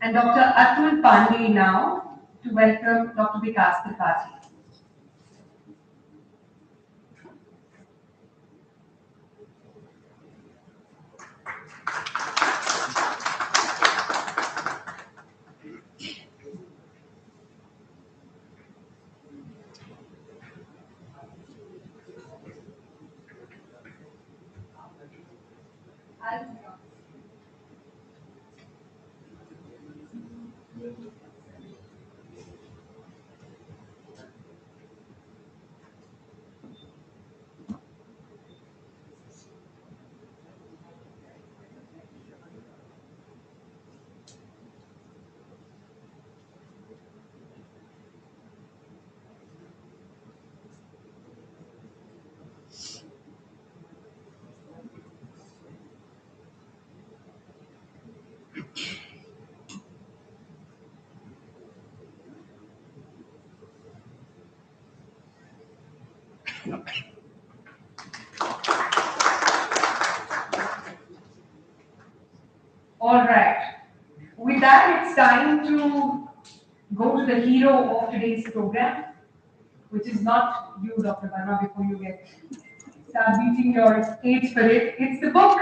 and Dr. Atul Pandey now to welcome Dr. Vikas Tripathi. All right. With that, it's time to go to the hero of today's program, which is not you, Dr. Verma, before you get start beating your age for it. It's the book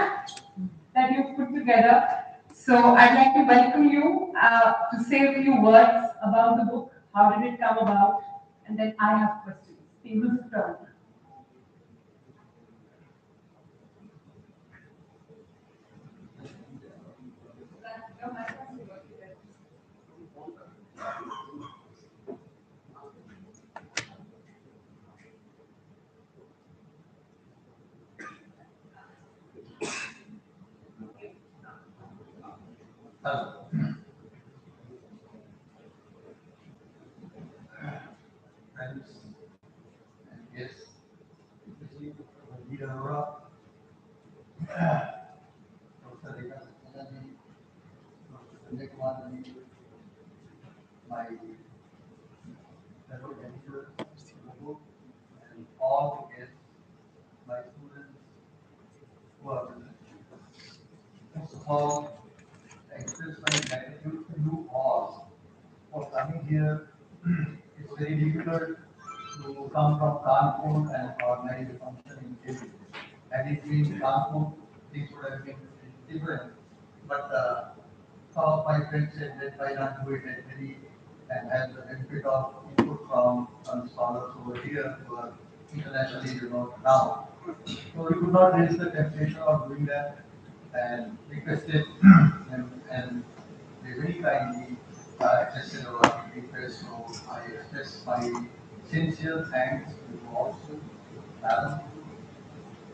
that you've put together. So I'd like to welcome you to say a few words about the book. How did it come about? And then I have questions. Table's turn. Hello. Friends and guests, especially Leader Aurora, Professor Rekha Satyanaji, Professor Sanjay Kumar Ji, my fellow editors, and all the guests, my students who are present. First of all, I express my gratitude to you all for coming here. It's very difficult to come from Kanpur and organize a function in Delhi. Had it been Kanpur, things would have been different. But some of my friends said that why not do it at Delhi and have the benefit of input from some scholars over here who are internationally renowned now. So we could not resist the temptation of doing that and requested and they very kindly accepted our request. So I express my sincere thanks to you also, Madam,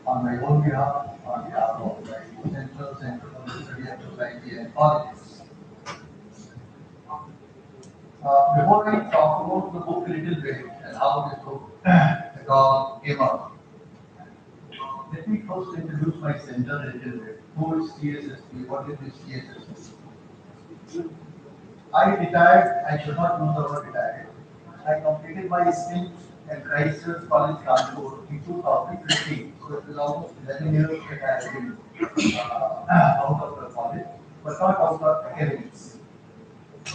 on my own behalf, on behalf of my Central Center for the Study of Society and Politics. Before I talk about the book a little bit and how this book at all came out, let me first introduce my center a little bit. Who is CSSP? What is this CSSP? I retired, I should not use the word retired. I completed my stint at Christ Church College, Kanpur in 2015. So it was almost 11 years that I have been out of the college, but not out of academics.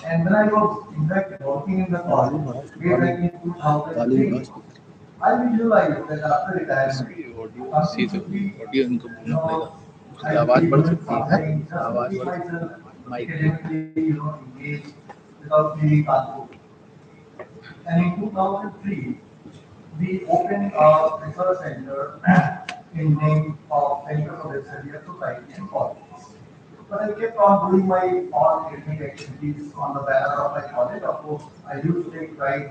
And when I was, in fact, working in the college, way back in 2003, I visualized that after retirement, something should be, I should be doing something just to keep myself academically, engaged without leaving Kanpur. And in 2003, we opened our research center in name of Center for the Study of Society and Politics. But I kept on doing my all academic activities on the banner of my college. Of course, I used to take pride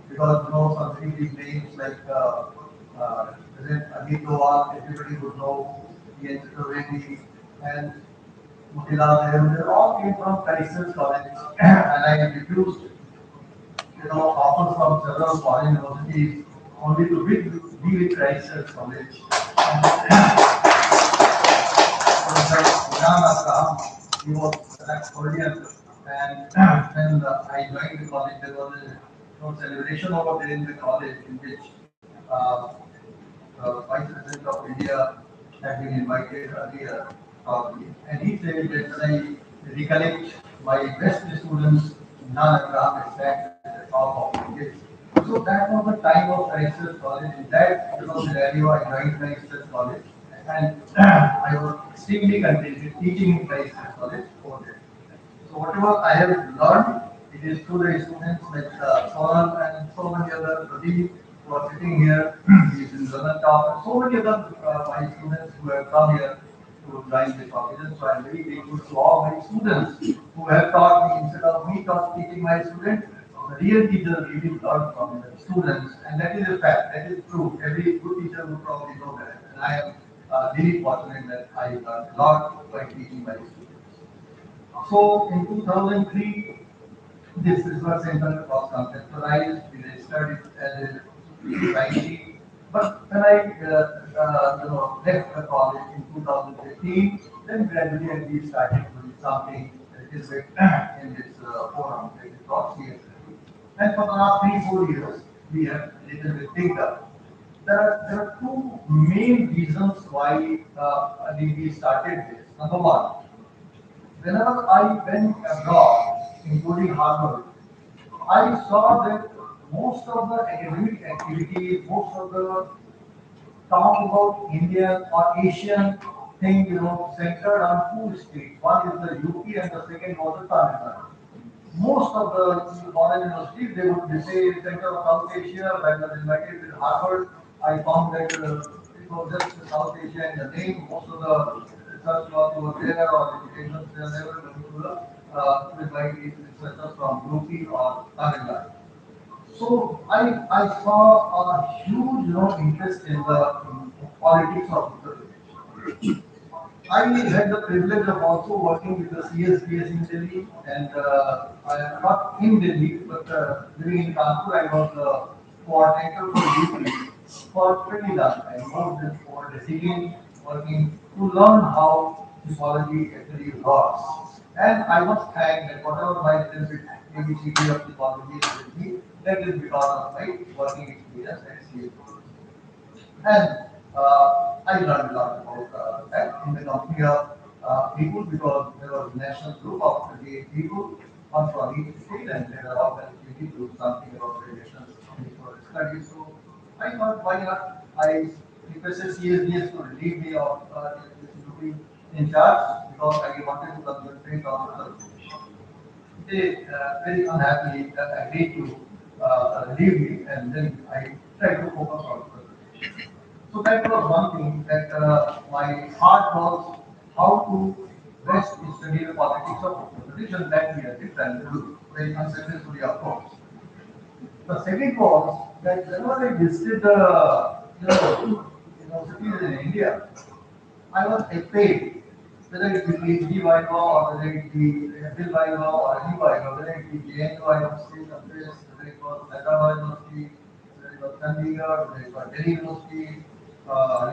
because some very big names like President Amit Dowal, everybody would know, Ian Chaturvedi, and Motilal Nehru, they all came from Christ College, and I refused offers from several foreign universities only to be with Christ Church College. And Imran Abraham, he was Korean, and when I joined the college, there was a celebration over there in the college in which the Vice President of India had been invited earlier, probably, and he said that when recollect my best students, none around stands at the top of the list. So that was the time of Christ's college. In that scenario, I joined Christ's college, and I was extremely contented teaching in Christ's college over there. So whatever I have learned, it is through the students like Saurabh and so many other Pradeep who are sitting here, he is in London top, and so many other my students who have come here to join the competition. So I am very grateful to all my students who have taught me instead of me teaching my students. The real teacher really learn from the students, and that is a fact. That is true. Every good teacher would probably know that, and I am really fortunate that I learned a lot by teaching my students. So in 2003, this research center was conceptualized. We registered it as a society. But when I left the college in 2015, then gradually we started doing something a little bit in this forum, that is called CSLT. And for the last 3-4 years, we have little bit picked up. There are two main reasons why we started this. Number one, whenever I went abroad, including Harvard, I saw that most of the academic activities, most of the talk about Indian or Asian thing, centered on two states. One is the UP and the second was the Tamil Nadu. Most of the foreign universities, they would say Center of South Asia. When I was invited with Harvard, I found that it was just South Asia in the name. Most of the research was over there or education, they are never going to invite these researchers from UP or Tamil Nadu. So I saw a huge interest in the politics of Uttar Pradesh. I had the privilege of also working with the CSBS in Delhi, and I am not in Delhi, but living in Kanpur. I was coordinator for UP for pretty long time, more than 4 decades, working to learn how typology actually works. And I was thanked that whatever my little bit ABCD of typology is with me, that is because of my working experience at CSBS. And I learned a lot about that in the company of people because there was a national group of 38 people, one from each state, and they were all going to do something about relations for study. So I thought, why not? I requested CSDS to relieve me of this duty in charge because I wanted to concentrate on other things. They very unhappily agreed to relieve me, and then I tried to focus on other. So that was one thing that my heart was how to best study the politics of opposition that we had been trying to do, very unsuccessfully of course. The second was that whenever I visited the universities in India, I was paid, whether it be PhD Viva or whether it be Bill Viva or any Viva, whether it be JNU, I was still confessed, whether it was Hyderabad University, whether it was Chandigarh, whether it was Delhi University,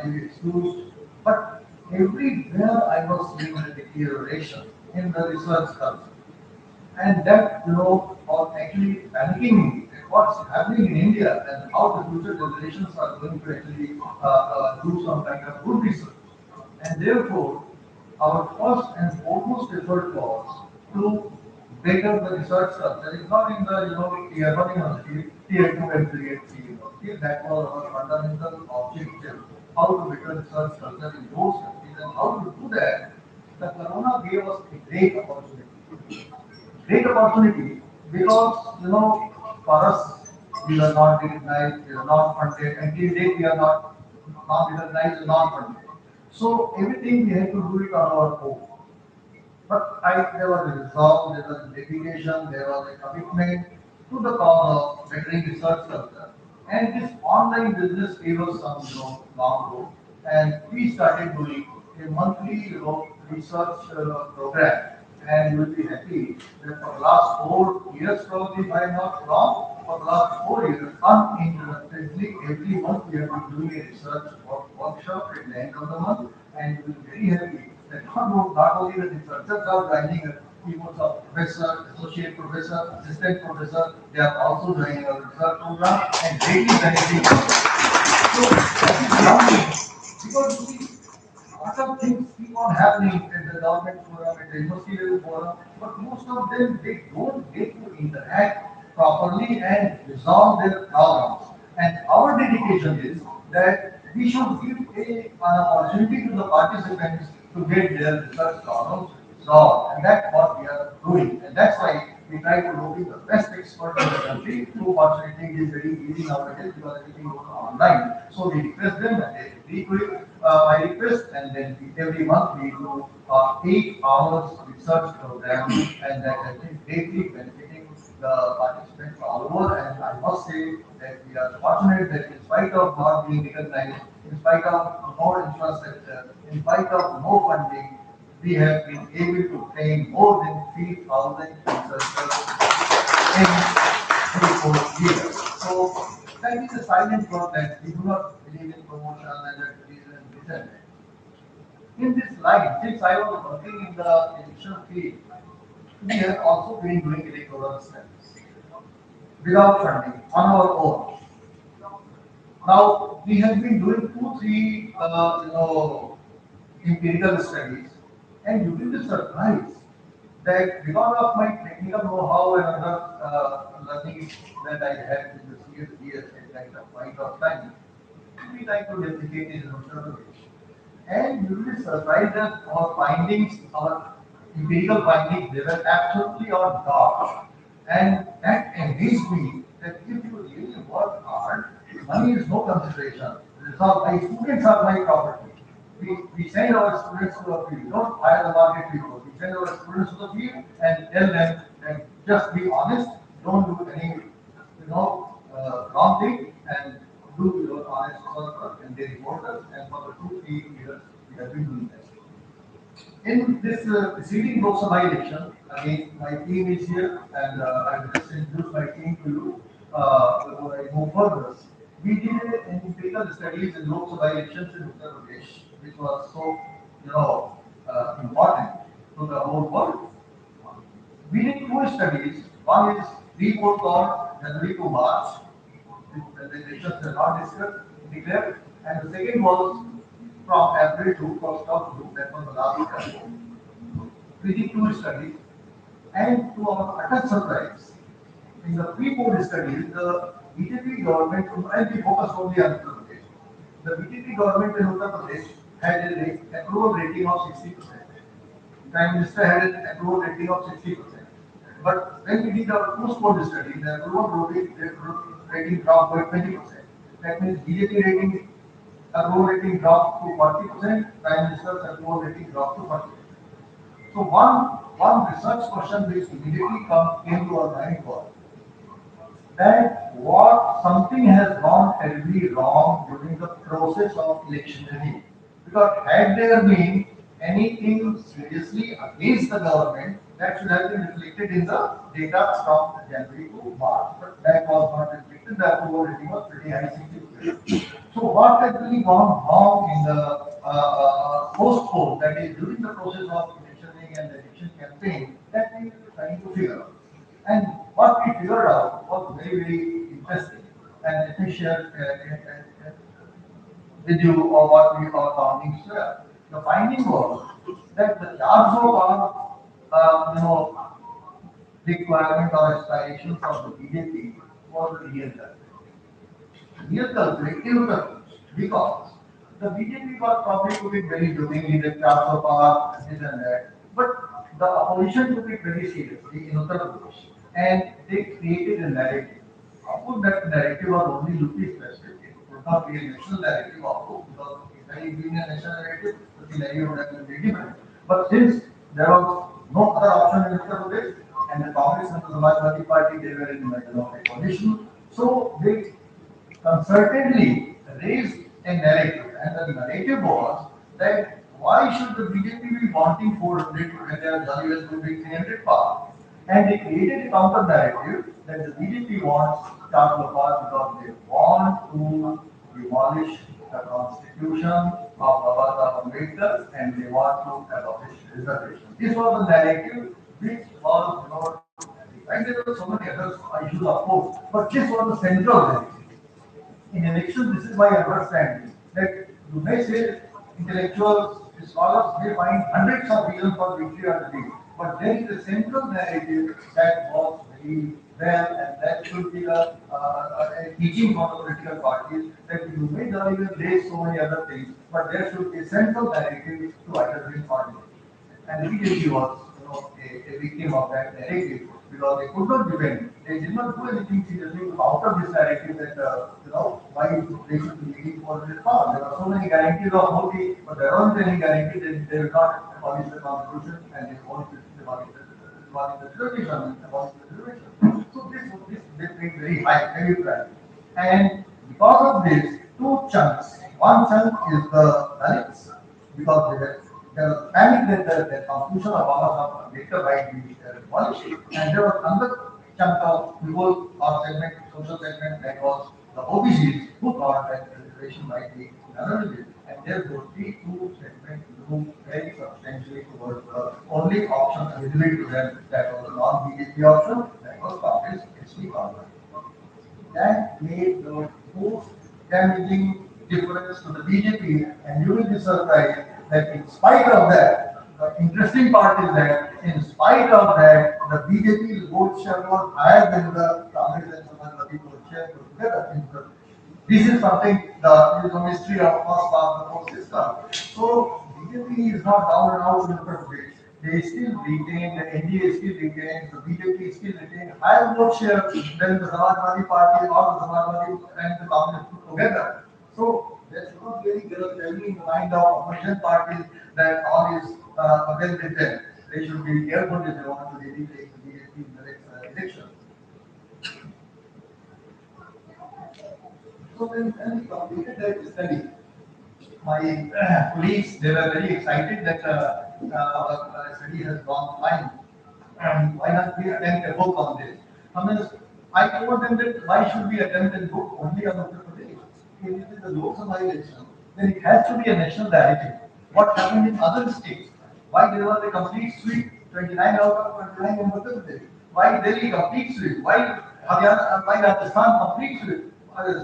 really excused. But everywhere I was seeing the deterioration in the research culture. And that, was actually panicking me at what's happening in India and how the future generations are going to actually do some kind of good research. And therefore, our first and foremost effort was to better the research culture. It's not in the tier one university, tier two and tier three university. That was our fundamental objective. How to better research culture in those countries and how to do that. The corona gave us a great opportunity. Great opportunity because for us we are not recognized, we are not funded. Until date we are not recognized and not funded. So everything we had to do it on our own. But there was a resolve, there was a dedication, there was a commitment to the cause of bettering research culture. And this online business gave us some, long road. And we started doing a monthly, research program. And you will be happy that for the last 4 years, probably if I am not wrong, for the last 4 years, uninterruptedly, every month we have been doing a research workshop at the end of the month. And you will be very happy that not only the researchers are joining us, even of professor, associate professor, assistant professor, they are also joining our research program and greatly benefiting. So that is one thing. Because you see, lot of things keep on happening at the government forum, at the university level forum, but most of them they don't get to interact properly and resolve their problems. And our dedication is that we should give an opportunity to the participants to get their research problems resolved. And that's what we are doing. And that's why we try to locate the best experts in the country. Through fortunately, it is very easy nowadays because everything goes online. So we request them and they agree to it by request, and then every month we do 8 hours research program, and that has been greatly benefiting the participants all over. And I must say that we are fortunate that in spite of not being recognized, in spite of no infrastructure, in spite of no funding, we have been able to train more than 3,000 researchers in 3 4 years. So that is a silent word that we do not believe in promotion and advertisement and this and that. In this line, since I was working in the election field, we have also been doing electoral studies without funding on our own. Now we have been doing 2 3 empirical studies, and you will be surprised that because of my technical know-how and other learning that I had in the CSDS at that point of time, we like to replicate it in Uttar Pradesh. And you will be surprised that our findings, our empirical findings, they were absolutely on top. And that amazed me that if you really work hard, money is no consideration. Result, my students are my property. We send our students to the field, don't hire the market people. We send our students to the field and tell them that just be honest, don't do any wrong thing, and do your honest work, and they report us. And for the 2 3 years, we have been doing that. In this preceding Lok Sabha election, again, my team is here, and I will just introduce my team to you before I move further. We did an empirical studies in Lok Sabha elections in Uttar Pradesh, which was so, important to the whole world. We did 2 studies. One is report called January to March, the elections were not declared, and the second was from April to 1st of June, that was the last year. We did 2 studies, and to our utter surprise, in the pre-poll studies, the BJP government, and we focused only on Uttar Pradesh, the BJP government in Uttar Pradesh had an approval rating of 60%. Prime Minister had an approval rating of 60%. But when we did our post-poll study, the rating dropped by 20%. That means BJP approval rating dropped to 40%, Prime Minister's approval rating dropped to 40%. So one research question which immediately came to our mind was that what something has gone terribly wrong during the process of electioneering. Because had there been anything seriously against the government, that should have been reflected in the data from January to March. But that was not reflected. The approval rating was pretty high, 60%. So what has really gone wrong in the post poll, that is during the process of electioneering and the election campaign, that we were trying to figure out. And what we figured out was very, very interesting. And let me share with you what we our findings were. The finding was that the charge of our, requirement or aspirations of the BJP was the real calculative terms, because the BJP was probably took it very jokingly, the charge of power, this and that. But the opposition took it very seriously in Uttar Pradesh, and they created a narrative. Of course, that narrative was only UP specific. It could not be a national narrative, of course, because if I being a national narrative, the scenario would have been very different. But since there was no other option in Uttar Pradesh, and the Congress and the Samajwadi Party, they were in a coalition, so they concertedly raised a narrative, and the narrative was that why should the BJP be wanting 400 when they are jolly well doing 300 power? And they created a counter narrative that the BJP wants Charcoal Park because they want to demolish the constitution of Baba Ambedkar, and they want to abolish reservation. This was the narrative which was not, and there were so many other issues, of course, but this was the central narrative. In elections, this is my understanding that you may say intellectuals scholars may find hundreds of reasons for victory or defeat, but there is a central narrative that works very well, and that should be a teaching for the political parties that you may not even raise so many other things, but there should be a central narrative to either win or lose. And BJP was, a victim of that narrative because they could not defend. They did not do anything seriously out of this narrative that, why they should be leading for this power. There were so many guarantees of Modi, but there wasn't any guarantee that they will not abolish the constitution and they won't abolish the reservation, abolish the reservation. So this made very high, very price. And because of this, two chunks. One chunk is the Dalits, because there was panic that the constitution of Baba later by the policy, and there was another chunk of people or segment, social segment that was the OBCs who thought that the reservation might be another, and therefore these two segments moved very substantially towards the only option available to them, that was the non-BJP option, that was Congress, SC Congress. That made the most damaging difference to the BJP, and you will be surprised that in spite of that, the interesting part is that in spite of that, the BJP's vote share was higher than the Congress and Samajwadi vote share put together. This is something the mystery of first past the post system. So BJP is not down and out in the first place. They still retain, the NDA still retains, the BJP still retains higher vote share than the Samajwadi Party or the Samajwadi and the Congress put together. So there should not be any tell in the mind of opposition parties that all is well with them. They should be careful if they want to really take the BJP in the next election. So when we completed that study, my colleagues, they were very excited that our study has gone fine. And why not we attempt a book on this? I mean, I told them that why should we attempt a book only on Uttar Pradesh? If it is the Lok Sabha election, then it has to be a national narrative. What happened in other states? Why there was a complete sweep, 29 out of 29 in Uttar Pradesh? Why Delhi complete sweep? Why Haryana, why Rajasthan complete sweep?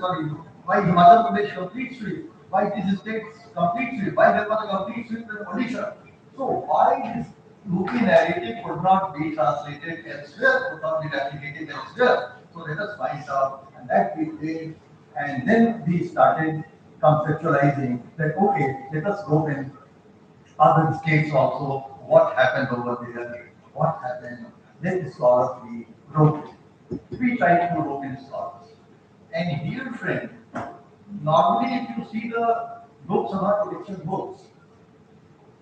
Sorry, why Himachal Pradesh complete sweep? Why these states complete sweep? Why there was a complete sweep in Odisha? So why this Lupi narrative could not be translated elsewhere, could not be replicated elsewhere? So let us find out, and that we did, and then we started conceptualizing that okay, let us go in other states also, what happened over there, what happened. Then the scholars we wrote it. We tried to wrote in scholars. And dear friend, normally if you see the Lok Sabha election books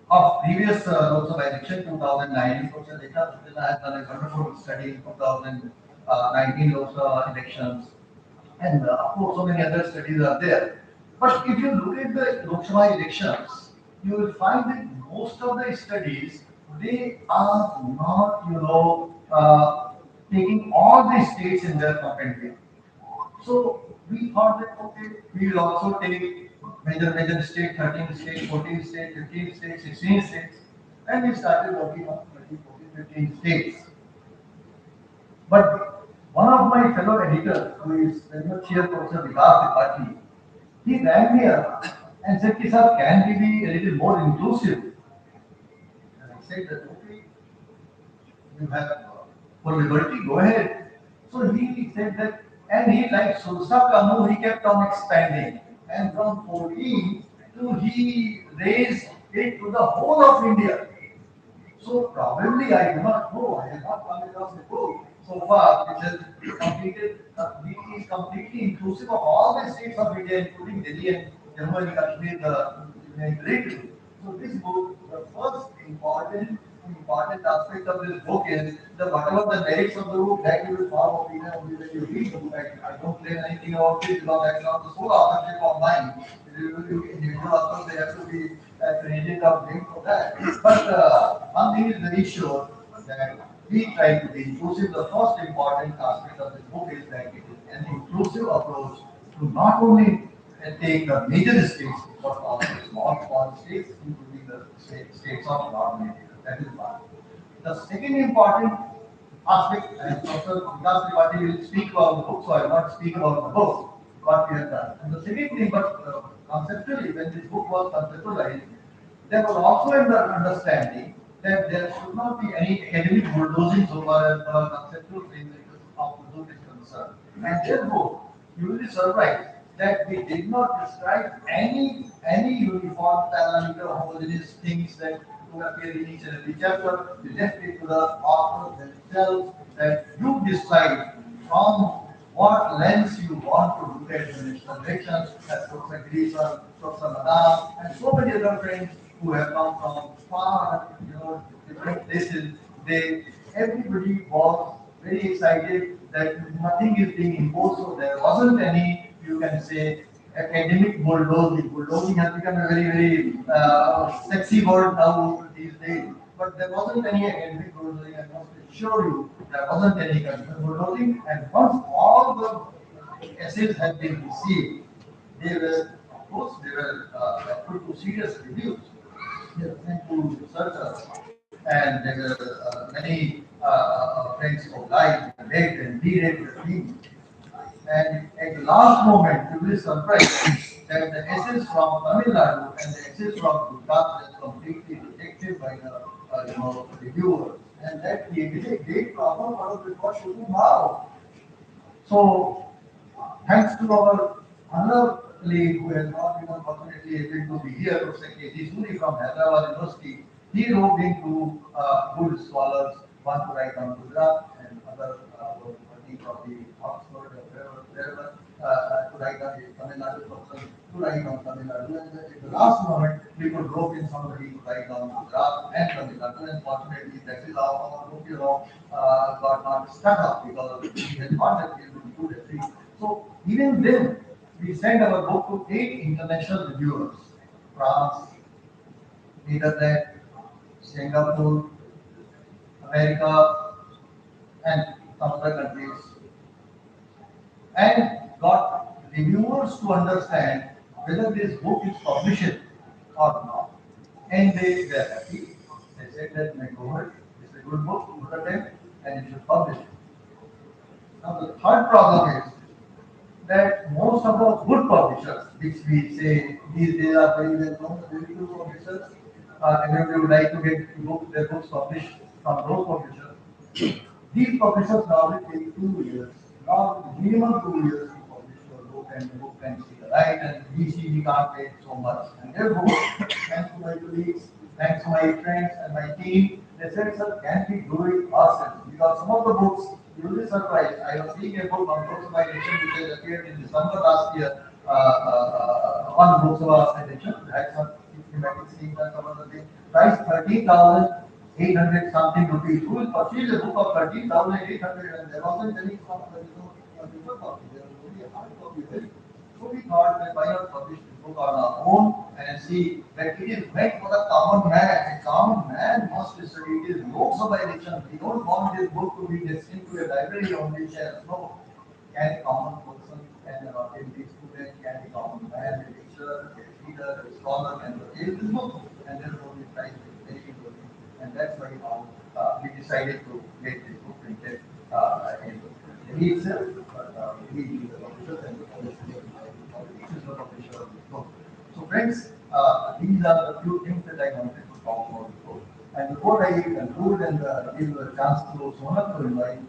of previous Lok Sabha election 2009, Professor Rekha Sutila has done a wonderful study in 2019 Lok Sabha elections, and of course so many other studies are there. But if you look at the Lok Sabha elections, you will find that most of the studies, they are not, taking all the states in their commentary. So we thought that okay, we will also take major state, 13 states, 14 states, 15 states, 16 states, and we started working on 13, 14, 15 states. But one of my fellow editors, who is very much here, Professor Vikas Tripathi, he rang me up and said, "Ki, sir, can we be a little more inclusive?" And I said that okay, you have full liberty, go ahead. So he said that, and he like Sulsa Kanu, he kept on expanding. And from 14 to he raised it to the whole of India. So probably I do not know, I have not come across the book so far which has completed, is completely inclusive of all the states of India, including Delhi and Jammu and Kashmir, the Union Territory. So this book, the first important aspect of this book is that whatever the merits of the book, that you will form opinion only when you read the book. I don't claim anything about it because that's not the sole authorship of mine. Individual authors, they have to be credited or blamed for that. But one thing is very sure that we try to be inclusive. The first important aspect of this book is that it is an inclusive approach to not only take the major states, but also small states, including the states of non-major. That is one. The second important aspect, and Professor Vikas Tripathi will speak about the book, so I will not speak about the book, what we have done. And the second thing, but conceptually, when this book was conceptualized, There was also an understanding that there should not be any academic bulldozing so far as the conceptual framework of the book is concerned. And therefore, you will be surprised that we did not prescribe any uniform parameter homogeneous things that to appear in each and every chapter. We left it to the authors themselves that you decide from what lens you want to look at the national elections, as Professor Gleason, Professor Madam, and so many other friends who have come from far, different places. They, everybody was very excited that nothing is being imposed, so there wasn't any, you can say, academic bulldozing. Bulldozing has become a very sexy word now these days. But there wasn't any academic bulldozing. I must assure you, there wasn't any academic bulldozing. And once all the essays had been received, they were, of course, they were put to serious reviews. They were sent to researchers, and there were many friends of life read and reread the things. And at the last moment, you will be surprised that the essays from Tamil Nadu and the essays from Gujarat were completely rejected by the reviewers, and that created a great problem for us because tomorrow. So, thanks to our another colleague who has not been unfortunately able to be here, Professor K.G. Suri from Hyderabad University, he wrote into good scholars, one to write on Gujarat and other working from the Oxford or wherever to write on the Tamil Nadu person, to write on Tamil Nadu. And at the last moment, we could rope in somebody to write on Gujarat and Tamil Nadu. And fortunately, that is how our book, got not stuck up because we had thought that we would do the three. So even then, we sent our book to 8 international reviewers: France, Netherlands, Singapore, America, and some other countries, and got reviewers to understand whether this book is published or not. And they were happy. They said that my go ahead, it's a good book, good attempt, and you should publish it. Now the third problem is that most of the good publishers, which we say these days are very well known, very good publishers, everybody would like to get their books published from those publishers. These publishers normally take 2 years, now minimum 2 years to publish your book, and the book can see the light, and we can't wait so much. And therefore, thanks to my colleagues, thanks to my friends and my team, they said, sir, can we do it ourselves? Because some of the books, you will be surprised. I was reading a book on books by edition which has appeared in December last year, one books of edition, had some systematic schemes and some other things, price 13,800 something rupees. Who will purchase a book of 13,800, and there wasn't any paper copy, there was only a hard copy. So we thought that why not publish this book on our own and see that it is meant for the common man. A common man must study. It is Lok Sabha election. We don't want this book to be destined to a library only shelf. No. Can a common person, can an ordinary student, can a common man, a teacher, a leader, a scholar can purchase this book, and therefore we price it very good. And that's why now we decided to get this book printed in Delhi itself, but we the publishers and the publishers is the publisher of this book. So friends, these are the few things that I wanted to talk about before. And before I conclude and give a chance to Sonal to invite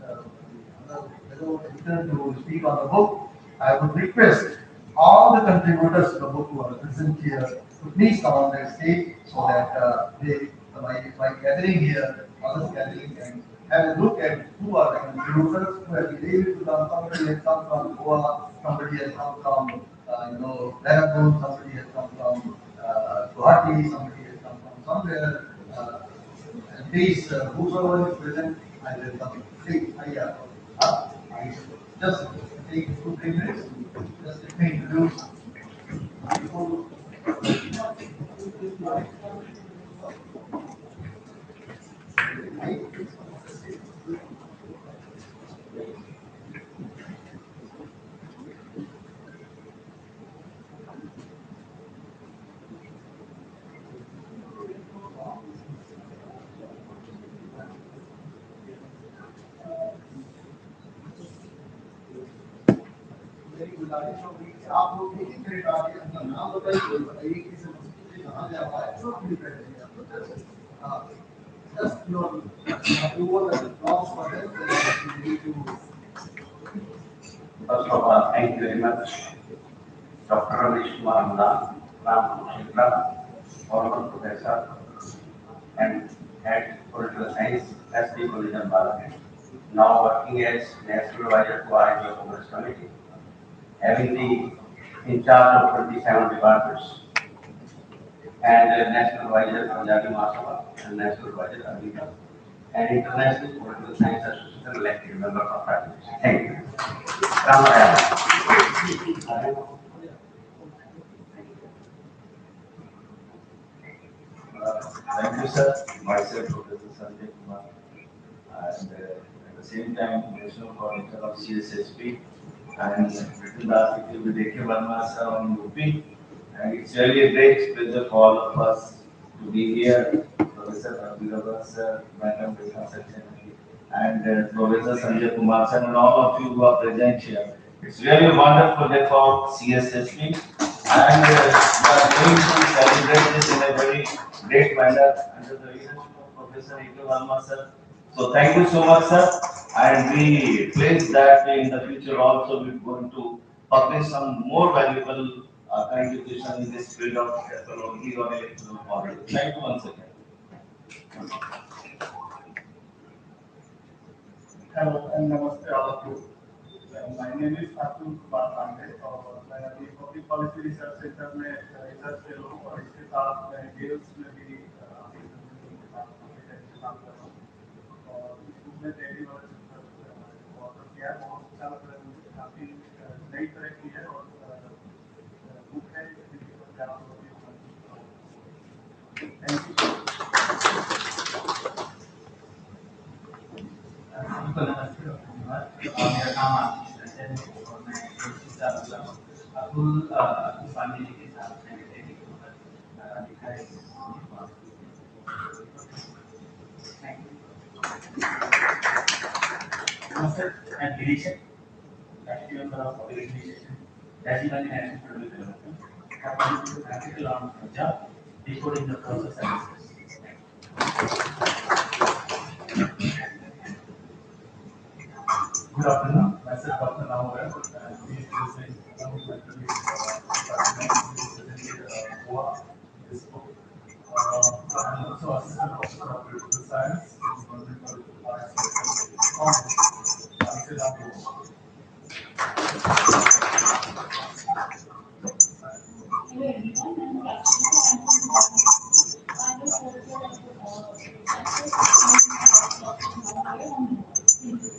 another fellow editor to speak on the book, I would request all the contributors to the book who are present here to please come on the stage so that by gathering here, others gathering can have a look at who are the contributors who have been able to come. Somebody has come from Goa, somebody has come from Dehradun, somebody has come from Guwahati, somebody has come from somewhere. And please, whosoever is present, I welcome you. Please, I just take 2 3 minutes. Just let me introduce people. मेरी गुजारिश होगी कि आप लोग एक एक minute आगे अपना नाम बताइए और बताइए किस Uh, just your approval and applause for it. And we need to First of all, thank you very much, Dr. Ramesh Kumar, Ram Shukla, former professor and head political science, SD Collision Bharat, now working as National Advisor to our Congress Committee, having the in charge of 27 departments, and National Advisor Punjabi Mahasabha and National Advisor Agriculture, and International Political Science Association elected member of Parliament. Thank you. Ram Raya. Thank you, sir. Myself, Professor Sanjay Kumar, and at the same time, National Coordinator of CSSP, and written the article with A.K. Verma sir on UP. And it's really a great pleasure for all of us to be here. Professor Abhirabha sir, Madam Rekha Satyani, and Professor Sanjay Kumar sir, and all of you who are present here. It's really a wonderful day for CSSP, and we are going to celebrate this in a very great manner under the leadership of Professor A.K. Verma sir. So thank you so much, sir. And we place that in the future also we're going to publish some more valuable contribution in this field of technology or electoral politics. Thank you once again. Hello and namaste all of you. My name is Atul Kumar Pandey और मैं अभी public policy research centre में research fellow हूँ और इसके साथ मैं Gales में भी के साथ काम कर रहा हूँ और इस बुक में डेली नॉलेज ऑर्डर किया है बहुत अच्छा लग रहा है मुझे काफ़ी नई तरह की है और बुक है जिसके ऊपर ज़्यादा थैंक सबको नमस्ते डॉक्टर कुमार मेरा नाम आशीष रंजन है और मैं कोशिश कर रहा हूँ अतुल पांडे जी के साथ सेक्रेटरी के ऊपर लिखा है थैंक यू नमस्ते एंड गिरीशन active member of organization National National Development article on job decoding the process analysis. Good afternoon. Myself, Dr. Namohar. We represent one of my colleagues presented Goa this book. I'm also assistant professor of political science in Government Political Science Commerce. Hello everyone, I'm Prakshita. I'm from Goa. I'm the fourth year of Stanford and Thank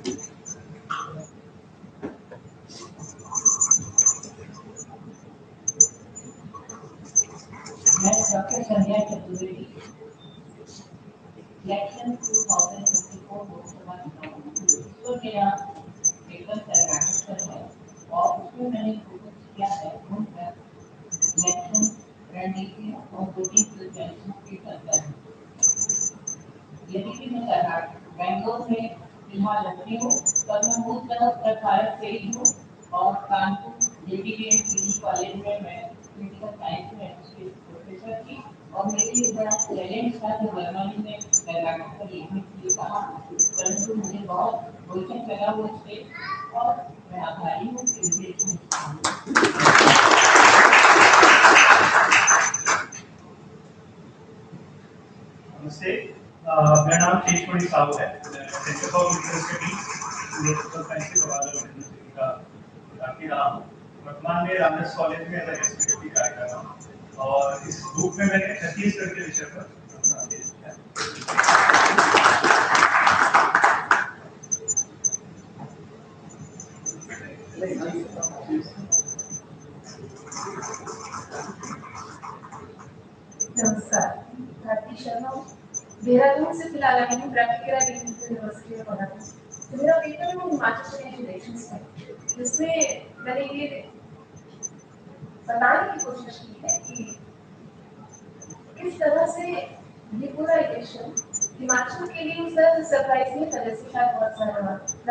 you. मैं doctor संध्या Chaturvedi election 2024 Lok Sabha चुनाव इसको मेरा paper सर्वेक्षण है और उसमें मैंने focus किया है उन पर इलेक्शन रणनीति और वोटिंग प्रिफरेंसेस के संदर्भ यदि कि मैं बैंगलोर में फिलहाल रहती हूँ पर मैं मूलतः प्रसारक से ही हूँ और कानपुर जेडीवी पीजी कॉलेज में मैं पॉलिटिकल साइंस में प्रोफेसर थी और मेरे लिए बड़ा चैलेंज था कि जर्मनी में पैराग्राफ पर लिखने के लिए कहा परंतु मुझे बहुत रोचक लगा वो स्टेज और मैं आभारी हूँ कि मुझे नमस्ते मेरा नाम केशवरी साहू है centre for literary studies political science के हवाले यूनिवर्सिटी का विद्यार्थी रहा हूँ वर्तमान में रामदास कॉलेज में एज एसपीटी कार्य कर रहा हूँ और इस बुक में मैंने छत्तीसगढ़ के विषय पर अपना अध्ययन किया नमस्कार भारती शर्मा देहरादून से फिलहाल आई हूँ प्रैक्टिकल यूनिवर्सिटी में पढ़ा था तो मेरा पेपर है वो हिमाचल प्रदेश इलेक्शंस में जिसमें मैंने ये बताने की कोशिश की है कि किस तरह से ये पूरा इलेक्शन हिमाचल के लिए उस तरह से सरप्राइज नहीं था जैसे शायद बहुत सारे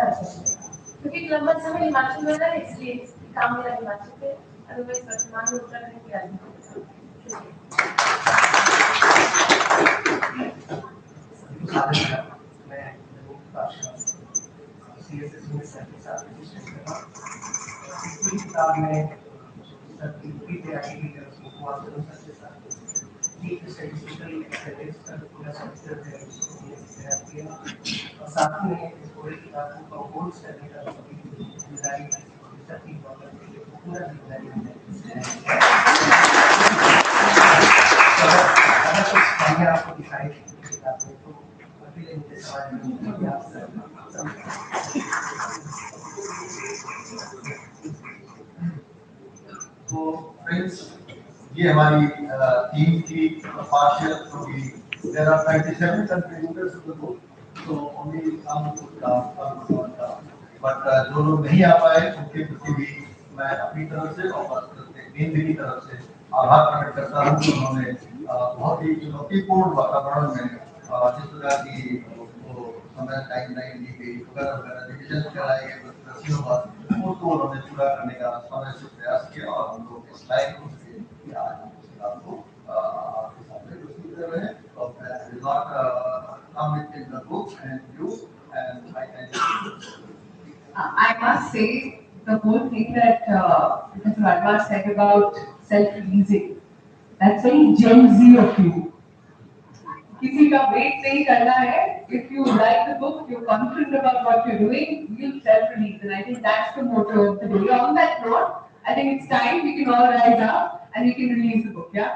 राज्यों में क्योंकि लंबा समय हिमाचल में रहा इसलिए काम मेरा हिमाचल पे Otherwise, वर्तमान में उतना नहीं किया जाता। मैं CSS में सर के साथ रजिस्टर करा। इसी किताब में सर की पूरी तैयारी की तरफ से हुआ तो सर के साथ एक स्टैटिस्टिकल एक्सरसाइज का पूरा सेमेस्टर है उसको तैयार किया और साथ में इस पूरी किताब को कंपोज करने का सभी जिम्मेदारी सर की गवर्नमेंट के लिए पूरा जिम्मेदारी है। अगर कुछ चीजें आपको दिखाई किताब में तो अगले मुझे सवाल में आप सर तो फ्रेंड्स ये हमारी टीम की पार्शियल होगी there are 97 contributors to the book तो ओनली हम बट जो लोग नहीं आ पाए उनके प्रति भी मैं अपनी तरफ से और टीम की तरफ से आभार प्रकट करता हूँ कि उन्होंने बहुत ही चुनौतीपूर्ण वातावरण में जिस प्रकार की समय टाइमलाइन दी गई वगैरह वगैरह रिविजन कराए गए प्रश्नों पर उसको उन्होंने पूरा करने का समय से प्रयास किया और हम लोग इस लायक हो सके कि आज हम इस बात को आपके सामने प्रस्तुत कर रहे हैं और not come in the book and you and I can I must say the whole thing that Professor Verma said about self-releasing, that's very Gen Z of you. किसी का वेट नहीं करना है. If you like the book, you're confident about what you're doing, you'll self-release. And I think that's the motto of the day. On that note, I think it's time we can all rise up and we can release the book. Yeah.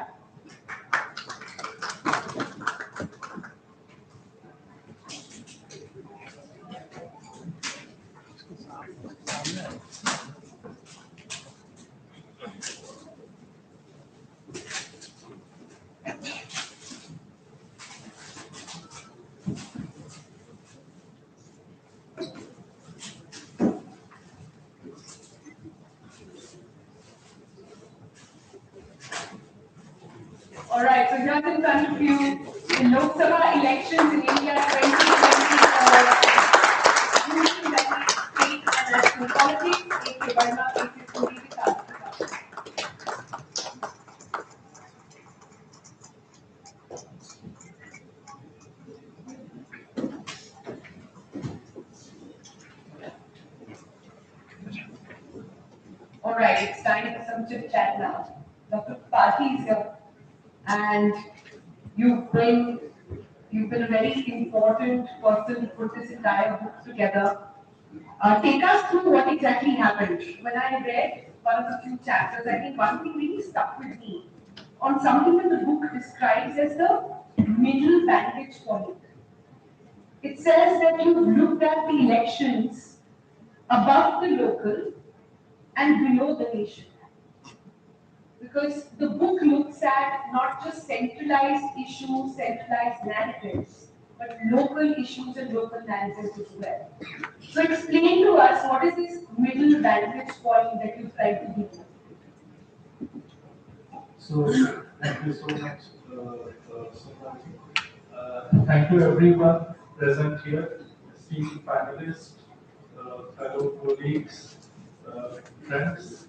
All right, so here's in front of you the Lok Sabha elections in India 2024. Union Delhi state and national politics. A.K. Verma faces Puri के साथ. All right, it's time for some chit chat now. Dr. Pati is here, and you've been a very important person to put this entire book together. Take us through what exactly happened. When I read one of the few chapters, I think one thing really stuck with me on something that the book describes as the middle vantage point. It says that you've looked at the elections above the local and below the nation. Because the book looks at not just centralized issues, centralized narratives, but local issues and local narratives as well. So explain to us what is this middle vantage point that you try to give? So thank you so much, Sabha. Thank you everyone present here, esteemed panelists, fellow colleagues, friends.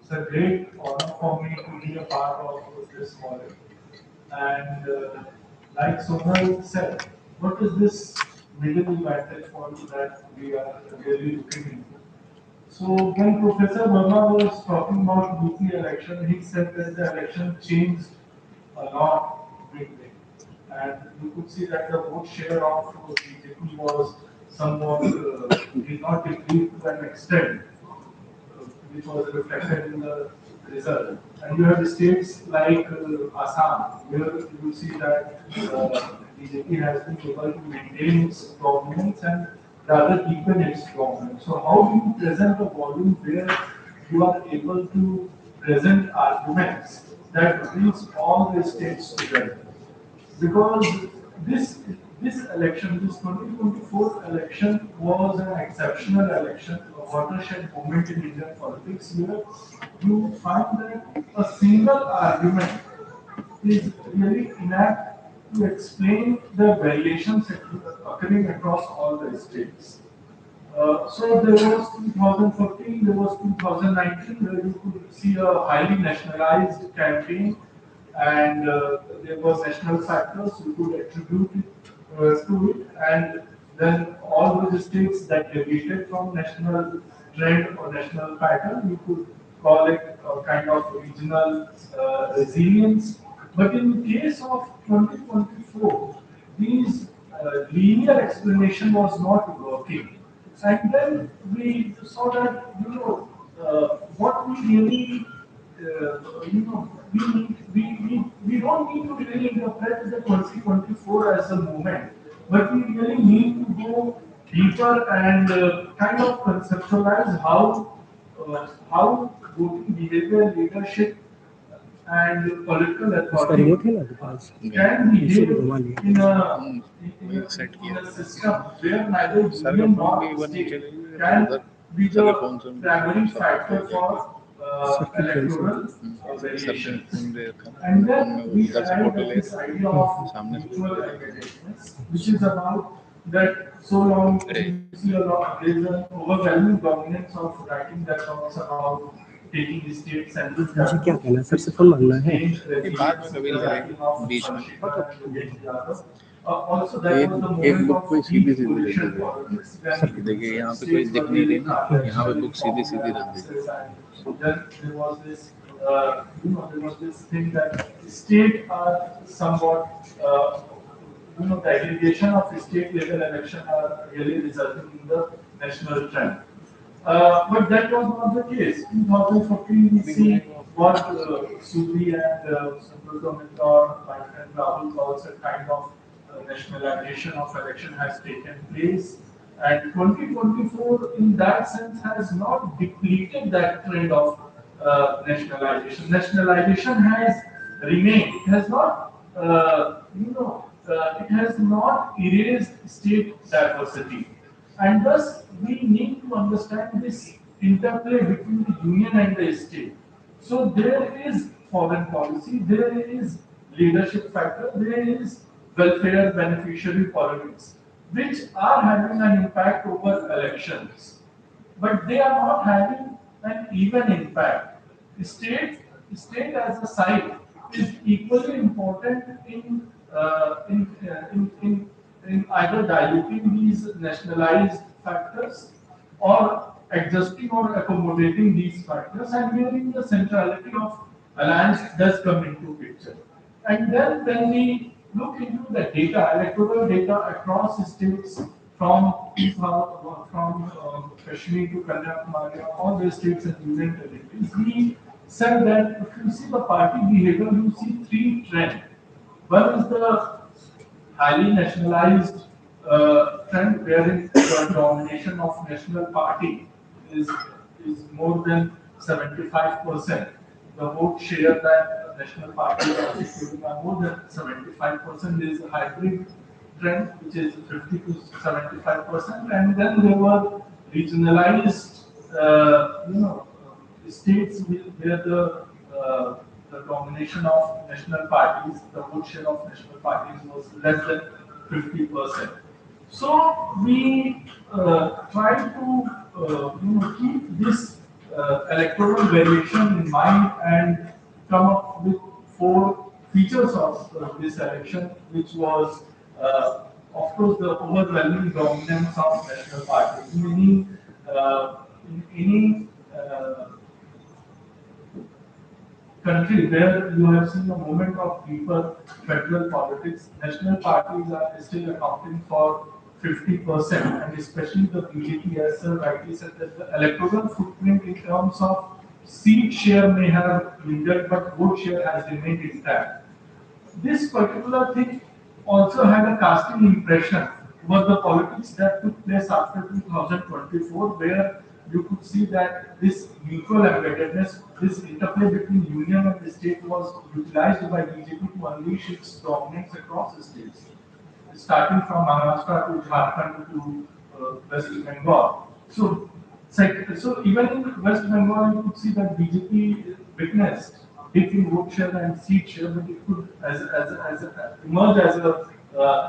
It's a great honor for me to be a part of this college. And like Sonal said, what is this middle vantage point that we are really looking into? So when Professor Verma was talking about UP election, he said that the election changed a lot midway. And you could see that the vote share of BJP was somewhat did not decrease to an extent which was reflected in the result. And you have states like Assam, where you see that BJP has been able to maintain its dominance and rather deepen its dominance. So how do you present a volume where you are able to present arguments that brings all the states together? Because this election, this 2024 election was an exceptional election, a watershed moment in Indian politics where you find that a single argument is really inapt to explain the variations occurring across all the states. So there was 2014, there was 2019, where you could see a highly nationalized campaign, and there was national factors you could attribute it, to it, and then all those states that deviated from national trend or national pattern, you could call it a kind of regional resilience. But in the case of 2024, these linear explanation was not working. And then we saw that, what we really, we don't need to really interpret the 2024 as a moment, but we really need to go deeper and kind of conceptualize how voting behavior, leadership, and political उसका authority remote है ना पास can इसे behave घुमा लिया in a system where neither union nor state can be the primary factor for electoral variations. And then we add this idea of mutual engagements, which is about that so long you see a lot, there is an overwhelming dominance of writing that talks about taking states and मुझे क्या कहना है? Sir से phone मांगना है बाद में कभी करेंगे बीच में एक बुक कोई सीधी सीधी लिख दी देखिए यहाँ पे कोई दिख नहीं रही ना यहाँ पे बुक सीधी सीधी रख दी there was this, there was this thing that state are somewhat, the aggregation of state level election are really resulting in the national trend. But that was not the case. In 2014, we see what Sudhi and Subrata my friend Rahul calls a kind of nationalization of election has taken place. And 2024, in that sense, has not depleted that trend of nationalization. Nationalization has remained. It has not, it has not erased state diversity. And thus, we need to understand this interplay between the union and the state. So there is foreign policy, there is leadership factor, there is welfare beneficiary politics, which are having an impact over elections. But they are not having an even impact. State, state as a site is equally important in either diluting these nationalized factors or adjusting or accommodating these factors, and wherein the centrality of alliance does come into picture. And then when we look into the data, electoral data across states from Kashmir to Kanyakumari, all the states and union territories, we said that if you see the party behavior, you see three trends. One is the highly nationalized trend wherein the domination of national party is more than 75%. The vote share that national parties are securing are more than 75%. There is a hybrid trend which is 50 to 75%, and then there were regionalized, states where the domination of national parties, the vote share of national parties was less than 50%. So we try to keep this electoral variation in mind and come up with four features of this election, which was, of course, the overwhelming dominance of national parties. In any country where you have seen a moment of deeper federal politics, national parties are still accounting for 50%, and especially the BJP, as Sir rightly said, that the electoral footprint in terms of seat share may have dwindled, but vote share has remained intact. This particular thing also had a casting impression over the politics that took place after 2024, where you could see that this mutual embeddedness, this interplay between union and the state was utilized by BJP to unleash its dominance across the states, starting from Maharashtra to Jharkhand to West Bengal. So even in West Bengal, you could see that BJP witnessed dip in vote share and seat share, but it could emerge as a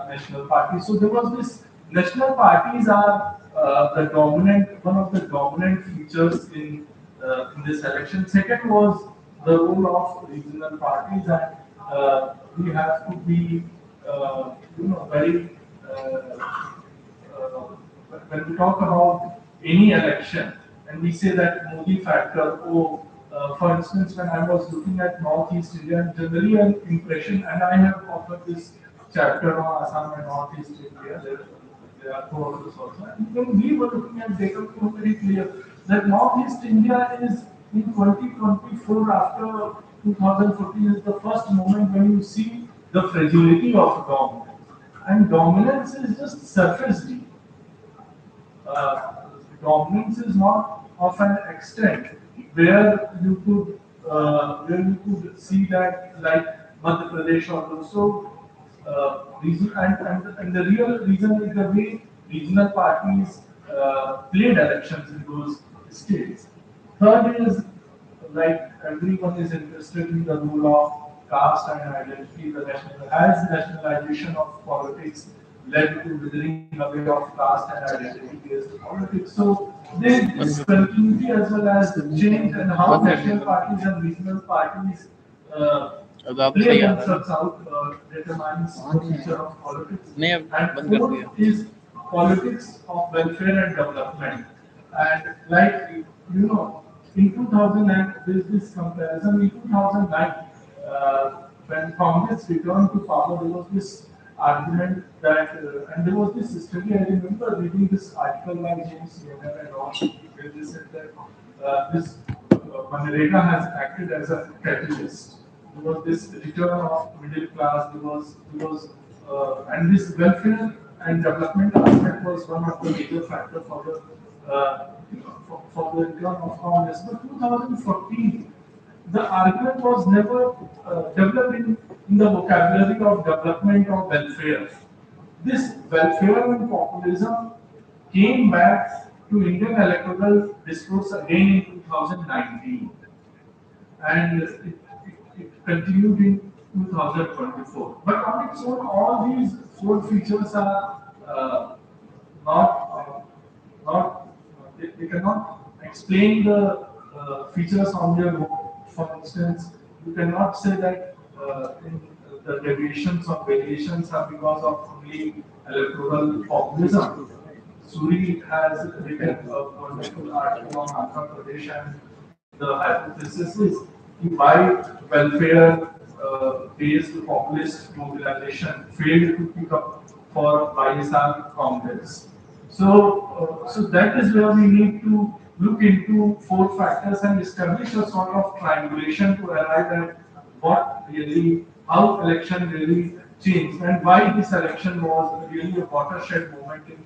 national party. So there was this national parties are one of the dominant features in this election. Second was the role of regional parties, and we have to be, very. Uh, when we talk about any election, and we say that Modi factor, for instance, when I was looking at Northeast India, generally an impression, and I have authored this chapter on Assam and Northeast India. There are two others also. And when we were looking at data, we were very clear that Northeast India is in 2024 after 2014 is the first moment when you see the fragility of dominance. And dominance is just surface deep. Dominance is not of an extent where you could see that like Madhya Pradesh or also reason and the real reason is the way regional parties played elections in those states. Third is like everyone is interested in the role of caste and identity, as nationalization of politics led to withering away of caste and identity-based politics. So there is continuity as well as change and how national parties and regional parties play themselves out determines the future of politics. And fourth is politics of welfare and development. And like you know, in 2009, there is this comparison. In 2009, when Congress returned to power, there was this argument that, and there was this study. I remember reading this article by James Yeager and all, where they said that this Manrega has acted as a catalyst. There was this return of middle class. And this welfare and development aspect was one of the major factors for the for the return of Congress. But 2014, the argument was never developed in the vocabulary of development or welfare. This welfare and populism came back to Indian electoral discourse again in 2019, and it continued in 2024. But on its own, all these four features are not they cannot explain the features on their own. For instance, you cannot say that the deviations or variations are because of only electoral populism. Suri has written a wonderful article on Andhra Pradesh, and the hypothesis is why welfare based populist mobilization failed to pick up for YSR Congress. So that is where we need to look into four factors and establish a sort of triangulation to arrive at what really, how election really changed and why this election was really a watershed moment in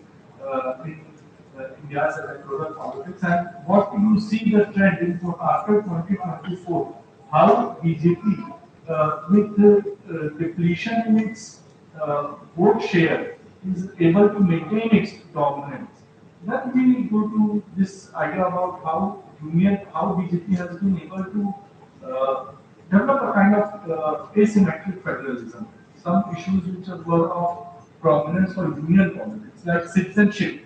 India's electoral politics, and what you see the trend in after 2024, how BJP with the depletion in its vote share is able to maintain its dominance. Then we go to this idea about how BJP has been able to develop a kind of asymmetric federalism. Some issues which were of prominence for union politics, like citizenship.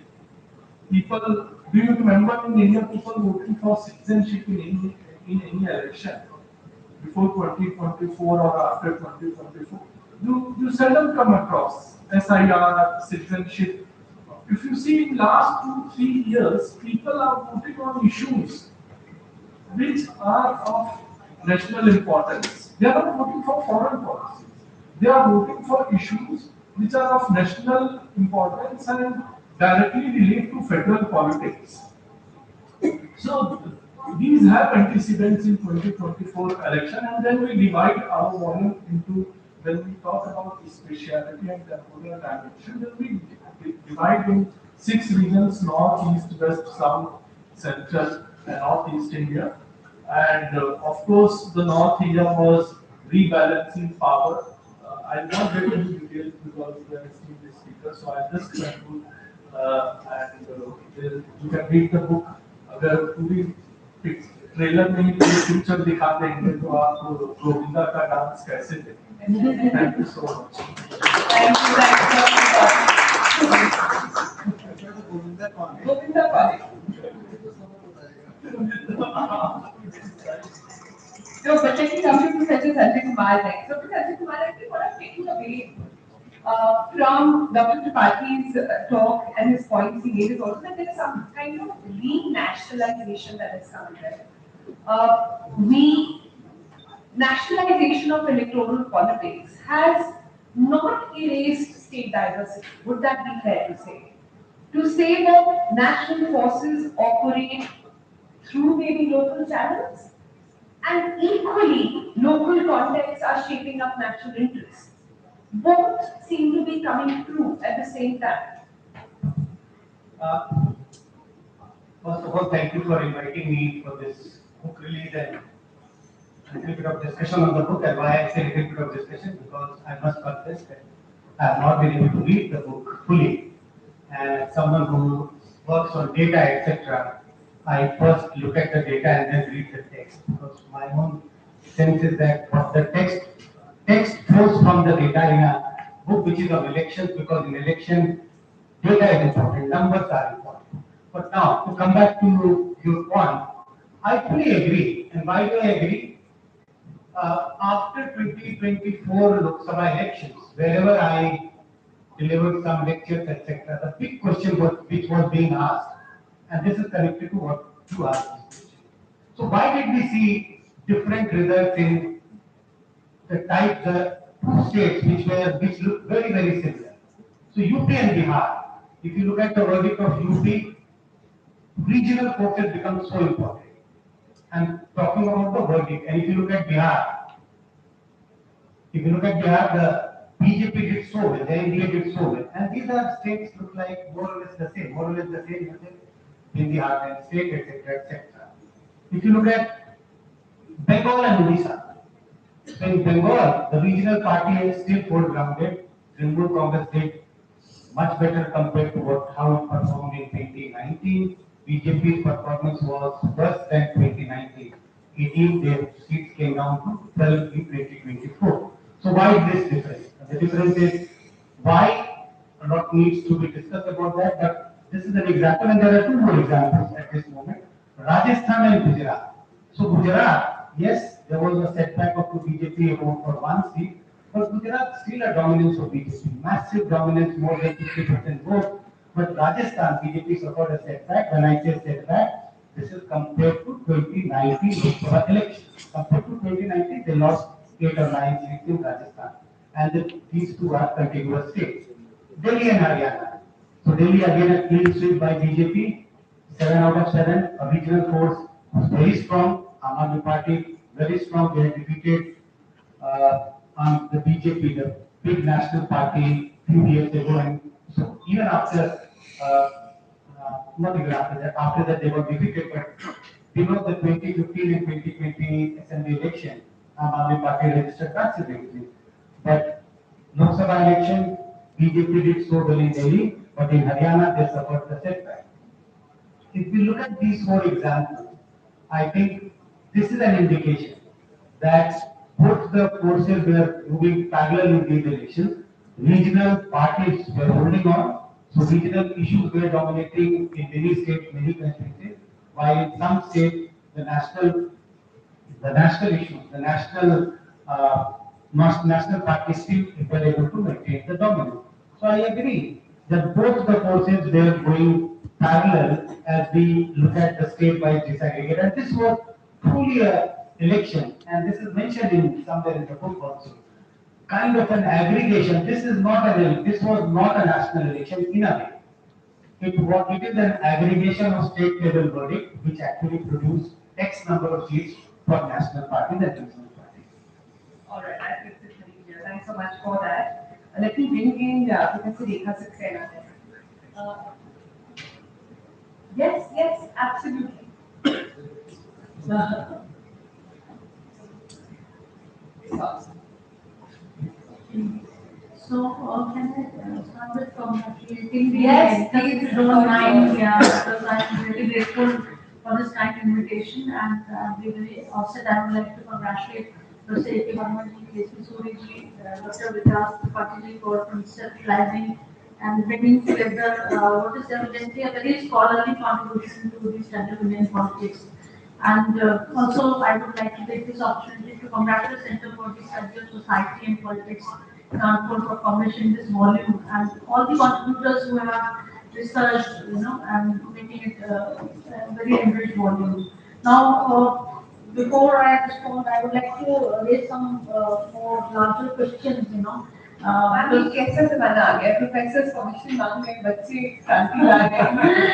People, do you remember in India people voting for citizenship in any election before 2024 or after 2024? You seldom come across SIR, citizenship. If you see in last 2-3 years, people are voting on issues which are of national importance. They are not voting for foreign policies. They are voting for issues which are of national importance and directly relate to federal politics. So these have antecedents in 2024 election, and then we divide our volume into, when we talk about speciality and temporal dimension, then we divide in 6 regions: North, East, West, South, Central, and Northeast India. And of course, the North India was rebalancing power. I'll not get into details because we have seen the speaker, so I'll just conclude. You can read the book. अगर पूरी trailer में ही पूरी future दिखा देंगे तो आप गोविंदा का dance कैसे देखेंगे? Thank you so much. Thank you. Govinda College. No, but let me come to Professor Sanjay Kumar next. So, Professor Sanjay Kumar, I think what I'm taking away from Dr. Tripathi's talk and his points he made is also that there is some kind of renationalization that has come there. Nationalization of electoral politics has not erased state diversity. Would that be fair to say? To say that national forces operate through maybe local channels, and equally local contexts are shaping up national interests. Both seem to be coming through at the same time. Uh, First of all, thank you for inviting me for this book release and a little bit of discussion on the book. And why I say a little bit of discussion, because I must confess that I have not been able to read the book fully. And as someone who works on data, etc., I first look at the data and then read the text, because my own sense is that what the text flows from the data in a book which is on elections, because in election data is important, numbers are important. But now, to come back to your point, I fully agree. And why do I agree? After 2024 Lok Sabha elections, wherever I delivered some lectures, etc., the big question which was being asked, and this is connected to what you asked this question. So why did we see different results in the two states which look very, very similar? So UP and Bihar. If you look at the verdict of UP, regional forces become so important. I'm talking about the verdict. And if you look at Bihar, the BJP did so well, the NDA did so well. And these are states look like more or less the same, in the heartland state, etc., etc. If you look at Bengal and Odisha, so in Bengal, the regional party is still full grounded. Trinamool Congress did much better compared to how it performed in 2019. BJP's performance was worse than 2019. 18 their seats came down to 12 in 2024. So why is this different? The difference is why a lot needs to be discussed about that, but this is an example, and there are two more examples at this moment. Rajasthan and Gujarat. So Gujarat, yes, there was a setback of the BJP for one seat, but Gujarat still a dominance of BJP, massive dominance, more than 50% vote. But Rajasthan, BJP suffered a setback. When I say setback, this is compared to 2019 Lok Sabha election. Compared to 2019, they lost 8 or 9 seats in Rajasthan. And these two are contiguous states. Delhi and Haryana. So Delhi again a clean sweep by BJP, 7 out of 7. A regional force was very strong. Aam Aadmi Party very strong. They had defeated on the BJP, the big national party, few years ago, and so even after, not even after that they were defeated, but below the 2015 and 2020 assembly election, Aam Aadmi Party registered massive victory. But Lok Sabha election, BJP did so well in Delhi, but in Haryana they suffered the setback. If we look at these four examples, I think this is an indication that both the forces were moving parallel in these elections. Regional parties were holding on, so regional issues were dominating in many states, many constituencies, while in some states the national issues, the national parties still were able to maintain the dominance. So I agree that both the forces were going parallel as we look at the state-wise disaggregate, and this was truly a election, and this is mentioned in somewhere in the book also. Kind of an aggregation. This was not a national election in a way. It is an aggregation of state level verdict which actually produced X number of seats for national parties and regional parties. All right, that makes it very clear. Thanks so much for that. Let me bring in Professor Rekha Saxena. Yes, absolutely. So, can I start with congratulating Yes, please, please, if you don't mind, yeah, because I'm really grateful for this kind invitation, and we very offset, I would like to congratulate Dr. A.K. Barman ji, KSP Suri ji, Dr. Vikas Tripathi ji for conceptualizing and bringing together what is evidently a very scholarly contribution to the study of Indian politics. And also, I would like to take this opportunity to congratulate Center for the Study of Society and Politics for publishing this volume and all the contributors who have researched, and making it a very enriched volume. Now, before I respond, I would like to raise some more larger questions, ma'am ये कैसे जमाना आ गया professor permission मांग रहे हैं बच्चे क्रांति ला रहे हैं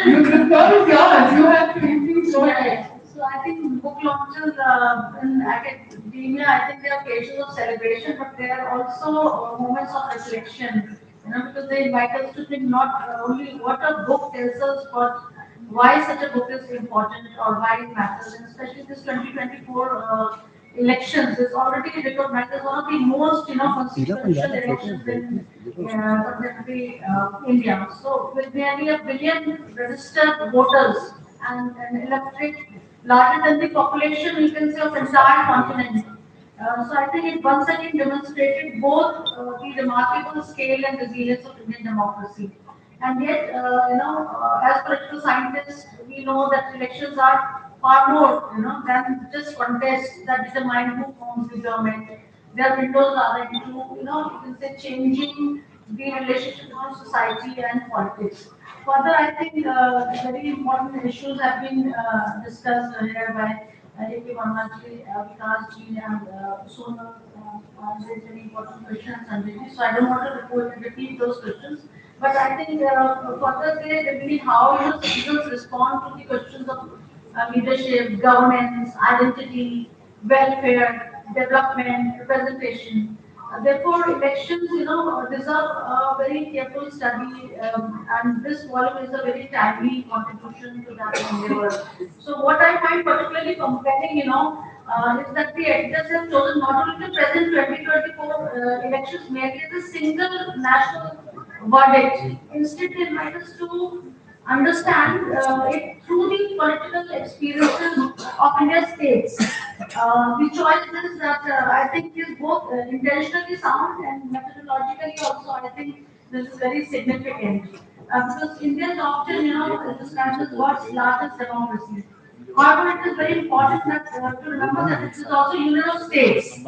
you the floor is yours you have to introduce So, your so I think book launches in academia, I think they are occasions of celebration, but they are also moments of reflection. Because they invite us to think not only what a book tells us, but why such a book is important or why it matters. And especially this 2024 elections is already recognized as one of the most, consequential elections in contemporary India. So with nearly a billion registered voters and an electorate larger than the population, you can say, of entire continent. So I think it once again demonstrated both the remarkable scale and resilience of Indian democracy. And yet, as political scientists, we know that elections are far more, than just contests that determine who forms the government. They are windows rather into, you can say, changing the relationship between society and politics. Further, I think very important issues have been discussed here by A.K. Varmaji, Vikas and Sonal. Raised very important questions, and so I don't want to repeat those questions. But I think further they really how citizens respond to the questions of leadership, governance, identity, welfare, development, representation. Therefore, elections, deserve a very careful study, and this volume is a very timely contribution to that endeavor. So, what I find particularly compelling, is that the editors have chosen not only to present 2024 elections merely as a single national verdict. Instead, they invite us to understand it through the political experiences of India's states. The choice is that I think is both intentionally sound and methodologically also. I think this is very significant because India is often, is described as world's largest democracy. However, it is very important that, to remember that it is also a union of states.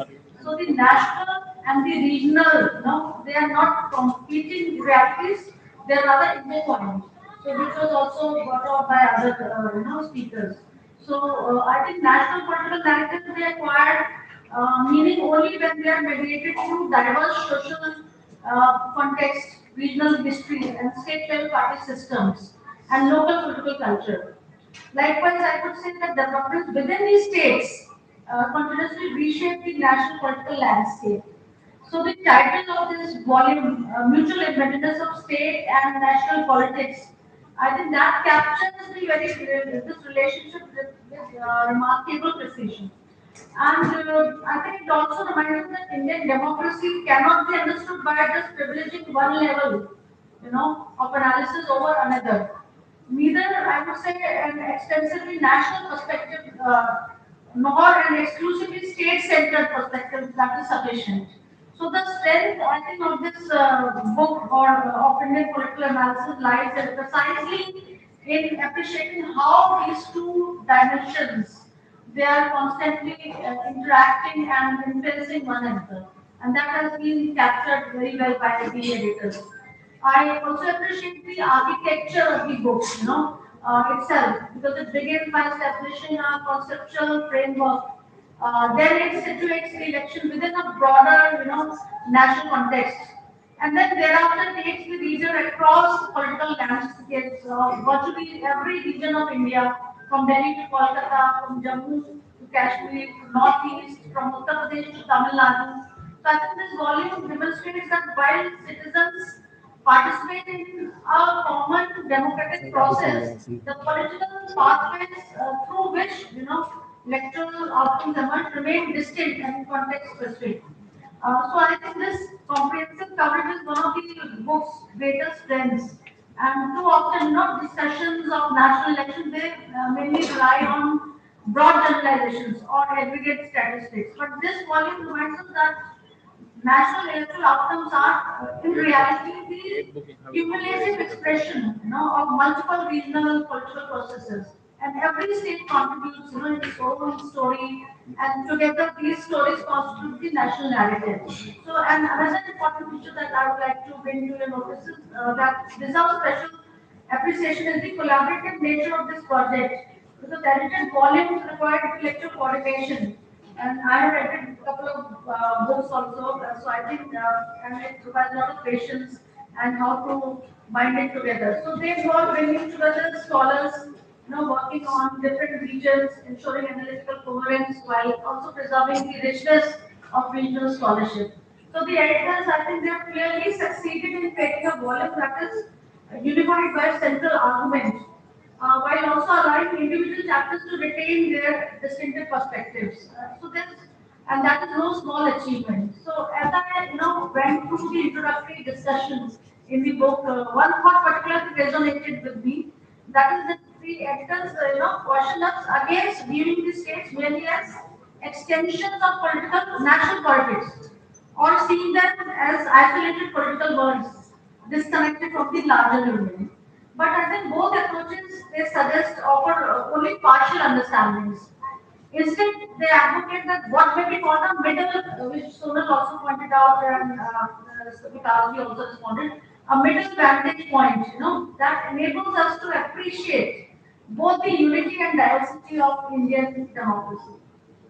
So the national and the regional, they are not competing realities, they are rather intertwined. So which was also brought out by other, speakers. So I think national political narratives they acquire meaning only when they are mediated through diverse social context, regional history, and state-level party systems and local political culture. Likewise, I would say that developments within these states continuously reshape the national political landscape. So the title of this volume, Mutual Independence of State and National Politics, I think that captures the very this relationship with remarkable precision. And I think it also reminds us that Indian democracy cannot be understood by just privileging one level, of analysis over another. Neither, I would say, an extensively national perspective, nor an exclusively state-centered perspective that is sufficient. So the strength, I think, of this book or of Indian political analysis lies in precisely in appreciating how these two dimensions they are constantly interacting and influencing one another, and that has been captured very well by the editors. I also appreciate the architecture of the book, itself, because it begins by establishing a conceptual framework. Then it situates the election within a broader, national context, and then thereafter takes the reader across political landscapes of virtually every region of India, from Delhi to Kolkata, from Jammu to Kashmir, to Northeast, from Uttar Pradesh to Tamil Nadu. So I think this volume demonstrates that while citizens participate in a common democratic process, the political pathways through which electoral outcomes emerge remain distinct and context specific. So I think this comprehensive coverage is one of the book's greatest strengths. And too often, discussions of national elections they mainly rely on broad generalizations or aggregate statistics. But this volume reminds us that national electoral outcomes are, in reality, the cumulative expression, of multiple regional political processes. And every state contributes, its own story, and together these stories constitute the national narrative. So, and another important feature that I would like to bring to your notice is that deserves special appreciation is the collaborative nature of this project, because edited volumes require intellectual coordination. And I have read a couple of books also, so I think and it requires a lot of patience and how to bind it together. So they involve bringing together scholars, working on different regions, ensuring analytical coherence while also preserving the richness of regional scholarship. So the editors, I think they have clearly succeeded in creating a volume that is unified by a central argument, while also allowing individual chapters to retain their distinctive perspectives. And that is no small achievement. So as I, went through the introductory discussion in the book, one thought particularly resonated with me. That is that the editors, caution us against viewing the states merely as extensions of political national politics, or seeing them as isolated political worlds disconnected from the larger union. But I think both approaches they suggest offer only partial understandings. Instead, they advocate that what may be called a middle, which Sonal also pointed out and Vikarji also responded, a middle vantage point, that enables us to appreciate both the unity and diversity of Indian democracy.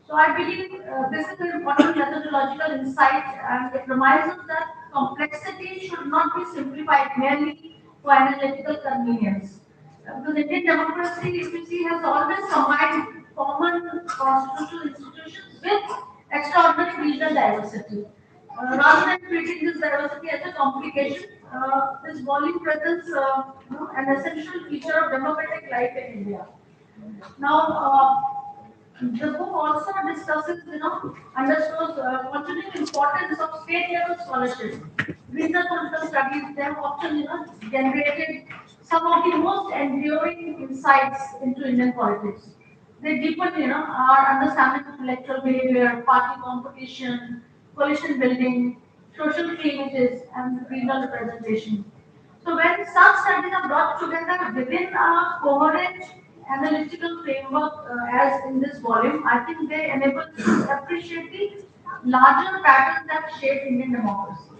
So I believe this is an important methodological insight, and it reminds us that complexity should not be simplified merely for analytical convenience. Because Indian democracy, if you see, has always combined common constitutional institutions with extraordinary regional diversity. Rather than treating this diversity as a complication, this volume presents an essential feature of democratic life in India. Now, the book also discusses, underscores continuing importance of state level scholarship. Regional political studies, they have often, generated some of the most enduring insights into Indian politics. They deepen, our understanding of electoral behavior, party competition, coalition building, social changes, and regional representation. So when such studies are brought together within a coherent analytical framework, as in this volume, I think they enable us to appreciate the larger patterns that shape Indian democracy.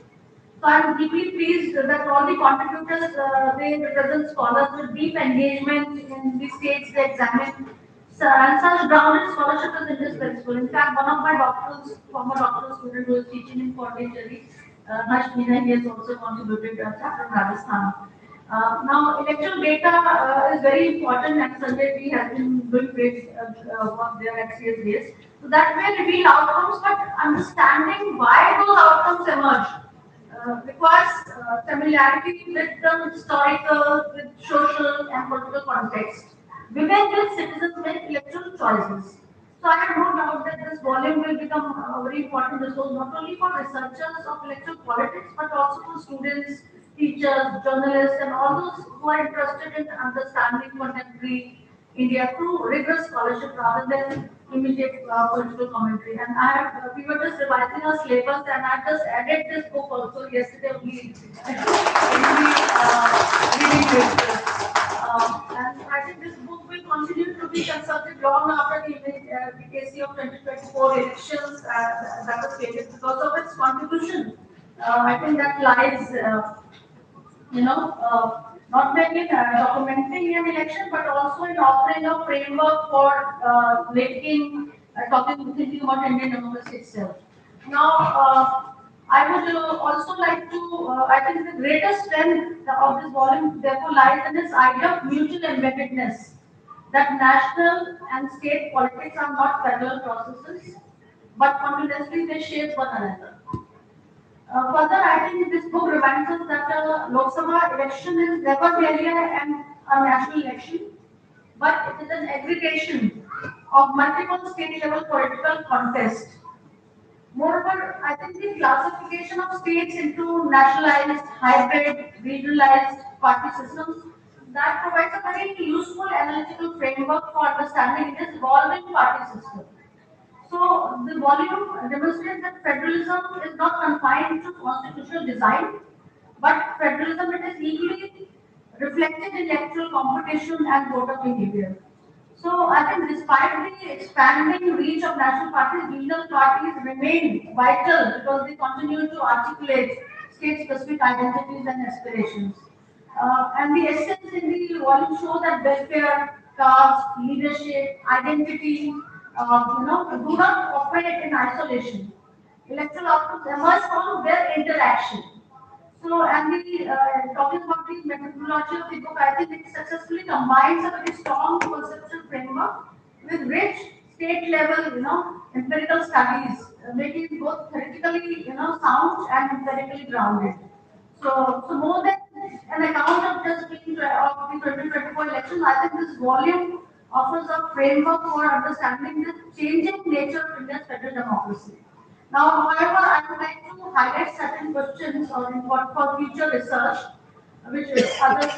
So I'm deeply pleased that all the contributors, they represent scholars with deep engagement in the states they examine. So, and such grounded scholarship is indispensable. In fact, one of my doctorals, former doctoral student who is teaching in Pondicherry, Harsh Meena, he has also contributed a chapter in Rajasthan. Now, electoral data is very important, and Sanjay Ji has been doing great work there at CSBS. So that may reveal outcomes, but understanding why those outcomes emerge requires familiarity with the historical, with social and political context, within which citizens make electoral choices. So I have no doubt that this volume will become a very important resource not only for researchers of electoral politics, but also for students, teachers, journalists, and all those who are interested in understanding contemporary India through rigorous scholarship rather than immediate political commentary. And I have, we were just revising our syllabus, and I just added this book also yesterday only in the reading list. And I think this book will continue to be consulted long after the vacancy of 2024 elections that was created because of its contribution. I think that lies not only in documenting an election, but also in offering a framework for thinking about Indian democracy itself. Now, I would also like to, I think the greatest strength of this volume therefore lies in this idea of mutual embeddedness, that national and state politics are not parallel processes, but continuously they shape one another. Further, I think this book reminds us that a Lok Sabha election is never merely a national election, but it is an aggregation of multiple state level political contests. Moreover, I think the classification of states into nationalized, hybrid, regionalized party systems that provides a very useful analytical framework for understanding this evolving party system. So the volume demonstrates that federalism is not confined to constitutional design, but federalism it is equally reflected in electoral competition and voter behavior. So I think despite the expanding reach of national parties, regional parties remain vital because they continue to articulate state-specific identities and aspirations. And the essence in the volume show that welfare, caste, leadership, identity, do not operate in isolation. Electoral outcomes emerge from their interaction. So, and the talking about the methodology of the book, I think it successfully combines a very strong conceptual framework with rich state level, empirical studies, making it both theoretically, sound and empirically grounded. So more than an account of just being of the 2024 election, I think this volume offers a framework for understanding the changing nature of India's federal democracy. Now, however, I would like to highlight certain questions for future research, which others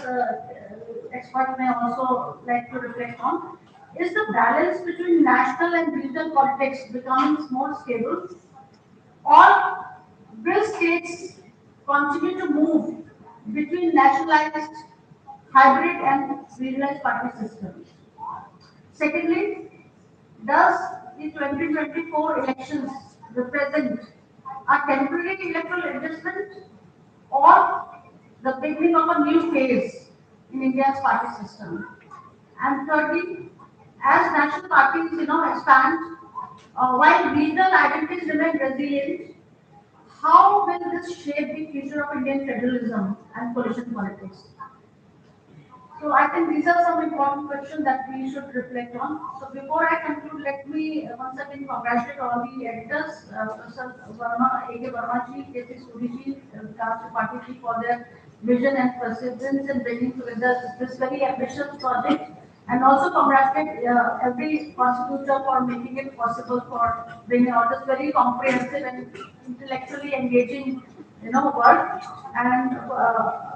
experts may also like to reflect on. Is the balance between national and regional politics becoming more stable, or will states continue to move between nationalized, hybrid, and regionalized party systems? Secondly, does the 2024 elections represent a temporary electoral adjustment or the beginning of a new phase in India's party system? And thirdly, as national parties, expand, while regional identities remain resilient, how will this shape the future of Indian federalism and coalition politics? So I think these are some important questions that we should reflect on. So before I conclude, let me once again congratulate all the editors, Professor Verma, A.K. Verma ji, K.C. Suri ji, Vikas Tripathi ji for their vision and perseverance in bringing together this very ambitious project. And also congratulate every contributor for making it possible for bringing out this very comprehensive and intellectually engaging, work. And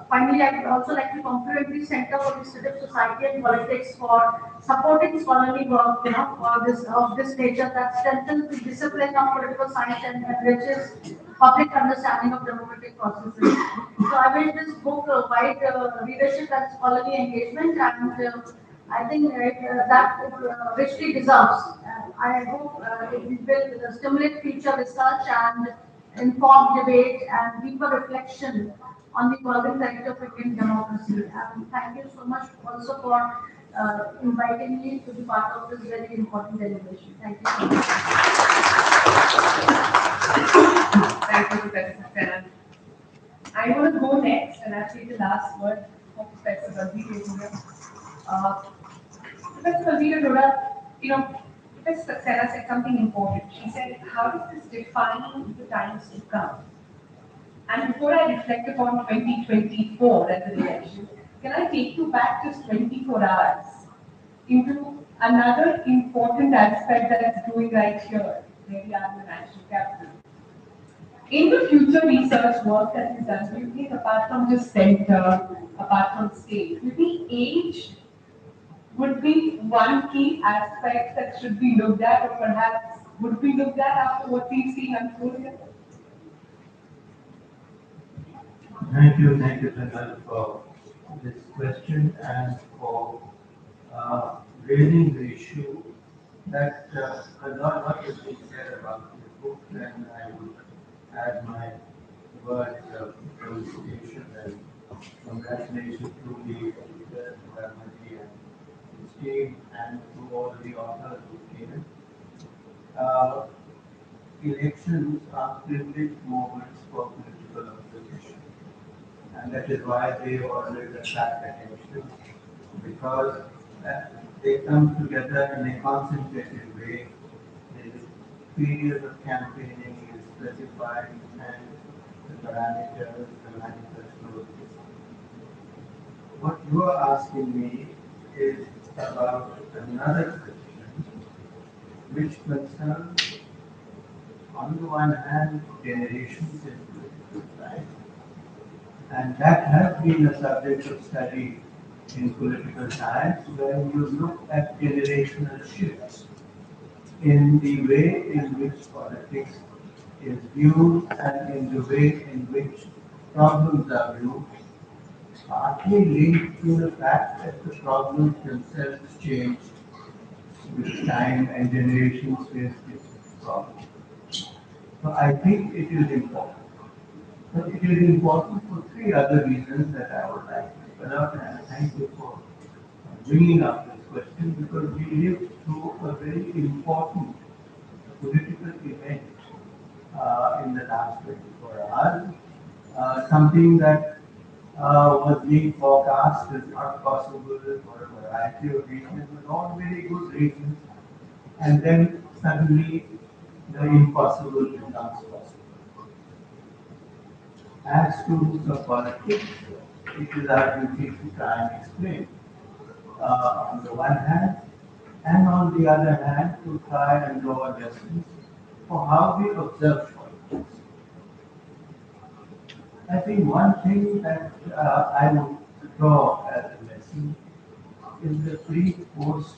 finally, I would also like to compliment the Center for the Study of Society and Politics for supporting scholarly work, for this of this nature that strengthens the discipline of political science and enriches public understanding of democratic processes. So I wish this book wide readership and scholarly engagement, and I think that it richly deserves. I hope it will stimulate future research and informed debate and deeper reflection on the evolving character of Indian democracy. And thank you so much also for inviting me to be part of this very important delegation. Thank you so much. Thank you, Professor Saxena. I want to go next and I'll take the last word for Professor Balbir Arora. Professor Balbir Arora, Professor Saxena said something important. She said, how does this define the times to come? And before I reflect upon 2024 as an election, can I take you back just 24 hours into another important aspect that's doing right here, where we are in the national capital? In the future research work that is done, do you think apart from just center, apart from state, do you think age would be one key aspect that should be looked at, or perhaps would be looked at after what we've seen unfold here? Thank you, Chantal, for this question and for raising the issue that a lot has been said about the book, and I would add my words of felicitation and congratulations to the editor, Vermaji, and his team, and to all the authors who came in. Elections are privileged moments for political opposition, and that is why they always attract attention, because they come together in a concentrated way. The period of campaigning is specified, and the parameters, the manifestos. What you are asking me is about another question, which concerns, on the one hand, generations in political life, and that has been a subject of study in political science, where you look at generational shifts. in the way in which politics is viewed and in the way in which problems are viewed, partly linked to the fact that the problems themselves change with time and generations face different problems. So I think it is important. So it is important for three other reasons that I would like to spell out, and thank you for bringing up this question, because we lived through a very important political event in the last 24 hours, something that was being forecast as not possible for a variety of reasons, with all very good reasons, and then suddenly the impossible becomes possible. As students of politics, it is our duty to try and explain, on the one hand, and on the other hand, to try and draw lessons for how we observe politics. I think one thing that I would draw as a lesson is the pre, post,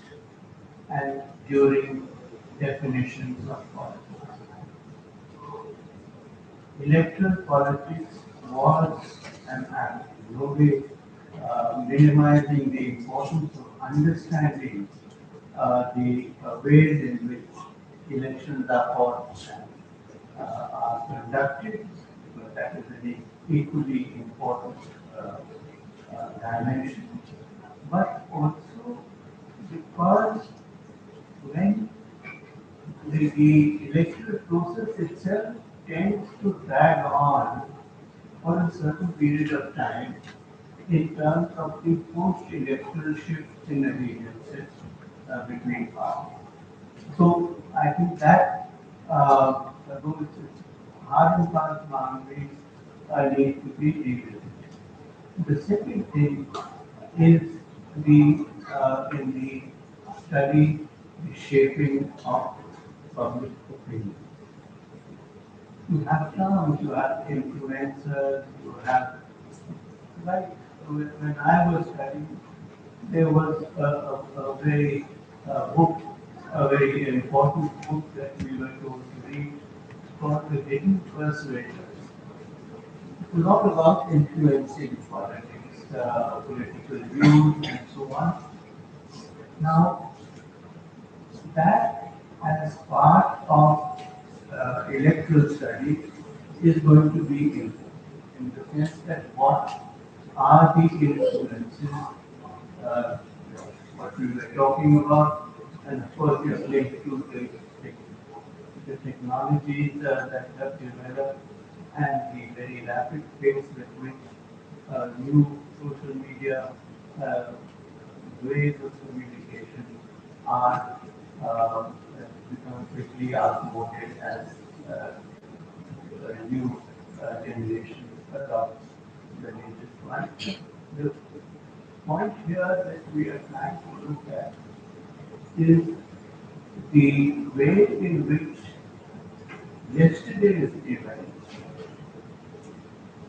and during definitions of politics. Electoral politics was and no way minimizing the importance of understanding the ways in which elections are fought and are conducted, because that is an equally important dimension. But also because when the electoral process itself tends to drag on for a certain period of time in terms of the post-electoral shifts in allegiances between parties. So I think that those hard and fast boundaries need to be revisited. The second thing is in the study, the shaping of public opinion. You have terms, you have influencers, you have, like when I was studying, there was a very book, a very important book that we were told to read called The Hidden Persuaders. It was all about influencing politics, political views, and so on. Now, that as part of electoral study is going to be important in the sense that what are the influences, uh, what we were talking about, and of course it's linked to the technologies that have developed and the very rapid pace with which new social media uh, ways of communication are become quickly outmoded as new generation adopts the latest one. The point here that we are trying to look at is the way in which yesterday's events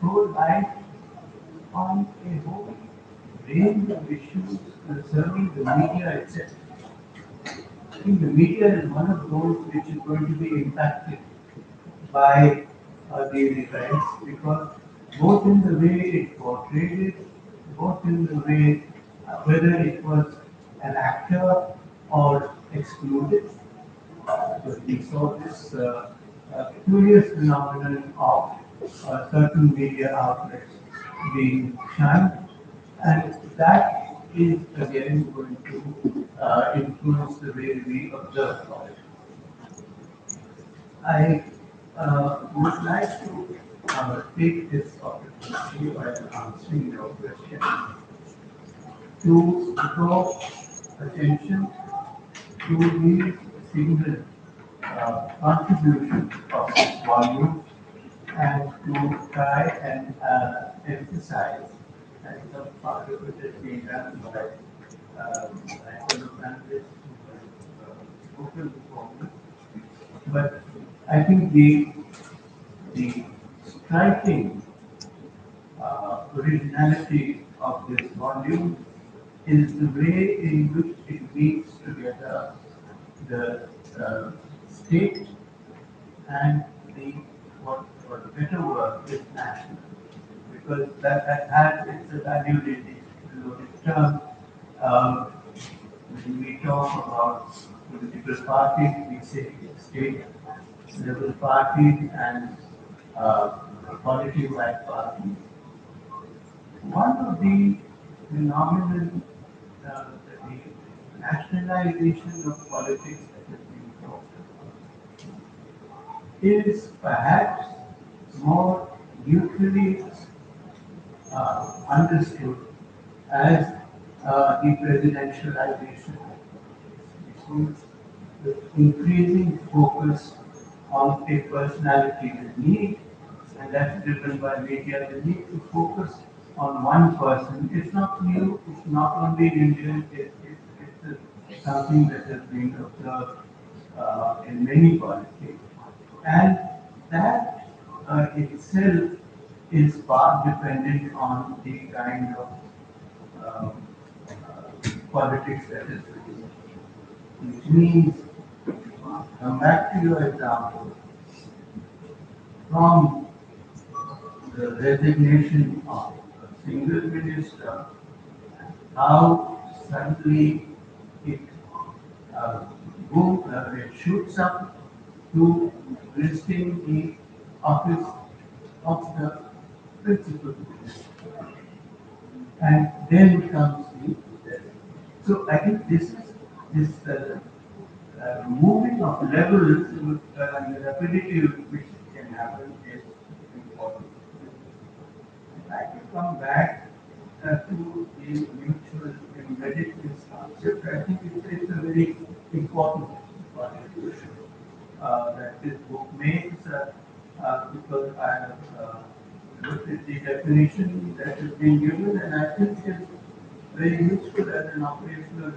throw light on a whole range of issues concerning the media itself. I think the media is one of those which is going to be impacted by these events, because both in the way it portrayed it, both in the way whether it was an actor or excluded. So we saw this curious phenomenon of certain media outlets being shunned, and that is again going to influence the way we observe politics. I would like to take this opportunity while answering your question to draw attention to the single contribution of this volume and to try and emphasize, and some part of it is being done by my fellow panelists who have spoken before me. But I think the striking originality of this volume is the way in which it weaves together the state and the, what for the better word is national. Because that has its value in the term. Um, when we talk about political parties, we say state level parties and quality-wide parties. One of the phenomenon, the nationalization of politics that has been talked about is perhaps more neutrally understood as the presidentialization, which means the increasing focus on a personality, the need, and that's driven by media, the need to focus on one person. It's not new, it's not only Indian, it's something that has been observed in many politics. And that itself is part dependent on the kind of politics that is produced. Which means, come back to your example, from the resignation of a single minister, how suddenly it, uh, it shoots up to listing the office of the principal minister. And then comes the, so I think this moving of levels and the rapidity with which it can happen is important. If I can come back to the mutual embedded concept, I think it's a very important contribution that this book makes because I have looked at the definition that has been given, and I think it's very useful as an operational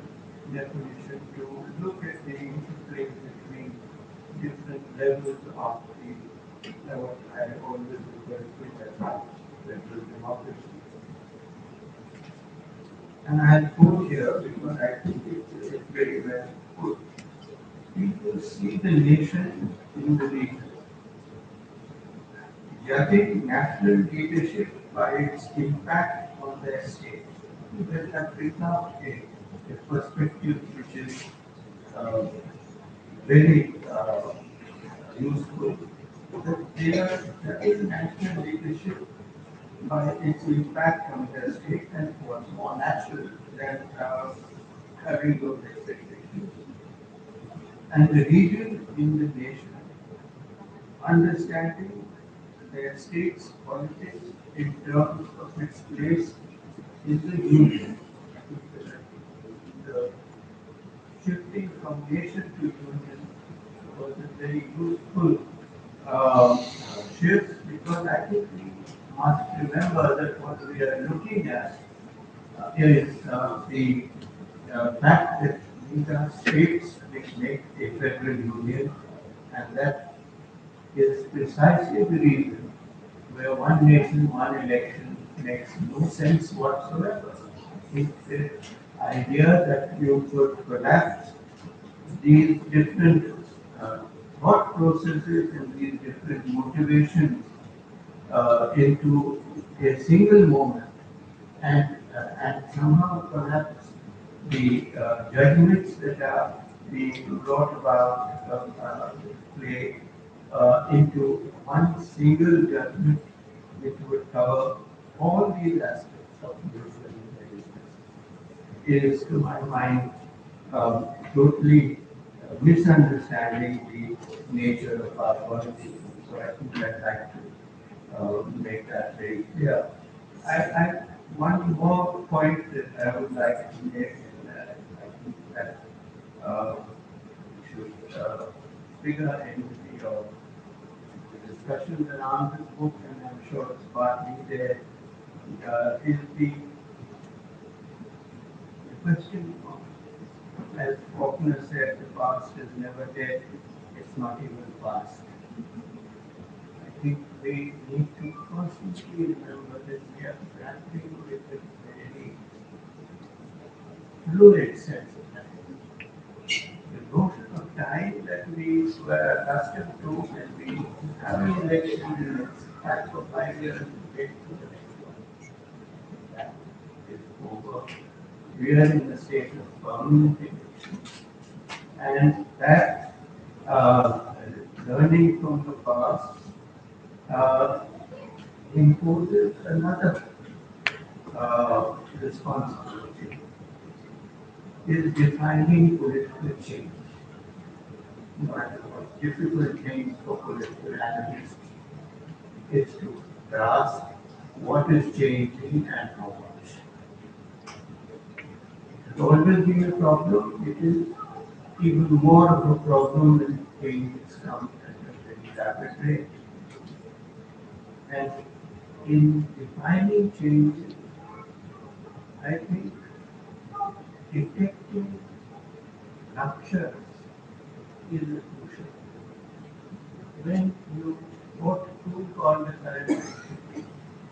definition to look at the interplay between different levels of what I always refer to as federal democracy. And I have put here because I think it's very well put. People see the nation in the region, judging national leadership by its impact on their state. That have written out a perspective which is uh, very useful. That they are judging national leadership by its impact on their state, and what's more natural than having those expectations. And the region in the nation understanding their state's politics in terms of its place in the union. The shifting from nation to union was a very useful shift because I think we must remember that what we are looking at is the fact that these are states which make a federal union, and that is precisely the reason where one nation, one election makes no sense whatsoever. It's the idea that you could collapse these different thought processes and these different motivations into a single moment and somehow perhaps the judgments that are being brought about play into one single judgment which would cover all these aspects of mutual intelligence is, to my mind, totally misunderstanding the nature of our politics. So I think I'd like to make that very clear. I one more point that I would like to make, and I think that should figure into your discussions around this book, and I'm sure it's partly there, is the question of, as Faulkner said, the past is never dead, it's not even past. I think we need to constantly remember that we are grappling with a very fluid sense of time. The notion of time that that we were accustomed to when we have an election in the fact for 5 years and wait for the next one. That is over. We are in a state of permanent election. And that learning from the past uh, imposes another responsibility, is defining political change. But difficult thing for political analysts is to grasp what is changing and how much. It has always been a problem. It is even more of a problem when changes come at a very rapid rate. And in defining changes, I think detecting ruptures is a crucial. When you what to call the current,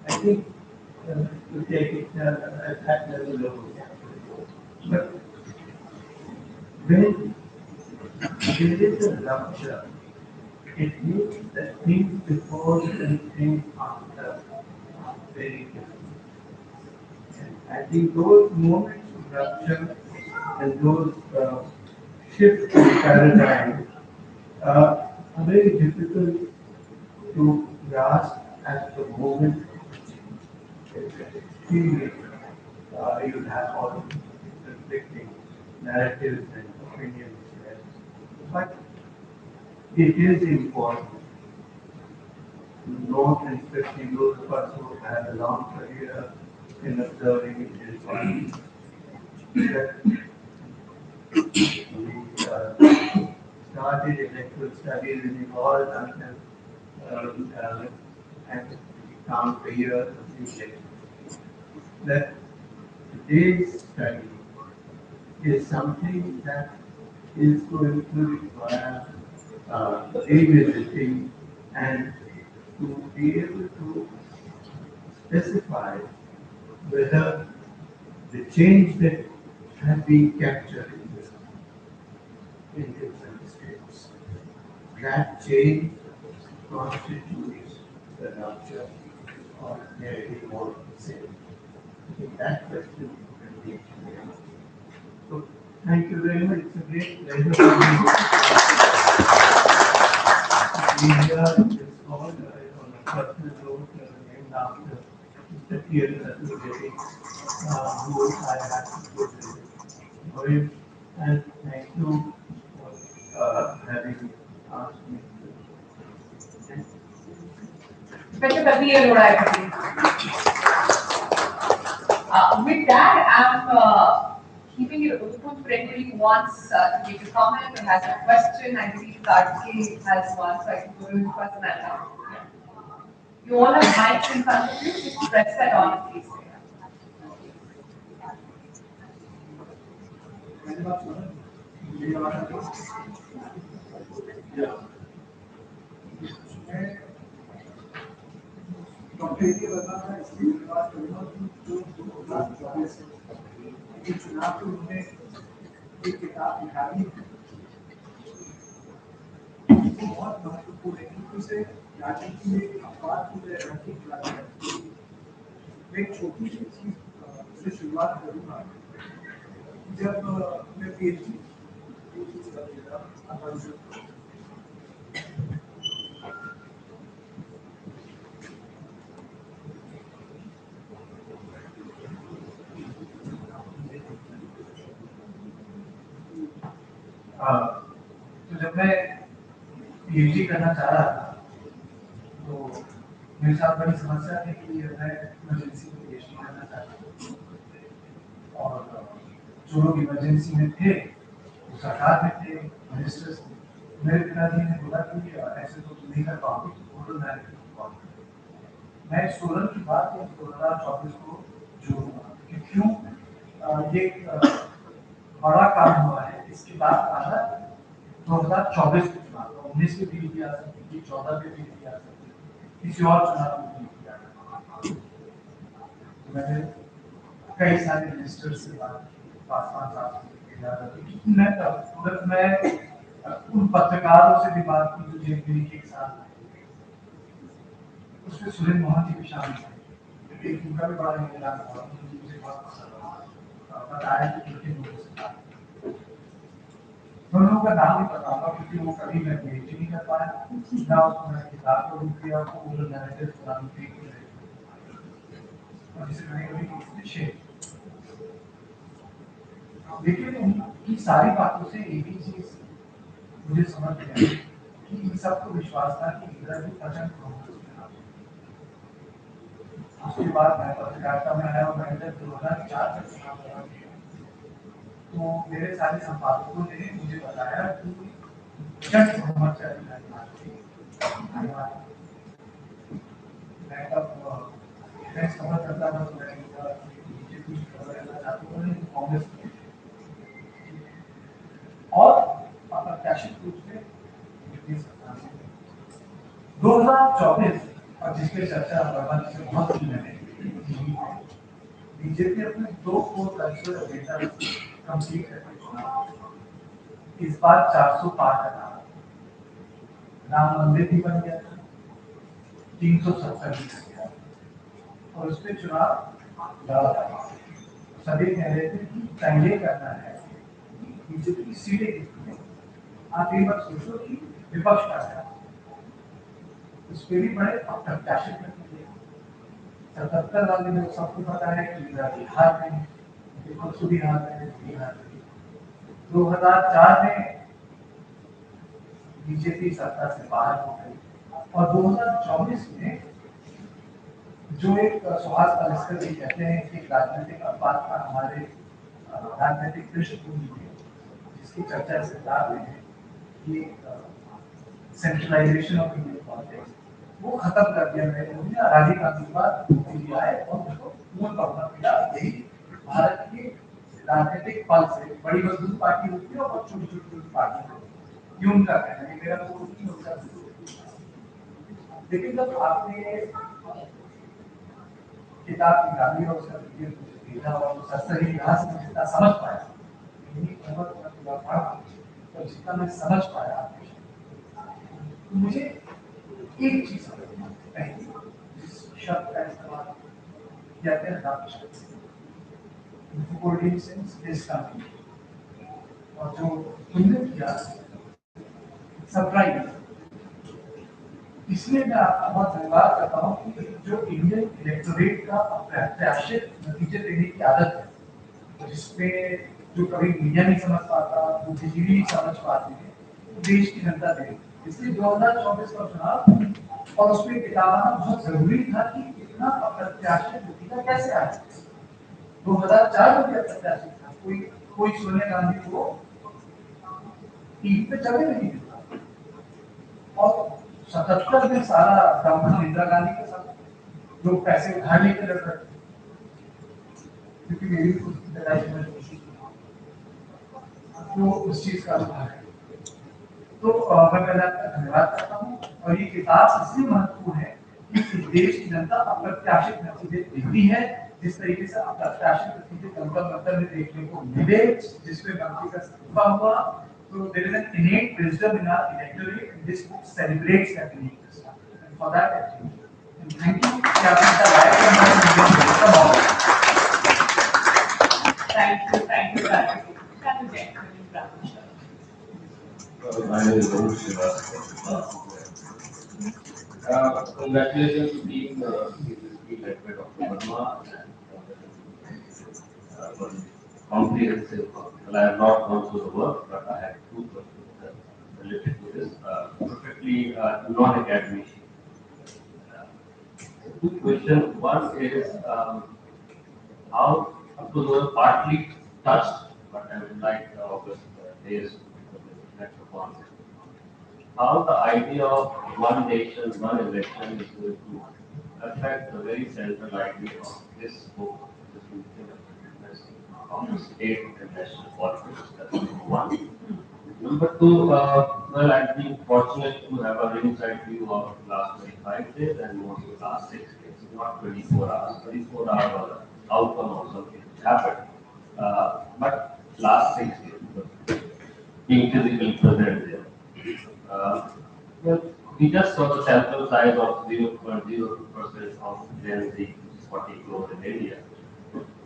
I think to take it at that level of but when there is a rupture, it means that things before and things after are very different. And I think those moments of rupture and those shifts in paradigm are very difficult to grasp at the moment. It's extremely, you have all conflicting narratives and opinions there. But it is important to note, and especially those of us who have a long career in observing this body, that we started electoral studies and evolved until and count the years of the election. That today's study is something that is going to require revisiting and to be able to specify whether the change that has been captured in different states, that change constitutes the rupture or maybe more of the same. I think that question can be clear. So thank you very much. It's a great pleasure for me to be here in this hall on a personal note named after Mr. T.L. who I had to visit for him. And thank you for having asked me. Better Kapiya Lodai. With that, I'm keeping it open for anybody who wants to make a comment or has a question. I believe Karthik has one, so I can go to his person now. You all have mics in front of you, just press that on, please. Doctor ये बताना इसकी बात करूँगा कि जो 2024 के चुनाव के उन्होंने एक किताब निकाली वो बहुत महत्वपूर्ण है क्योंकि उसे राजनीति में अपवाद को रखी जाता है। मैं एक छोटी सी चीज से शुरुआत करूँगा। जब मैं पीएचडी तो जब मैं पीएचडी करना चाह रहा था तो मेरे साथ बड़ी समस्या थी कि मैं इमरजेंसी में पीएचडी करना चाहता था और जो लोग इमरजेंसी में थे वो सरकार में थे, मिनिस्टर्स थे। मेरे पिताजी ने बोला कि ऐसे तो तुम नहीं कर पाओगे, तो मैं सोलन की बात 2024 को जोड़ूंगा कि क्यों ये बड़ा काम हुआ है। इसके बाद आना 2024 के चुनाव, 19 में भी आ सकती थी, 14 में भी आ सकती थी, किसी और चुनाव में भी आ सकती थी। मैंने कई सारे मिनिस्टर्स से बात की, 5-5 साल से मैं उन पत्रकारों से भी बात की जो जेल के साथ उसमें सुरेंद्र मोहन जी भी शामिल थे। एक उनका भी बड़ा योगदान हुआ, मुझे बहुत पसंद आया। बताया कि कितने लोगों से बात की। दोनों का नाम नहीं पता होगा क्योंकि वो कभी मैं पीएचडी नहीं कर पाया, ना उसको मैंने किताब को रूप दिया, उसको ओरल नैरेटिव बनाने के लिए, और जिसे मैंने कभी किसी शेयर। लेकिन उनकी सारी बातों से एक ही चीज मुझे समझ में आई कि इन सबको विश्वास था कि इंदिरा जी प्रचंड कांग्रेस में आ जाएंगे। उसके बाद मैं पत्रकारिता में आया और मैंने जब 2004 तक चुनाव लड़ा, तो मेरे सारे संपादकों ने मुझे बताया कि प्रचंड बहुमत से मैं तब प्रेस खबर करता था, तो मैंने बीजेपी की खबर करना चाहती हूँ कांग्रेस की, और अप्रत्याशित रूप से 2024 और जिसकी चर्चा वर्मा जी से बहुत की मैंने, बीजेपी अपने 2 कोर कल्चरल एजेंडा कंप्लीट करके चुनाव इस बार 400 पार करना, राम मंदिर भी बन गया, 370 भी बन गया, और उस पर चुनाव लड़ा था। सभी कह रहे थे कि पहले करना है बीजेपी की सीटें कितनी, आप एक बार सोचो कि विपक्ष का है, उस पर भी बड़े अप्रत्याशित नतीजे। 77 वाले लोग सबको पता है कि बिहार में विपक्ष बिहार में 2004 में बीजेपी सत्ता से बाहर हो गई, और 2024 में जो एक सुहास पलस्कर जी कहते हैं कि राजनीतिक अपवाद का हमारे राजनीतिक पृष्ठभूमि में जिसकी चर्चा इस किताब में है, ये सेंट्रलाइजेशन ऑफ इंडियन पॉलिटिक्स, वो खत्म कर दिया नरेंद्र मोदी ने। राजीव गांधी के बाद मोदी आए और उसको मूल बहुमत मिला। यही भारत के राजनीतिक पल से बड़ी मजबूत पार्टी होती है और छोटी छोटी पार्टी होती है, ये उनका कहना है, मेरा तो नहीं होता। लेकिन जब आपने किताब की गाली और उसका देखा और सस्ते इतिहास में जितना समझ पाया, तो जितना मैं समझ पाया, तो मुझे एक चीज पहली जिस शब्द का इस्तेमाल किया गया और जो तुमने किया सरप्राइज, इसलिए मैं आपका बहुत धन्यवाद करता हूँ कि जो इंडियन इलेक्टोरेट का अप्रत्याशित नतीजे देने की आदत है, जिसमें जो कभी मीडिया नहीं समझ पाता, बुद्धिजीवी नहीं समझ पाते हैं, तो देश की जनता दे। इसलिए 2024 का चुनाव और उसमें किताब आना बहुत जरूरी था कि इतना अप्रत्याशित नतीजा कैसे आया। 2004 में भी अप्रत्याशित था, कोई सोनिया गांधी को टीवी पे जगह नहीं मिलता, और 77 में सारा दमन इंदिरा गांधी के साथ लोग पैसे उधार लेकर लड़ रहे थे, क्योंकि मेरी लड़ाई में तो उस चीज का उधार है। तो मैं पहले आपका धन्यवाद करता हूँ, और ये किताब इसलिए महत्वपूर्ण है कि इस देश की जनता अप्रत्याशित नतीजे देखती है, जिस तरीके से अप्रत्याशित नतीजे तंत्र में देखने को मिले, जिसमें मंत्री का इस्तीफा हुआ। So there is an innate wisdom in our electorate, and this book celebrates that innate wisdom. And for that, I thank you. And thank you, Thank you, My name is Varun Srivastava. Congratulations to team led by Dr. Verma for comprehensive. Well, I have not gone through the work, but I have 2 questions related to this, perfectly non-academic. 2 questions. One is how, of course, were partly touched, but I would like August days to reflect upon it. How the idea of one nation, one election is going to affect the very central idea of this book, this of the state and national politics. That's number one. Number two, well, I've been fortunate to have an inside view of last 25 days and mostly last 6 days, not 24 hours. 24 hours was an outcome of something which happened. But last 6 days, being physically present there. We just saw the sample size of 0.02% of Gen Z, which is 40 crores in India.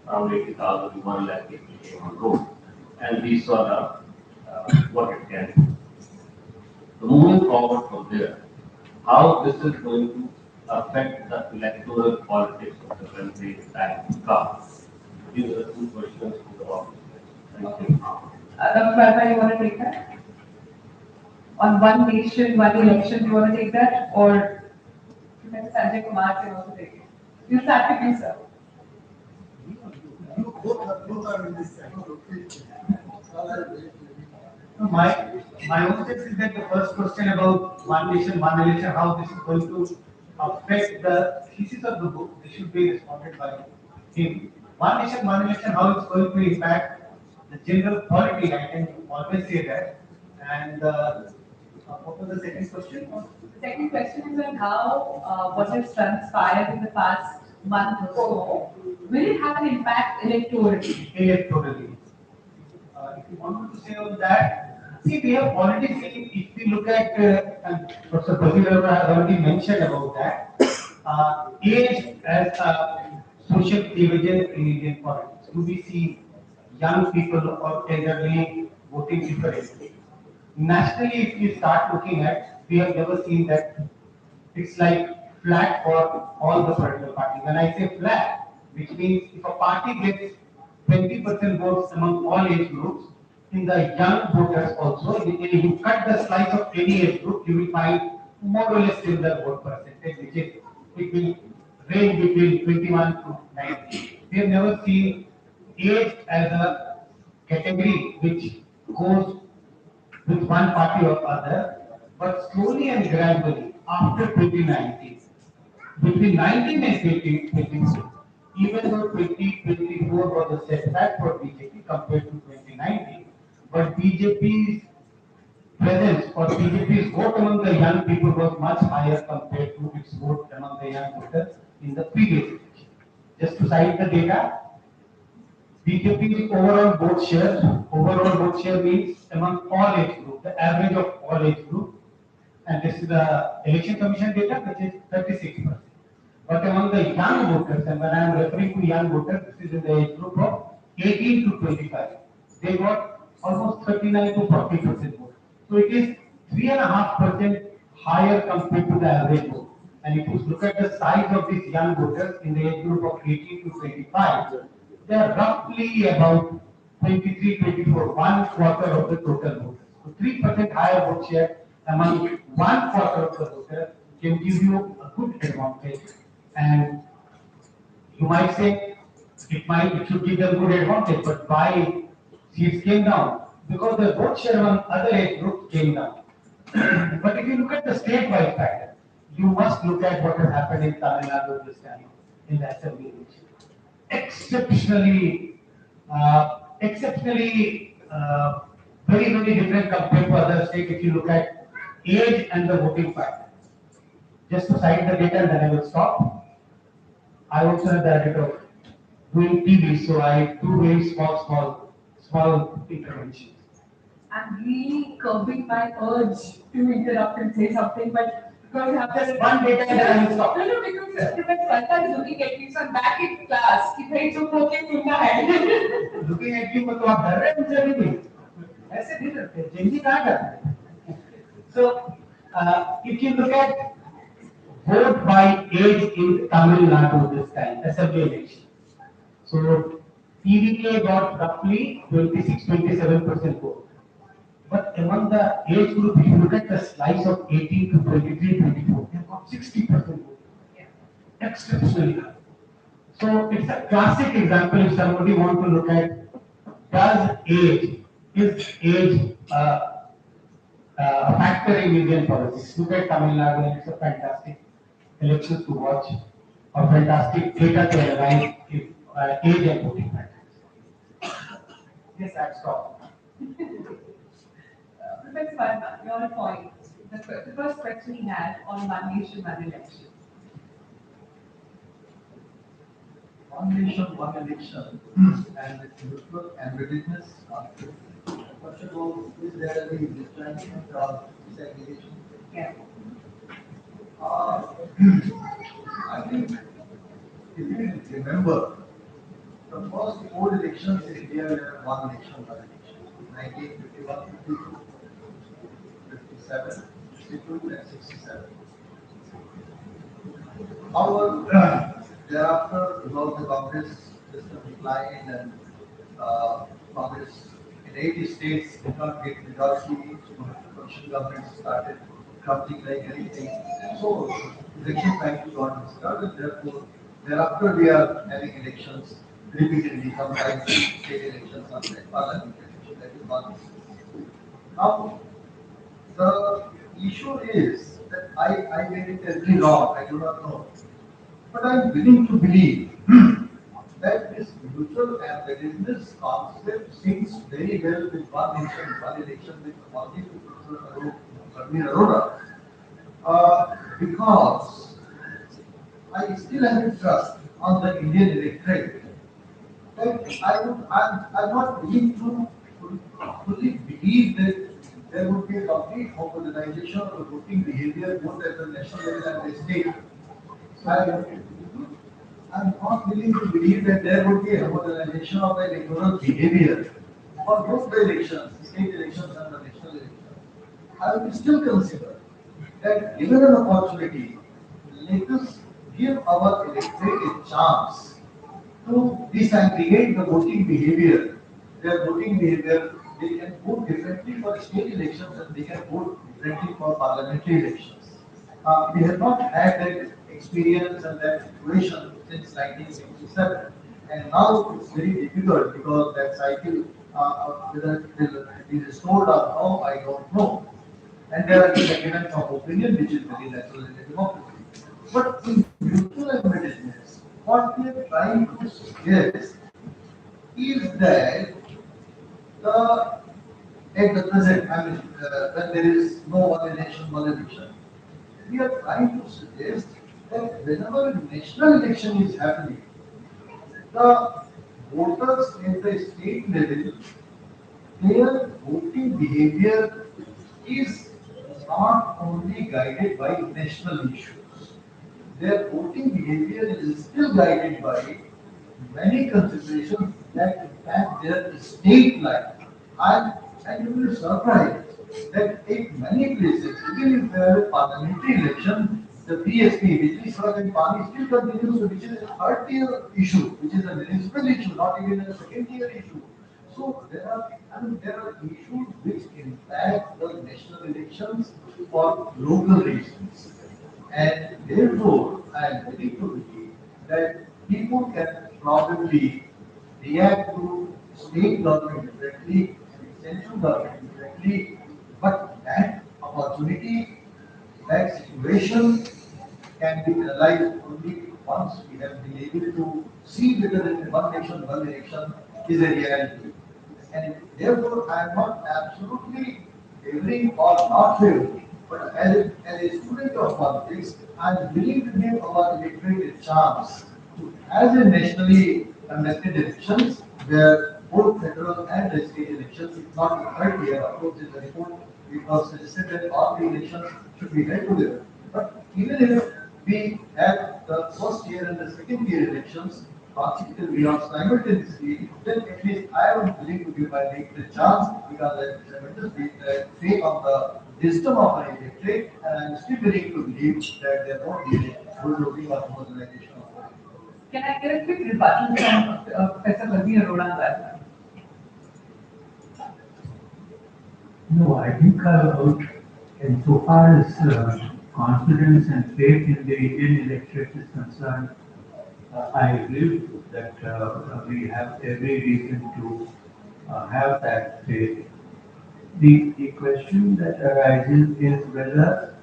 Around 80,000 to 1 lakh people came on road. And we saw what it can do. So moving forward from there, how this is going to affect the electoral politics of the country in time to come. These are the two questions to the audience. Thank you. Dr. Verma, you want to take that? On one nation, one election, you want to take that? Or Professor Sanjay Kumar can also take it? You start with you, sir. You both are in this side. My own sense is that the first question about one nation, one election, how this is going to affect the thesis of the book, this should be responded by him. One nation, one election, how it's going to impact the general polity, I can always say that. And what was the second question? The second question is on how what has transpired in the past month or so, will it have an impact electorally? Electorally. If you want to say on that, see, we have already seen, if we look at, and Professor Pradeep has already mentioned about that, age as a social division in Indian politics. Do we see young people or elderly voting differently? Nationally, if we start looking at, we have never seen that it's like flat for all the political parties. When I say flat, which means if a party gets 20% votes among all age groups, in the young voters also, if you cut the slice of any age group, you will find more or less similar vote percentage, which is it will range between 21 to 90. We have never seen age as a category which goes with one party or other, but slowly and gradually after 2019, between 19 and 2022, even though 2024 was a setback for BJP compared to 2019, but BJP's presence or BJP's vote among the young people was much higher compared to its vote among the young voters in the previous election. Just to cite the data, BJP's overall vote share means among all age groups, the average of all age groups, and this is the election commission data, which is 36%. But among the young voters, and when I am referring to young voters, this is in the age group of 18 to 25. They got almost 39 to 40% vote. So it is 3.5% higher compared to the average vote. And if you look at the size of these young voters in the age group of 18 to 25, they are roughly about 23, 24, one quarter of the total voters. So 3% higher vote share among one quarter of the voters can give you a good advantage. And you might say it should give them good advantage, but why seats came down? Because the vote share among other age groups came down. But if you look at the statewide factor, you must look at what has happened in Tamil Nadu this time in the assembly election. Exceptionally, very, very different compared to other states if you look at age and the voting pattern. Just to cite the data and then I will stop. I also have the habit of doing TV, so I do very small interventions. I'm really curbing my urge to interrupt and say something, but because you have Just one data and then I will stop. No, because Professor Santa is looking at me, so I'm back in class. कि भाई जो बोले सुनना है. Looking at you, but आप डर रहे हैं मुझे नहीं. ऐसे नहीं डरते. जिंदगी कहाँ डरते? So, if you look at vote by age in Tamil Nadu this time, assembly election. So, TVK got roughly 26-27% vote. But among the age group, if you look at the slice of 18 to 23, 24, they got 60% vote. Exceptionally high. So, it's a classic example if somebody wants to look at is age a factor in Indian politics? Look at Tamil Nadu, and it's a fantastic election to watch, or fantastic data to analyze if, age and voting patterns. Yes, I've stopped. Professor Verma, your point. The first question he had on one nation, one election. One nation, one election, and its neutral and readiness. First of all, is there any distinction or segregation? Yeah. Uh, I think if you remember, the first four elections in India were one election, one election. 1951, 52, 57, 62, and 67. However, thereafter, because the Congress system declined and Congress in 80 states did not get majority, coalition government started crumbling like anything. So election cycle got started. Therefore, thereafter we are having elections repeatedly, sometimes state elections, sometimes parliament elections. That is one. Now, the issue is that I may be terribly wrong, I do not know. But I'm willing to believe that this mutual embeddedness concept sings very well with one nation, one election with only Professor Arora, because I still have a trust on the Indian electorate that I'm not willing to fully believe that there would be a complete homogenization of the voting behavior both at the national level and the state. I, I'm not willing to believe that there would be a homogenization of the electoral behavior for both the elections, state elections and the national elections. I would still consider that given an opportunity, let us give our electorate a chance to disaggregate the voting behavior, their voting behavior, they can vote differently for state elections and they can vote differently for parliamentary elections. We have not had that experience and that situation since 1967. And now it's very difficult because that cycle, whether it will be restored or no, I don't know. And there are disagreements of opinion, which is very natural in a democracy. But in mutual embeddedness, what we are trying to suggest is that the at the present, I mean, when there is no one nation, one election, we are trying to suggest that whenever a national election is happening, the voters at the state level, their voting behavior is not only guided by national issues. Their voting behavior is still guided by many considerations that impact their state life. And, and you will be surprised that in many places, even if there is a parliamentary election, the PSP, Bijli Sadak and Pani, still continues, which is a third tier issue, which is a municipal issue, not even a second tier issue. So there are issues which impact the national elections for local reasons. And therefore, I am very to believe that people can probably react to state government differently and central government differently, but that opportunity, that situation can be realized only once we have been able to see whether one nation, one election is a reality. And therefore, I am not absolutely favoring or not favoring, but as a student of politics, I am willing to give our electorate a chance to, as a nationally conducted elections, where both federal and the state elections, if not the third year, of course, in the report, it was suggested that all the elections should be held together. But even if we have the first year and the second year elections consecutively or simultaneously, then at least I am willing to give my electorate a chance because I have tremendous faith on the wisdom of my electorate and I am still willing to believe that there won't be a good looking or homogenization of voting. Can I get a quick rebuttal from Professor Lavina Roland? No, I think insofar as confidence and faith in the Indian electorate is concerned, I agree with you that we have every reason to have that faith. The question that arises is whether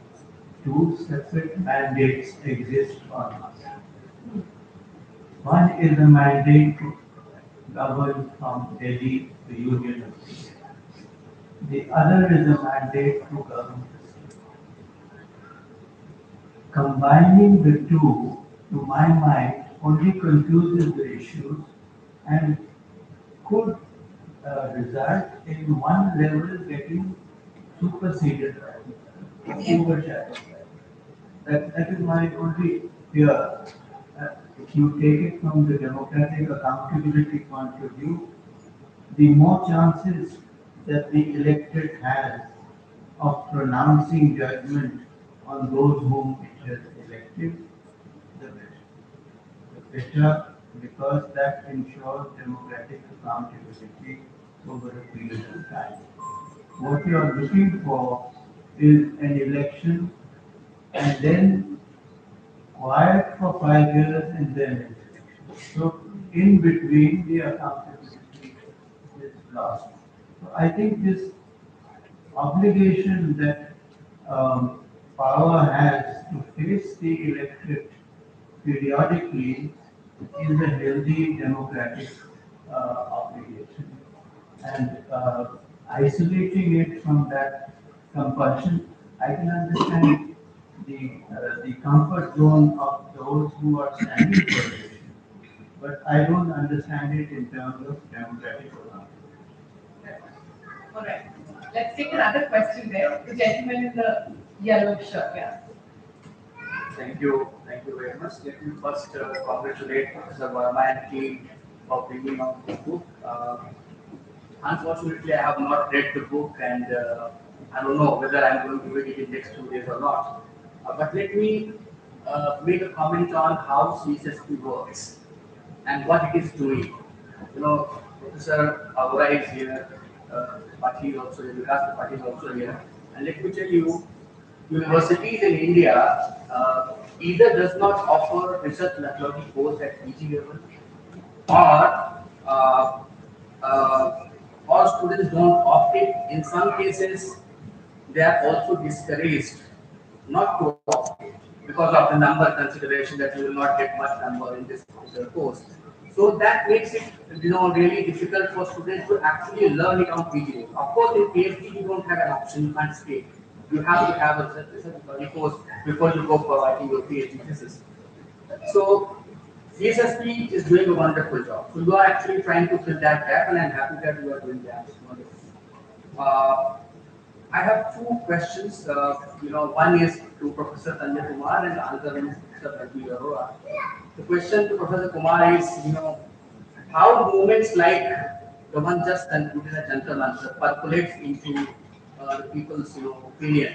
two separate mandates exist or not. One is a mandate to govern from Delhi, the Union of India. The other is a mandate to govern the state. Combining the two, to my mind, only confuses the issues and could result in one level getting superseded, overshadowed. That is my only fear. If you take it from the democratic accountability point of view, the more chances that the elected has of pronouncing judgment on those whom it has elected, the better. The better, because that ensures democratic accountability over a period of time. What you are looking for is an election and then quiet for 5 years and then an election. So in between the accountability is lost. So I think this obligation that power has to face the electorate periodically is a healthy democratic obligation. And isolating it from that compulsion, I can understand the comfort zone of those who are standing for election, but I don't understand it in terms of democratic accountability. All right. Let's take another question there. The gentleman in the yellow shirt, yeah. Thank you very much. Let me first congratulate Professor Verma and team for bringing out the book. Unfortunately, I have not read the book, and I don't know whether I'm going to read it in next 2 days or not. But let me make a comment on how CSSP works and what it is doing. You know, Professor Aura is here, Patil is also here, Vikas Patil is also here, and let me tell you, universities in India either does not offer research methodology course at PG level, or uh, uh, or students don't opt it. In some cases, they are also discouraged not to opt it because of the number consideration that you will not get much number in this particular course. So that makes it really difficult for students to actually learn it on PG level. Of course, in PhD you don't have an option; you can't skip. You have to have a research course before you go for writing your PhD thesis. So CSSP is doing a wonderful job. So you are actually trying to fill that gap, and I'm happy that you are doing that. It's wonderful. Uh, I have two questions. One is to Professor Sanjay Kumar, and the other one is Professor Ravi Arora. The question to Professor Kumar is, how movements like the one just concluded at Jantar Mantra percolates into the people's opinion,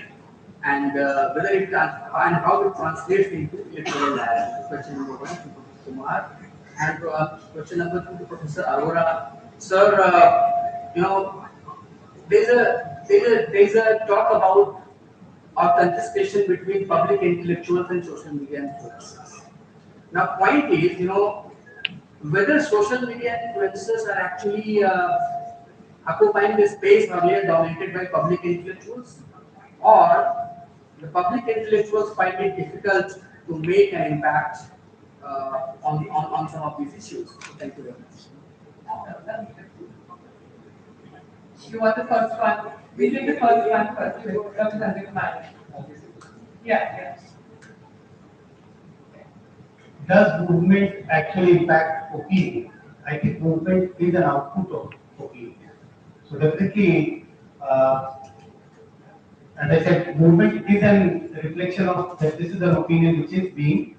and whether it and how it translates into electoral life. Question number one to Professor Kumar, and question number two to Professor Arora. Sir, there's a talk about or contestation between public intellectuals and social media influencers. Now, point is, whether social media influencers are actually occupying the space earlier dominated by public intellectuals, or the public intellectuals find it difficult to make an impact on some of these issues. So thank you very much. You want the first one? We take the first one first with Sanjay Kumar. Yeah. Does movement actually impact opinion? I think movement is an output of opinion. So definitely, as I said, movement is a reflection of that this is an opinion which is being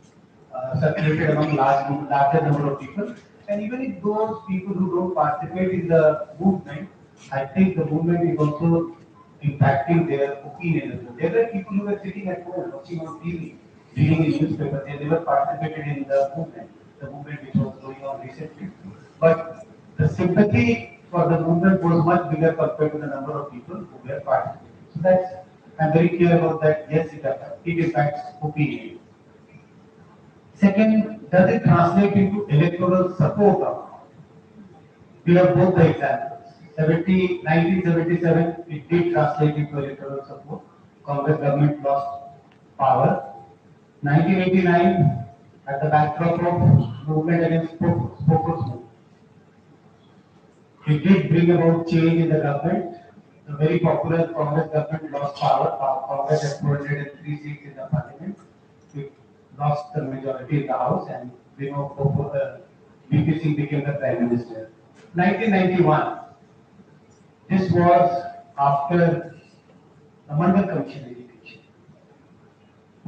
circulated among larger number of people. And even if those people who don't participate in the movement, I think the movement is also impacting their opinion as well. There were people who were sitting at home watching on TV, reading a newspaper. They never participated in the movement which was going on recently. But the sympathy for the movement was much bigger compared to the number of people who were participating. So that's, I'm very clear about that. Yes, it impacts opinion. Second, does it translate into electoral support or not? We have both the examples. 1977, it did translate into electoral support. Congress government lost power. 1989, at the backdrop of movement against Pokos, it did bring about change in the government. The very popular Congress government lost power. Congress had 403 seats in the parliament. It lost the majority in the House, and VP Singh became the Prime Minister. 1991, this was after the Mandal Commission education.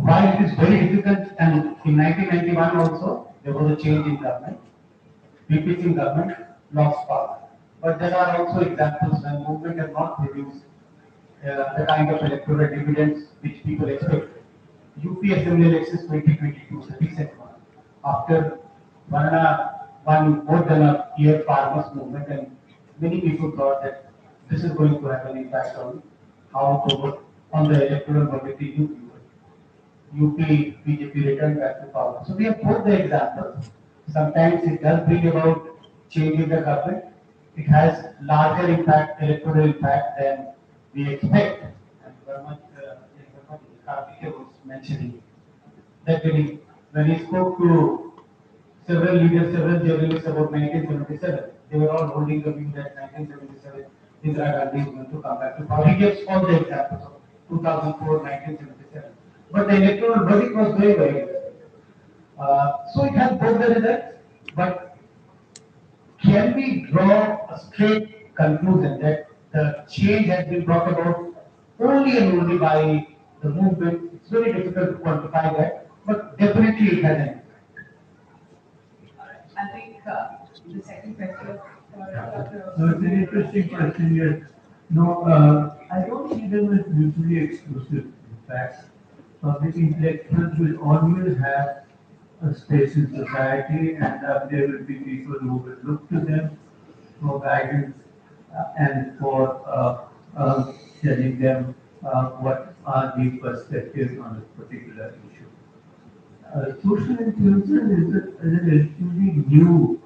while it is very difficult, and in 1991 also there was a change in government, PPC government lost power. But there are also examples when movement has not produced the kind of electoral dividends which people expect. UP Assembly elections 2022, the recent one, after one more than a year farmers movement, and many people thought that this is going to have an impact on how to work on the electoral mobility in UP BJP returned back to power. So we have both the examples. Sometimes it does bring about change in the government. It has larger impact, electoral impact than we expect. And Verma Karthikeya was mentioning that when he spoke to several leaders, several journalists about 1977, they were all holding the view that 1977 Indira Gandhi is going to come back to power. He gives all the examples of 2004, 1977. But the electoral verdict was very, very different. So it has both the results, but can we draw a straight conclusion that the change has been brought about only and only by the movement? It's very difficult to quantify that, but definitely it has an impact. I think the second question. So it's an interesting question, yes. No, I don't see them as mutually exclusive. In fact, public intellectuals will always have a space in society, and there will be people who will look to them for guidance and for telling them what are the perspectives on a particular issue. Social influencer is a relatively new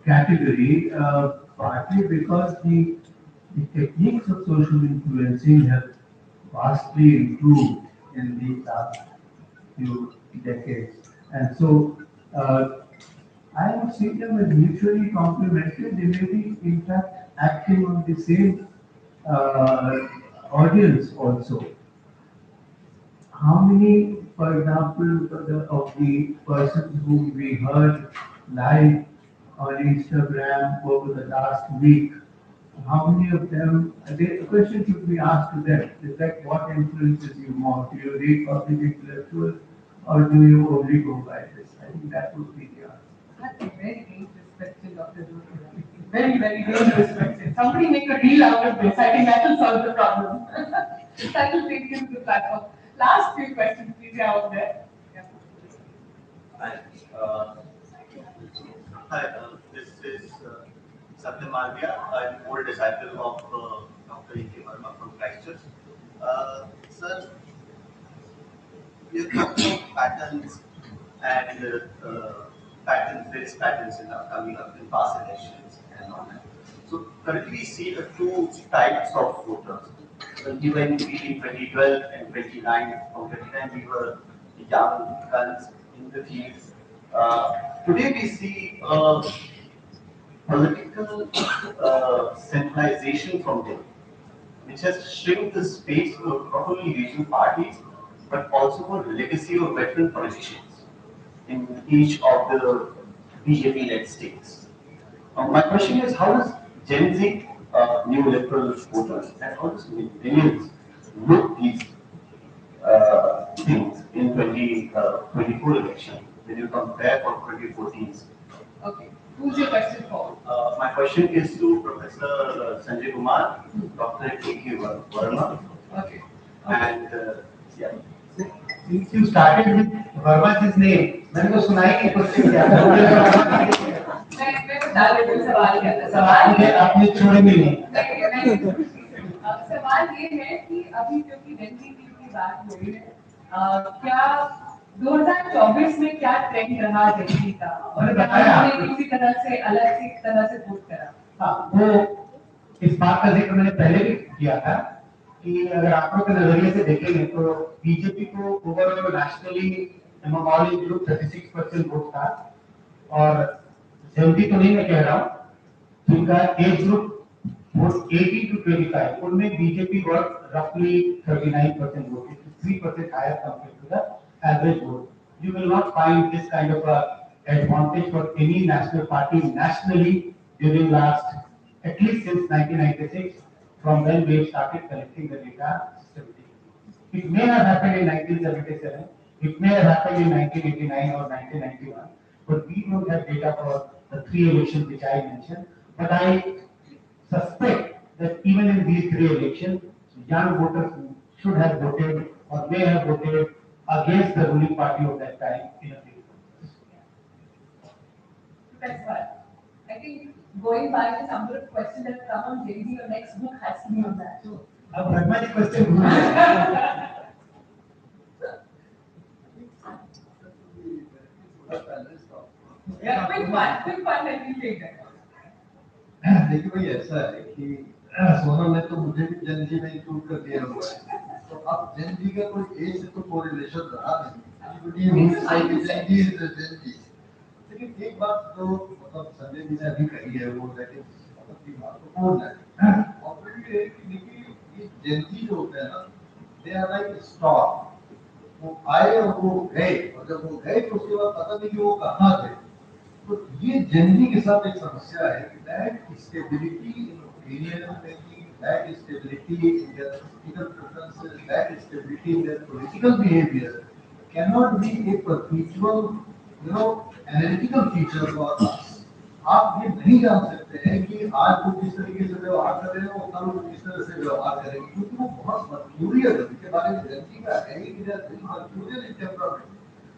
category, partly because the techniques of social influencing have vastly improved in the last few decades. And so I would see them as mutually complementary. They may be, in fact, acting on the same audience also. How many, for example, of the persons whom we heard live on Instagram over the last week, how many of them, the question should be asked to them, is that what influences you more? Do you read public intellectuals or do you only go by this? I think that would be the answer. That's a very dangerous question, Dr. Jyoti. Very, very dangerous question. Somebody make a deal out of this. I think that will solve the problem. That will take you to the platform. Last few questions, please, out there. Yeah. Hi, this is Satya Malviya. I'm an old disciple of Dr. E.K. Verma from Christchurch. Sir, you talked about patterns and various patterns coming up in past elections and all that. So currently we see the two types of voters. Even in 2012 and 29, from 29 we were young guns in the fields. Today we see political centralization from them, which has shrunk the space for not only regional parties, but also for legacy of veteran politicians in each of the BJP-led states. My question is, how does Gen Z, new electoral voters, and how does millennials look these things in 2024 election when you compare for 2014? Okay. Who's your question for? My question is to Professor Sanjay Kumar, Dr. A.K. Verma. Okay. And yeah. Since you started with Verma's name, मैंने तो सुना ही नहीं question क्या था। मैं बता रही हूँ सवाल क्या था। सवाल ये आपने छोड़ेंगे नहीं। सवाल ये है कि अभी क्योंकि जनजी की बात हो रही है, क्या 2024 में क्या ट्रेंड रहा जनजी का और क्या किसी तरह से वोट करा? हाँ, वो इस बात का जिक्र मैंने पहले भी किया था कि अगर आंकड़ों के नजरिए से देखेंगे तो बीजेपी को overall nationally among all age group 36% vote था और 70 तो नहीं मैं कह रहा हूँ, उनका एज ग्रुप वोट 18 to 25 उनमें BJP got roughly 39% vote, 3% higher compared to the average vote. You will not find this kind of a advantage for any national party nationally during last, at least since 1996, from when we started collecting the data systematically. It may have happened in 1977, it may have happened in 1989 or 1991, but we don't have data for the three elections which I mentioned. But I suspect that even in these three elections, young voters should have voted or may have voted against the ruling party of that time in a few. That's why. I think going back to some of the questions that come on JD, your next book has to be on that too. अब भगवान question Yeah, quick one, and we'll take that. देखिए भाई ऐसा है कि सोनम ने तो मुझे भी जन जी में इंक्लूड कर दिया हुआ है, तो अब जन जी का कोई एज से तो कोरिलेशन रहा नहीं, जन जी इज जन जी। लेकिन एक बात तो मतलब संजय जी ने अभी कही है वो लेकिन बहुत महत्वपूर्ण है, और वो ये है कि देखिए ये जन जी जो होते हैं ना, दे आर लाइक स्टॉक, वो आए और वो गए, और जब वो गए तो उसके बाद पता नहीं कि वो कहाँ थे। तो ये जनजी के साथ एक समस्या है कि that stability in opinion making, that stability in their political preferences, that stability in their political behaviour cannot be A perpetual analytical feature for us. आप ये नहीं जान सकते हैं कि आज वो किस तरीके से व्यवहार कर रहे हैं और कल वो किस तरह से व्यवहार करेंगे, क्योंकि वो बहुत मर्क्यूरियल है। उनके बारे में जनजी का है कि they are very mercurial in temperament.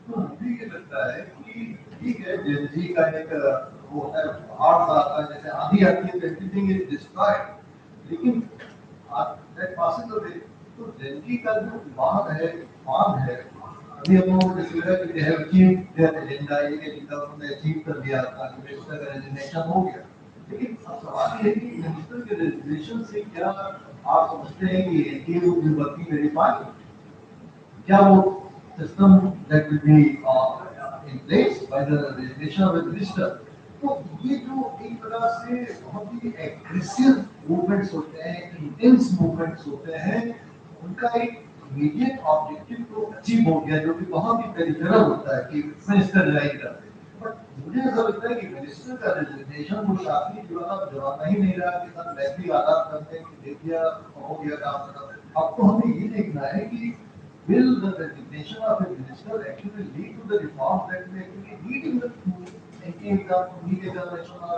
तो मुझे ये लगता है कि ठीक है जनजी का एक वो होता है हार्ड आता है, जैसे आंधी आती है तो एवरीथिंग इज डिस्ट्रॉयड, लेकिन दैट पासिंग अवे। तो जनजी का जो मांग है अभी हम लोगों ने डिस्कस कि they have achieved their agenda, ये एजेंडा उन्होंने अचीव कर लिया, मिनिस्टर का रेजिग्नेशन हो गया। लेकिन अब सवाल ये है कि मिनिस्टर के रेजिग्नेशन से क्या आप समझते हैं कि NTA will be working very fine? क्या वो system that will be in place by the resignation of the minister? तो ये जो एक तरह से बहुत ही एग्रेसिव मूवमेंट्स होते हैं, इंटेंस मूवमेंट्स होते हैं, उनका एक इमीडिएट ऑब्जेक्टिव तो अचीव हो गया, जो कि बहुत ही पेरिफेरल होता है कि मिनिस्टर रिजाइन करते हैं। बट मुझे ऐसा लगता है कि मिनिस्टर का रेजिग्नेशन वो शादी जवाना ही नहीं रहा कि सब वैसे आजाद करते हैं कि देख लिया हो गया काम खत्म। अब तो हमें ये देखना है कि will the resignation of a minister actually lead to the reforms that may actually lead in the any examination or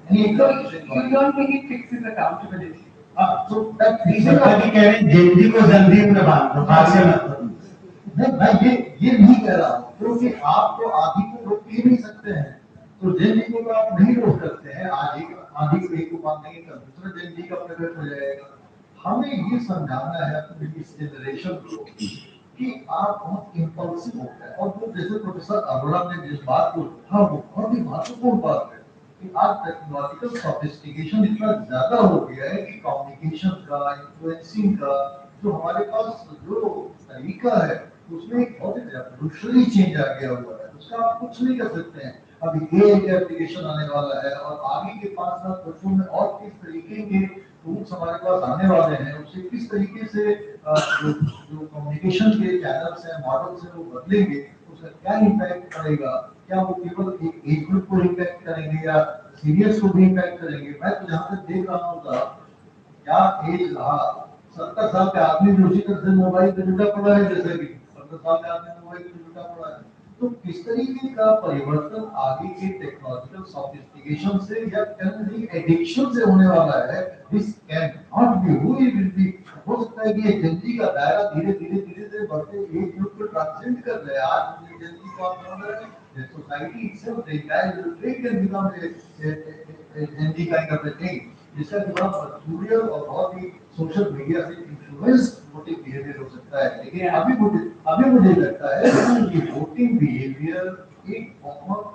any examination? You don't think it fixes accountability? So that सरकार की कह रहे हैं जल्दी को जल्दी में बांध दो, आज से मत करो। नहीं मैं ये नहीं कह रहा हूँ, क्योंकि आप तो आधी को रोक ही नहीं सकते हैं, तो जल्दी को आप नहीं रोक सकते हैं। आज एक आधी को एक को बांधेंगे कल दूसरा जल्दी का प्रकट हो जाएगा। हमें ये समझाना है अपनी इस जनरेशन को कि आप बहुत इम्पल्सिव हो गए, और वो जैसे प्रोफेसर अरोड़ा ने जिस बात को कहा वो बहुत ही महत्वपूर्ण बात है कि आज टेक्नोलॉजिकल सोफिस्टिकेशन इतना ज्यादा हो गया है कि कम्युनिकेशन का, इन्फ्लुएंसिंग का जो हमारे पास जो तरीका है उसमें एक बहुत ही रेवोल्यूशनरी चेंज आ गया हुआ है, उसका आप कुछ नहीं कर सकते हैं। अभी एआई का एप्लीकेशन आने वाला है और आगे के 5-7 वर्षों में और किस तरीके के टूल्स हमारे पास आने वाले हैं, उससे किस तरीके से जो कम्युनिकेशन के चैनल्स हैं, मॉडल्स हैं वो बदलेंगे, उसका क्या इम्पैक्ट पड़ेगा, क्या वो केवल एक एज ग्रुप को इम्पैक्ट करेंगे या सीनियर्स को भी इम्पैक्ट करेंगे। मैं तो जहाँ तक देख रहा हूँ क्या एज रहा 70 साल के आदमी भी उसी तरह से मोबाइल पे जुटा पड़ा है, जैसे कि 70 साल के आदमी मोबाइल पे जुटा पड़ा है। तो किस तरीके का परिवर्तन आगे के टेक्नोलॉजिकल सोफिस्टिकेशन से या एडिक्शन से होने वाला है, this can not be who will be. हो सकता है कि ये जनजी का दायरा धीरे धीरे बढ़ते एज ग्रुप को ट्रांसेंड कर रहे हैं। आज ये जनजी को आप समझ रहे हैं, society itself the entire trade can become a Gen Z kind of a thing, जिसका बहुत मजबूरियत और बहुत ही सोशल मीडिया से इन्फ्लुएंस वोटिंग बिहेवियर हो सकता है। लेकिन अभी मुझे लगता है कि वोटिंग बिहेवियर एक बहुत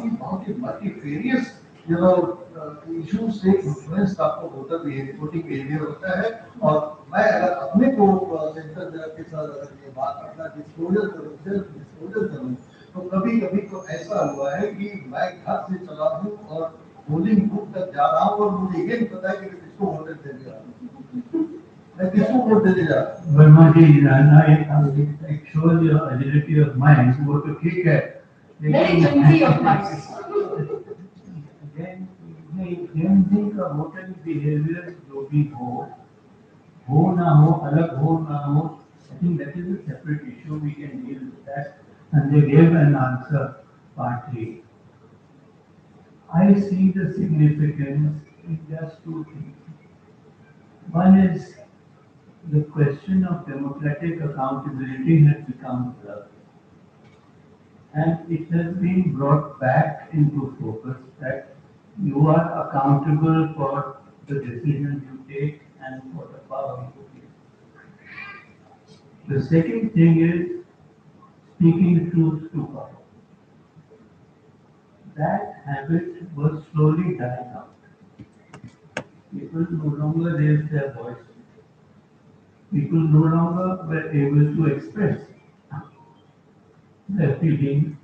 ही मल्टीफेरियस इशू से इन्फ्लुएंस आपको वोटिंग बिहेवियर होता है। और मैं अगर अपने को सेंटर के साथ अगर ये बात अपना डिस्क्लोजर करूँ तो कभी तो ऐसा हुआ है कि मैं घर से चला हूँ और पोलिंग बूथ तक जा रहा हूँ और मुझे ये नहीं पता है कि मैं किसको वोट देने जा रहा हूँ, मैं किसको वोट देने जा रहा हूँ। वर्मा जी, it shows your agility of mind, वो तो ठीक है, लेकिन जनजी का वोटिंग बिहेवियर जो भी हो, हो ना हो, अलग हो ना हो, I think that is a separate issue. We can deal with that. And they gave an answer partly. I see the significance in just two things. One is the question of democratic accountability has become blurred. And it has been brought back into focus that you are accountable for the decisions you take and for the power you use. The second thing is speaking truth to power. That habit was slowly dying out. People no longer raised their voice. People no longer were able to express their feelings,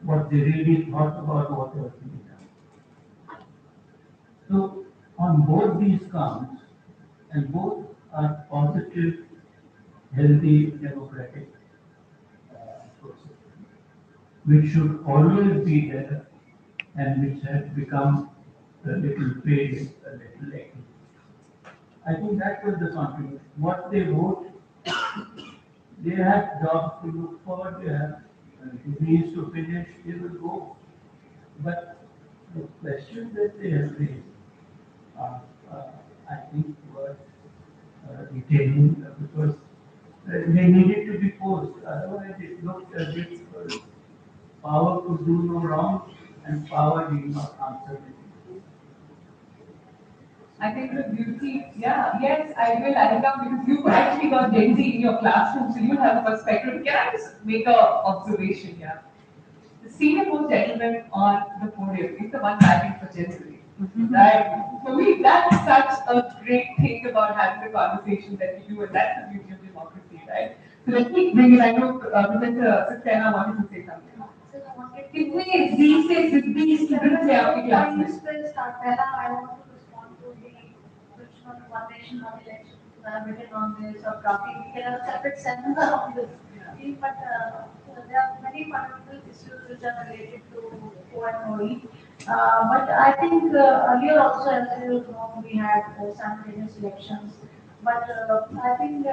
what they really thought about what was being done. So, on both these counts, and both are positive, healthy, democratic processes, which should always be there and which have become a little faded, a little lacking. I think that was the contribution. What they wrote, they have jobs to look for, they have degrees to finish, they will go. But the questions that they have raised are, I think, worth retaining because they needed to be posed. Otherwise, it looked as if power could do no wrong and power did not answer it. I think the beauty, yeah, yes, I will add up because you actually got Gen Z in your classroom, so you have a perspective. Can I just make a observation here? The senior most gentleman on the podium is the one writing for Gen Z. Right? For me, that's such a great thing about having the conversation that we do, and that's the beauty of democracy, right? So let me bring in, I know Professor Saxena wanted to say something. कितने जी से जिद्दी students हैं आपकी class में? पहला I want to respond to the question on one nation, one election. I have written on this or talking. We can have a separate seminar on this. But there are many fundamental issues which are related to ONOE. But I think earlier also, as you know, we had simultaneous elections. But I think,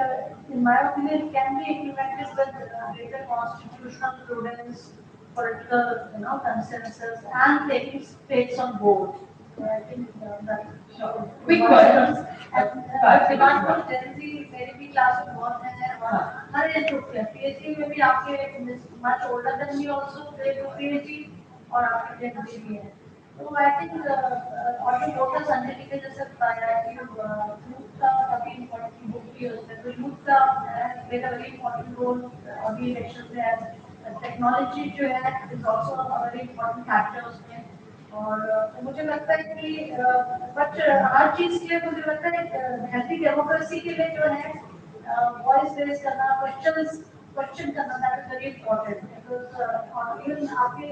in my opinion, it can be implemented with greater constitutional prudence, political, consensus, and taking states on board. I think that. Quick questions. Demand for Gen Z मेरी भी class में बहुत है हर age group के PhD में भी आपके much older than me also they do PhD और आपके जेंजी भी है तो आई थिंक और जो वोटर्स अंजलि के जैसे बताया कि यूथ का काफी इम्पोर्टेंट बुक भी होता है तो यूथ का played a very important role अभी इलेक्शन में है टेक्नोलॉजी जो है is also a very important factor उसमें और मुझे लगता है कि बट हर चीज के लिए मुझे लगता है हेल्थी डेमोक्रेसी के लिए जो है वॉइस रेज करना क्वेश्चन करना that is very important because even आपके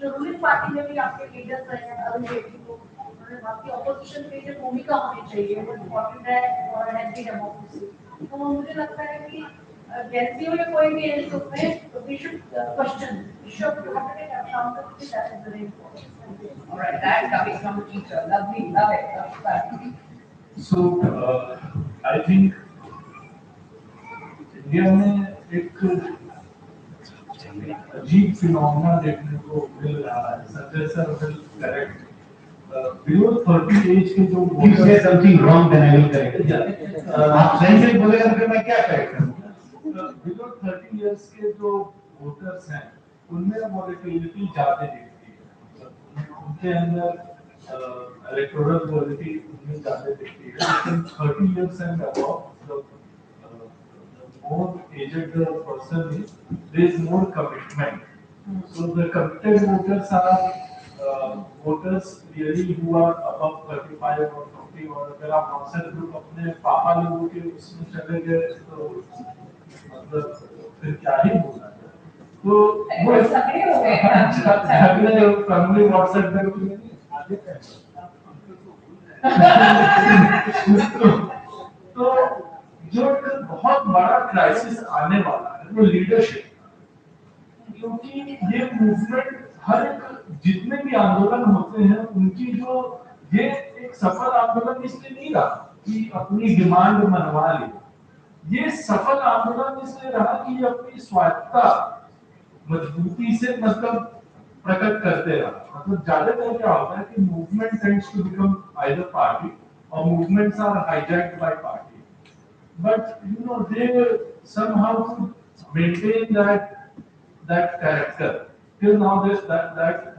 जो रूलिंग पार्टी में भी आपके लीडर्स हैं अरुण जेटली को बाकी ऑपोजिशन की जो भूमिका होनी चाहिए वो इम्पोर्टेंट है और हेल्थी डेमोक्रेसी तो मुझे लगता है कि जेंजी हो या कोई भी एज ग्रुप में we should question should accountability that is very important. All right, that's coming from a teacher. Lovely, love it. Love that. So, I think India में एक अजीब फिनोमेना देखने को मिल रहा है Sanjay sir will correct below 30 age के जो You say something wrong, then I will correct it. आप सही से बोलेगा फिर मैं क्या करेक्ट करूँगा? बिलो 30 इयर्स के जो वोटर्स हैं उनमें वोलेटिलिटी ज्यादा दिखती है उनके अंदर इलेक्टोरल वोलेटिलिटी उनमें ज्यादा दिखती है लेकिन 30 years and above more aged person is, there is more commitment. So the committed voters are voters really who are above 35 or 40 और अगर आप WhatsApp ग्रुप अपने पापा लोगों के उसमें चले गए तो मतलब फिर क्या ही बोलना तो वो सक्रिय हो गए फैमिली WhatsApp ग्रुप में आगे तो जो एक बहुत बड़ा क्राइसिस आने वाला है वो लीडरशिप क्योंकि ये मूवमेंट हर एक जितने भी आंदोलन होते हैं उनकी जो ये एक सफल आंदोलन इसलिए नहीं रहा कि अपनी डिमांड मनवा ली। ये सफल आंदोलन इसलिए रहा कि ये अपनी स्वायत्तता मजबूती से मतलब प्रकट करते रहा। मतलब ज्यादातर क्या होता है कि movement tends to become either party और movements are hijacked by party, but you know they somehow could maintain that character till now. That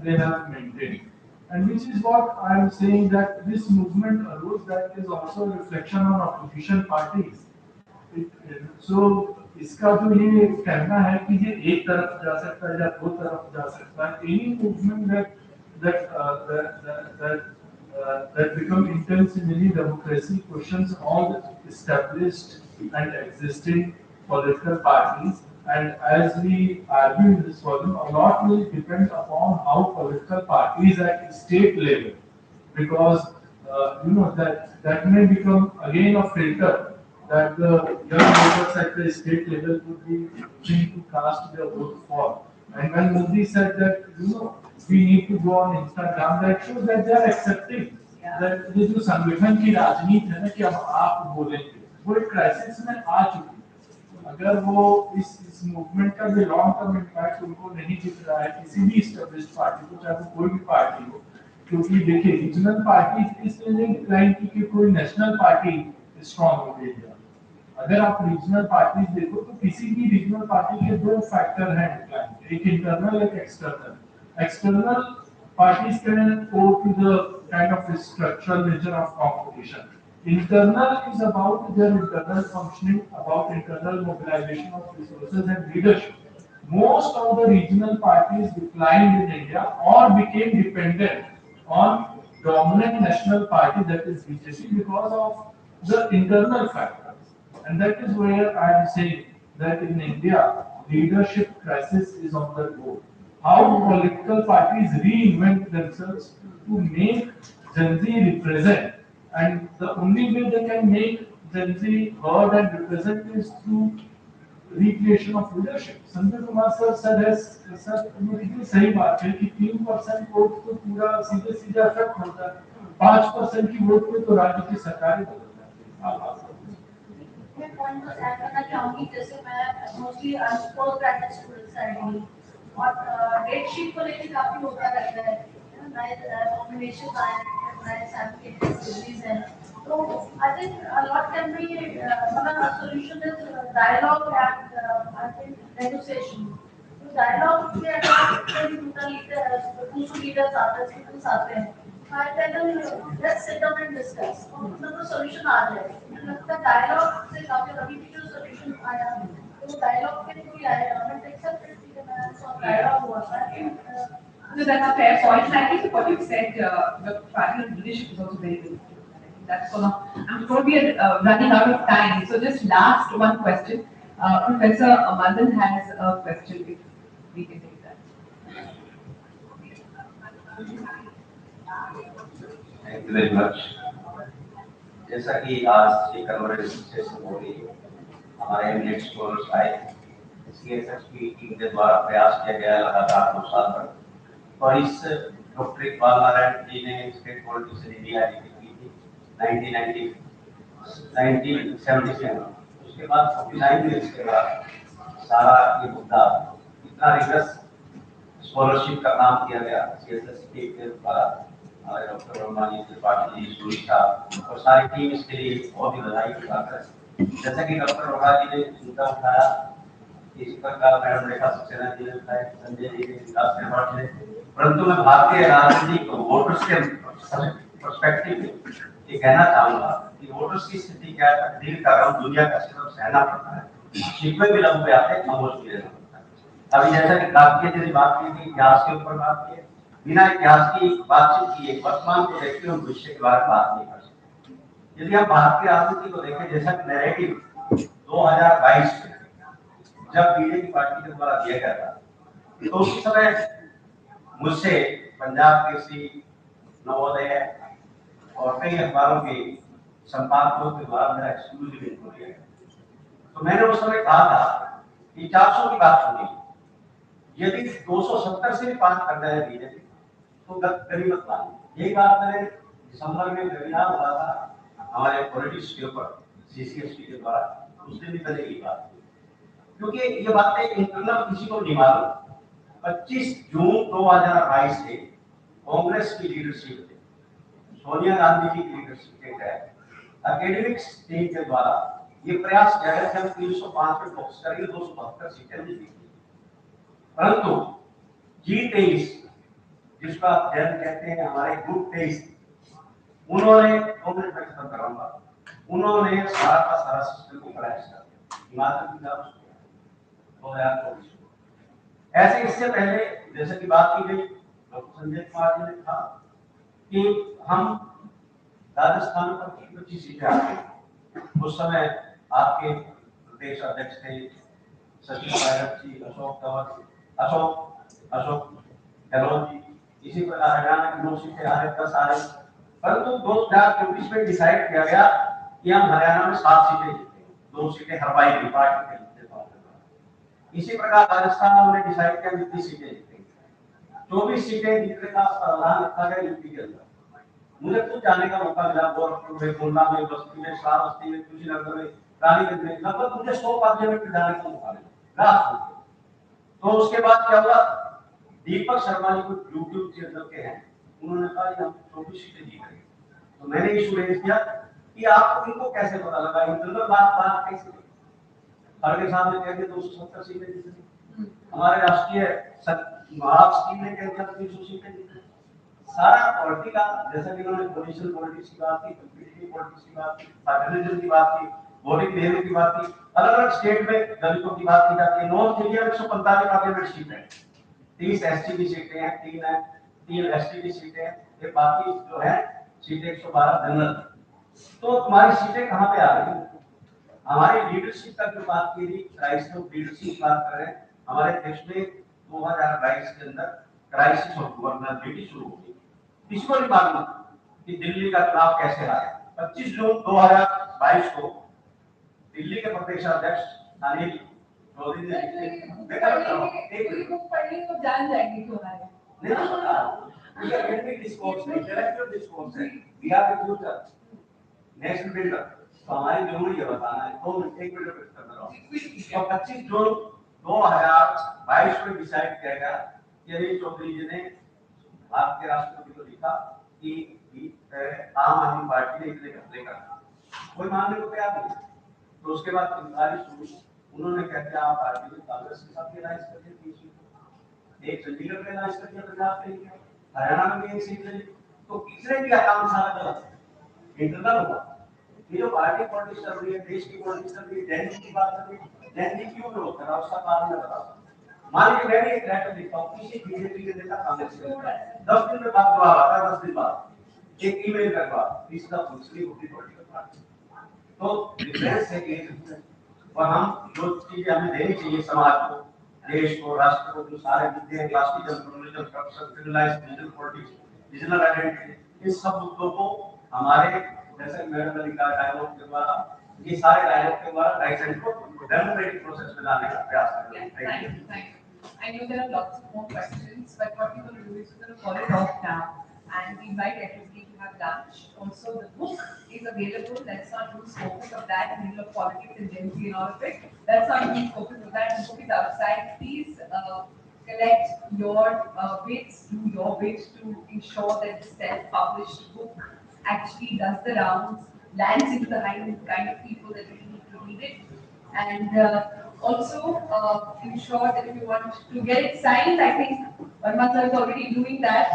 they have maintained, and which is what I am saying, that this movement arose, that is also a reflection on opposition parties. So इसका जो ये कहना है कि ये एक तरफ जा सकता है या दो तरफ जा सकता है, any movement that become intense in any democracy questions all the established and existing political parties. And as we argue in this volume, a lot will depend upon how political parties at state level, because that may become again a filter that the young voters at the state level would be free to cast their vote for. And when Modi said that we need to go on Instagram, that shows that they are accepting that ये जो संगठन की राजनीति है ना कि अब आप बोलेंगे, वो एक क्राइसिस में आ चुकी है। अगर वो इस मूवमेंट का भी लॉन्ग टर्म इम्पैक्ट उनको नहीं दिख रहा है किसी भी एस्टेब्लिश्ड पार्टी को, चाहे वो कोई भी पार्टी हो, क्योंकि देखिए रीजनल पार्टी इसलिए नहीं डिक्लाइन की कि कोई नेशनल पार्टी स्ट्रॉन्ग हो गई है। अगर आप रीजनल पार्टीज देखो तो किसी भी रीजनल पार्टी के दो फैक्टर हैं डिक्लाइन, एक इंटरनल एक external. External parties can go to the kind of structural nature of competition. Internal is about their internal functioning, about internal mobilization of resources and leadership. Most of the regional parties declined in India or became dependent on dominant national party, that is BJP, because of the internal factors. And that is where I am saying that in India, leadership crisis is on the go. How political parties reinvent themselves to make Gen Z represent, and the only way they can make Gen Z heard and represent is through recreation of leadership. Sanjay Kumar sir sir बिल्कुल सही बात है कि 3% vote तो पूरा सीधे सीधे affect होता है, 5% की वोट पे तो राज्य की सरकारें बदल जाती है। मैं पॉइंट बस ऐड करना चाहूंगी, जैसे मैं मोस्टली पोस्ट ग्रेजुएट स्टूडेंट्स आएंगी और डेट शीट को लेकर काफी होता रहता है, नए कॉम्बिनेशन आए हैं, नए सर्टिफिकेट सीरीज हैं, तो I think a lot can be मतलब solution is dialogue and I think negotiation. तो डायलॉग में अगर दूसरे लीडर्स आते हैं, स्टूडेंट्स आते हैं, I tell them let's sit down and discuss, तो solution आ जाएगा। मुझे लगता है डायलॉग से काफी अभी भी जो solution आया तो डायलॉग पे कोई आया, मैं एक्सेप्ट करती हूँ, मैं सो डायलॉग हुआ था। So that's a fair point. And I think what you said, the party leadership is also very good. That's I'm going to be running out of time. So just last one question. Professor Madan has a question. If we can take that. Thank you very much. जैसा कि आज ये conversation session हो रही है, हमारे eminent scholars आए, सीएसएसपी team के द्वारा प्रयास किया गया लगातार 2 साल तक, और इस डॉक्टर इकबाल नारायण जी ने स्टेट पॉलिटिक्स से इंडिया की थी 1977। उसके बाद 49 ईयर्स के बाद सारा ये मुद्दा इतना रिगरस स्कॉलरशिप का काम किया गया सीएसएसपी के द्वारा, हमारे डॉक्टर वर्मा जी, त्रिपाठी जी, सूरी साहब और सारी टीम इसके लिए बहुत ही बधाई की बात है। जैसा कि डॉक्टर वर्मा जी ने मुद्दा उठाया, इस प्रकार मैडम रेखा सक्सेना जी ने उठाया, संजय जी ने, विकास त्रिपाठी ने, परंतु मैं भारतीय राजनीति को वोटर्स के पर्सपेक्टिव में ये कहना चाहूंगा कि वोटर्स की स्थिति क्या है, तकदीर का गम दुनिया का सिर्फ सहना पड़ता है, शिकवे भी लंबे आते हैं, खामोश भी रहना पड़ता है। अभी जैसा कि काफी जैसी बात की थी, इतिहास के ऊपर बात की, बिना इतिहास की बातचीत किए वर्तमान को देखते हुए भविष्य के बारे में बात नहीं कर सकते। यदि हम भारतीय राजनीति को देखें, जैसा कि नैरेटिव 2022 में जब बीजेपी पार्टी के द्वारा दिया गया था, तो उस समय मुझसे पंजाब केसरी, नवोदय और कई अखबारों के संपादकों के द्वारा मेरा एक्सक्लूसिव इंटरव्यू लिया गया। तो मैंने उस समय कहा था कि 400 की बात होगी, यदि 270 से भी पार कर जाए बीजेपी तो गरीबत मानी। यही बात मैंने दिसंबर में वेबिनार हुआ था हमारे पॉलिटिक्स के ऊपर CCSP के द्वारा, उस दिन भी मैंने ये बात की, क्योंकि ये बातें इंटरनल किसी को नहीं मालूम। 25 जून 2022 से कांग्रेस की लीडरशिप थे, सोनिया गांधी जी की लीडरशिप के तहत एकेडमिक्स टीम के द्वारा ये प्रयास किया गया कि हम 305 पे फोकस करेंगे, 272 सीटें नहीं जीतेंगे। परंतु G23 जिसका अध्ययन कहते हैं हमारे ग्रुप 23, उन्होंने कांग्रेस में खत्म कराऊंगा, उन्होंने सारा का सारा सिस्टम को क्रैश कर दिया, हिमाचल की तरफ 2024। ऐसे इससे पहले जैसे कि बात की गई, डॉक्टर संजय कुमार जी ने कहा कि हम राजस्थान पर 25 सीटें आती, उस समय आपके प्रदेश अध्यक्ष थे सचिन पायलट जी, अशोक गहलोत जी, इसी प्रकार हरियाणा की 9 सीटें आ रही, 10 आ रही। परंतु 2024 में डिसाइड किया गया कि हम हरियाणा में 7 सीटें जीतेंगे, 2 सीटें हरवाई की पार्टी के जीते। इसी प्रकार राजस्थान में डिसाइड किया 20 सीटें जीतेंगे, 24 सीटें जीतने का प्रावधान रखा गया यूपी के अंदर। मुझे खुद जाने का मौका मिला, गोरखपुर में, खुलना में, बस्ती में, श्रावस्ती में, कुशीनगर में, रानीगंज में, लगभग मुझे 100 पार्लियामेंट में जाने का मौका मिला। तो उसके बाद क्या हुआ, दीपक शर्मा जी को यूट्यूब चैनल के हैं, उन्होंने कहा हम 24 सीटें जीत रहे। तो मैंने इशू रेज किया कि आपको इनको कैसे पता लगा, इंटरनल बात कैसे, खड़गे साहब ने कह दिया 270 सीटें जीत रही, हमारे राष्ट्रीय महाराष्ट्र टीम ने कह दिया 300 सीटें जीत रही। सारा पॉलिटी का, जैसा कि उन्होंने पोजिशन पॉलिटिक्स की बात की, कम्पिटिटिव पॉलिटिक्स की बात की, फेडरलिज्म की बात की, वोटिंग बिहेवियर की बात की, अलग अलग स्टेट में दलितों की बात की जाती है। नॉर्थ इंडिया में 145 पार्लियामेंट सीट है, 30 SC की सीटें हैं, 3 ST की सीटें हैं, ये बाकी जो है सीटें 112 जनरल। तो तुम्हारी सीटें कहाँ पे आ रही है? हमारी लीडरशिप का जो बात की थी, क्राइसिस ऑफ लीडरशिप बात कर रहे हैं, हमारे देश में 2022 के अंदर क्राइसिस ऑफ गवर्नेबिलिटी शुरू हो गई। किसी को नहीं मालूम कि दिल्ली का चुनाव कैसे आया। 25 जून 2022 को दिल्ली के प्रदेश अध्यक्ष अनिल चौधरी ने जान जाएंगे क्यों आए। नहीं पता, ये एकेडमिक डिस्कोर्स है, इंटेलेक्चुअल डिस्कोर्स है, we are the future national builder, तो हमारी जरूरी है बताना है। 2 मिनट 1 मिनट वेट करना रहा हूं। 25 जून 2022 में डिसाइड किया गया कि अनिल चौधरी जी ने भारत के राष्ट्रपति को लिखा कि आम आदमी पार्टी ने इतने घपले करना, कोई मानने को तैयार नहीं। तो उसके बाद इंक्वायरी शुरू, उन्होंने क्या किया, आप पार्टी ने कांग्रेस के साथ एलायंस कर दिया, एक चंडीगढ़ में एलायंस कर दिया, पंजाब में, हरियाणा में 1 सीट ले ली। तो किसने किया काम सारा गलत, इंटरनल हुआ। ये जो पार्टी पॉलिटिक्स चल रही है, देश की पॉलिटिक्स चल रही है, जैन की बात चल रही है, जैन क्यों विरोध कर रहा है, उसका कारण मैं बताऊं। मान लीजिए मैं एक लेटर लिखता हूँ किसी बीजेपी के नेता कांग्रेस के, 10 दिन में बाद जवाब आता है, 10 दिन बाद एक ईमेल का जवाब, इसका दूसरी होती पॉलिटिकल पार्टी। तो डिफरेंस है कि और हम जो चीजें हमें देनी चाहिए समाज को, देश को, राष्ट्र को, जो सारे मुद्दे हैं, classical journalism, corruption, civilised digital politics, digital identity, इस सब मुद्दों को हमारे जैसे मैडम ने लिखा डायलॉग के द्वारा, ये सारे डायलॉग के द्वारा डाइसेंट को डेमोक्रेटिक प्रोसेस में लाने का प्रयास करेंगे। Thank you. I know there are lots of more questions, but what we're going to do is we're going to call it off now, and we invite everybody to have lunch. Also, the book is available. Let's not lose focus of that in the middle of politics and Gen Z and all of it. Let's not lose focus of that. The book is outside. Please collect your bits, do your bits to ensure that the self-published book actually does the rounds, lands into the kind of people that really need to read it. And also ensure that if you want to get it signed, I think Varma sir is already doing that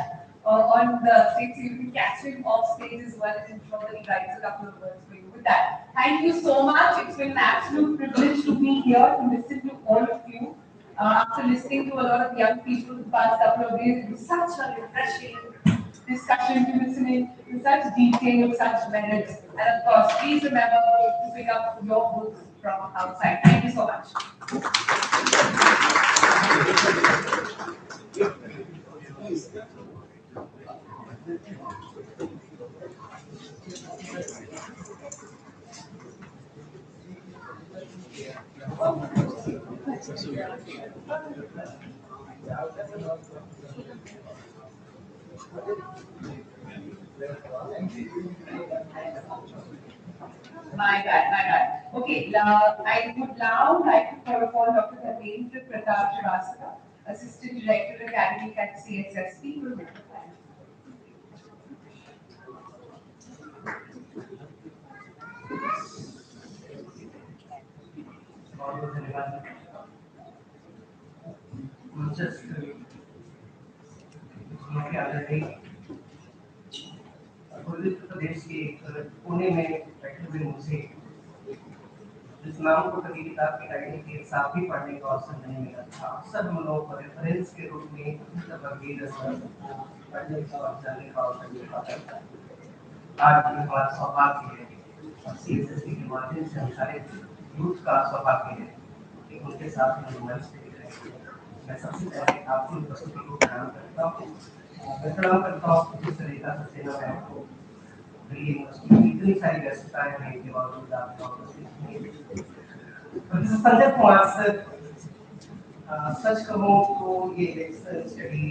on the stage, so you can catch him off stage as well and ensure that he writes a couple of words for you. With that, thank you so much. It's been an absolute privilege to be here to listen to all of you. After listening to a lot of young people the past couple of days, it was such a refreshing discussion to listen in with such detail, such merits. And of course, please remember to pick up your books from outside. Thank you so much. My bad, my bad. Okay, I would now like to call upon Dr. Dharmendra Pratap Shrivastava, Assistant Director Academic at CSSP. Will make the plan. बहुत बहुत धन्यवाद। Just मुख्य अतिथि पूर्वी उत्तर प्रदेश के पुणे में बैठे हुए मुझे जिस नाम को कभी किताब की लाइब्रेरी के साथ भी पढ़ने का अवसर नहीं मिला था, अक्सर हम लोग रेफरेंस के रूप में वर्गीय पढ़ने का और जानने का अवसर मिल पाता था। आज भी हमारा सौभाग्य है, सीएसएसपी के माध्यम से हम सारे यूथ का सौभाग्य है कि उनके साथ हम मंच पे दिख रहे हैं। मैं सबसे पहले आपकी उपस्थिति को प्रणाम करता हूँ। मैं प्रणाम करता हूँ जिस तरीका से सेना में आपको दिल्ली यूनिवर्सिटी में इतनी सारी व्यस्तताएं हैं के बावजूद आपका उपस्थित नहीं। संजय कुमार सर, सच कहूँ तो ये लेक्चर स्टडी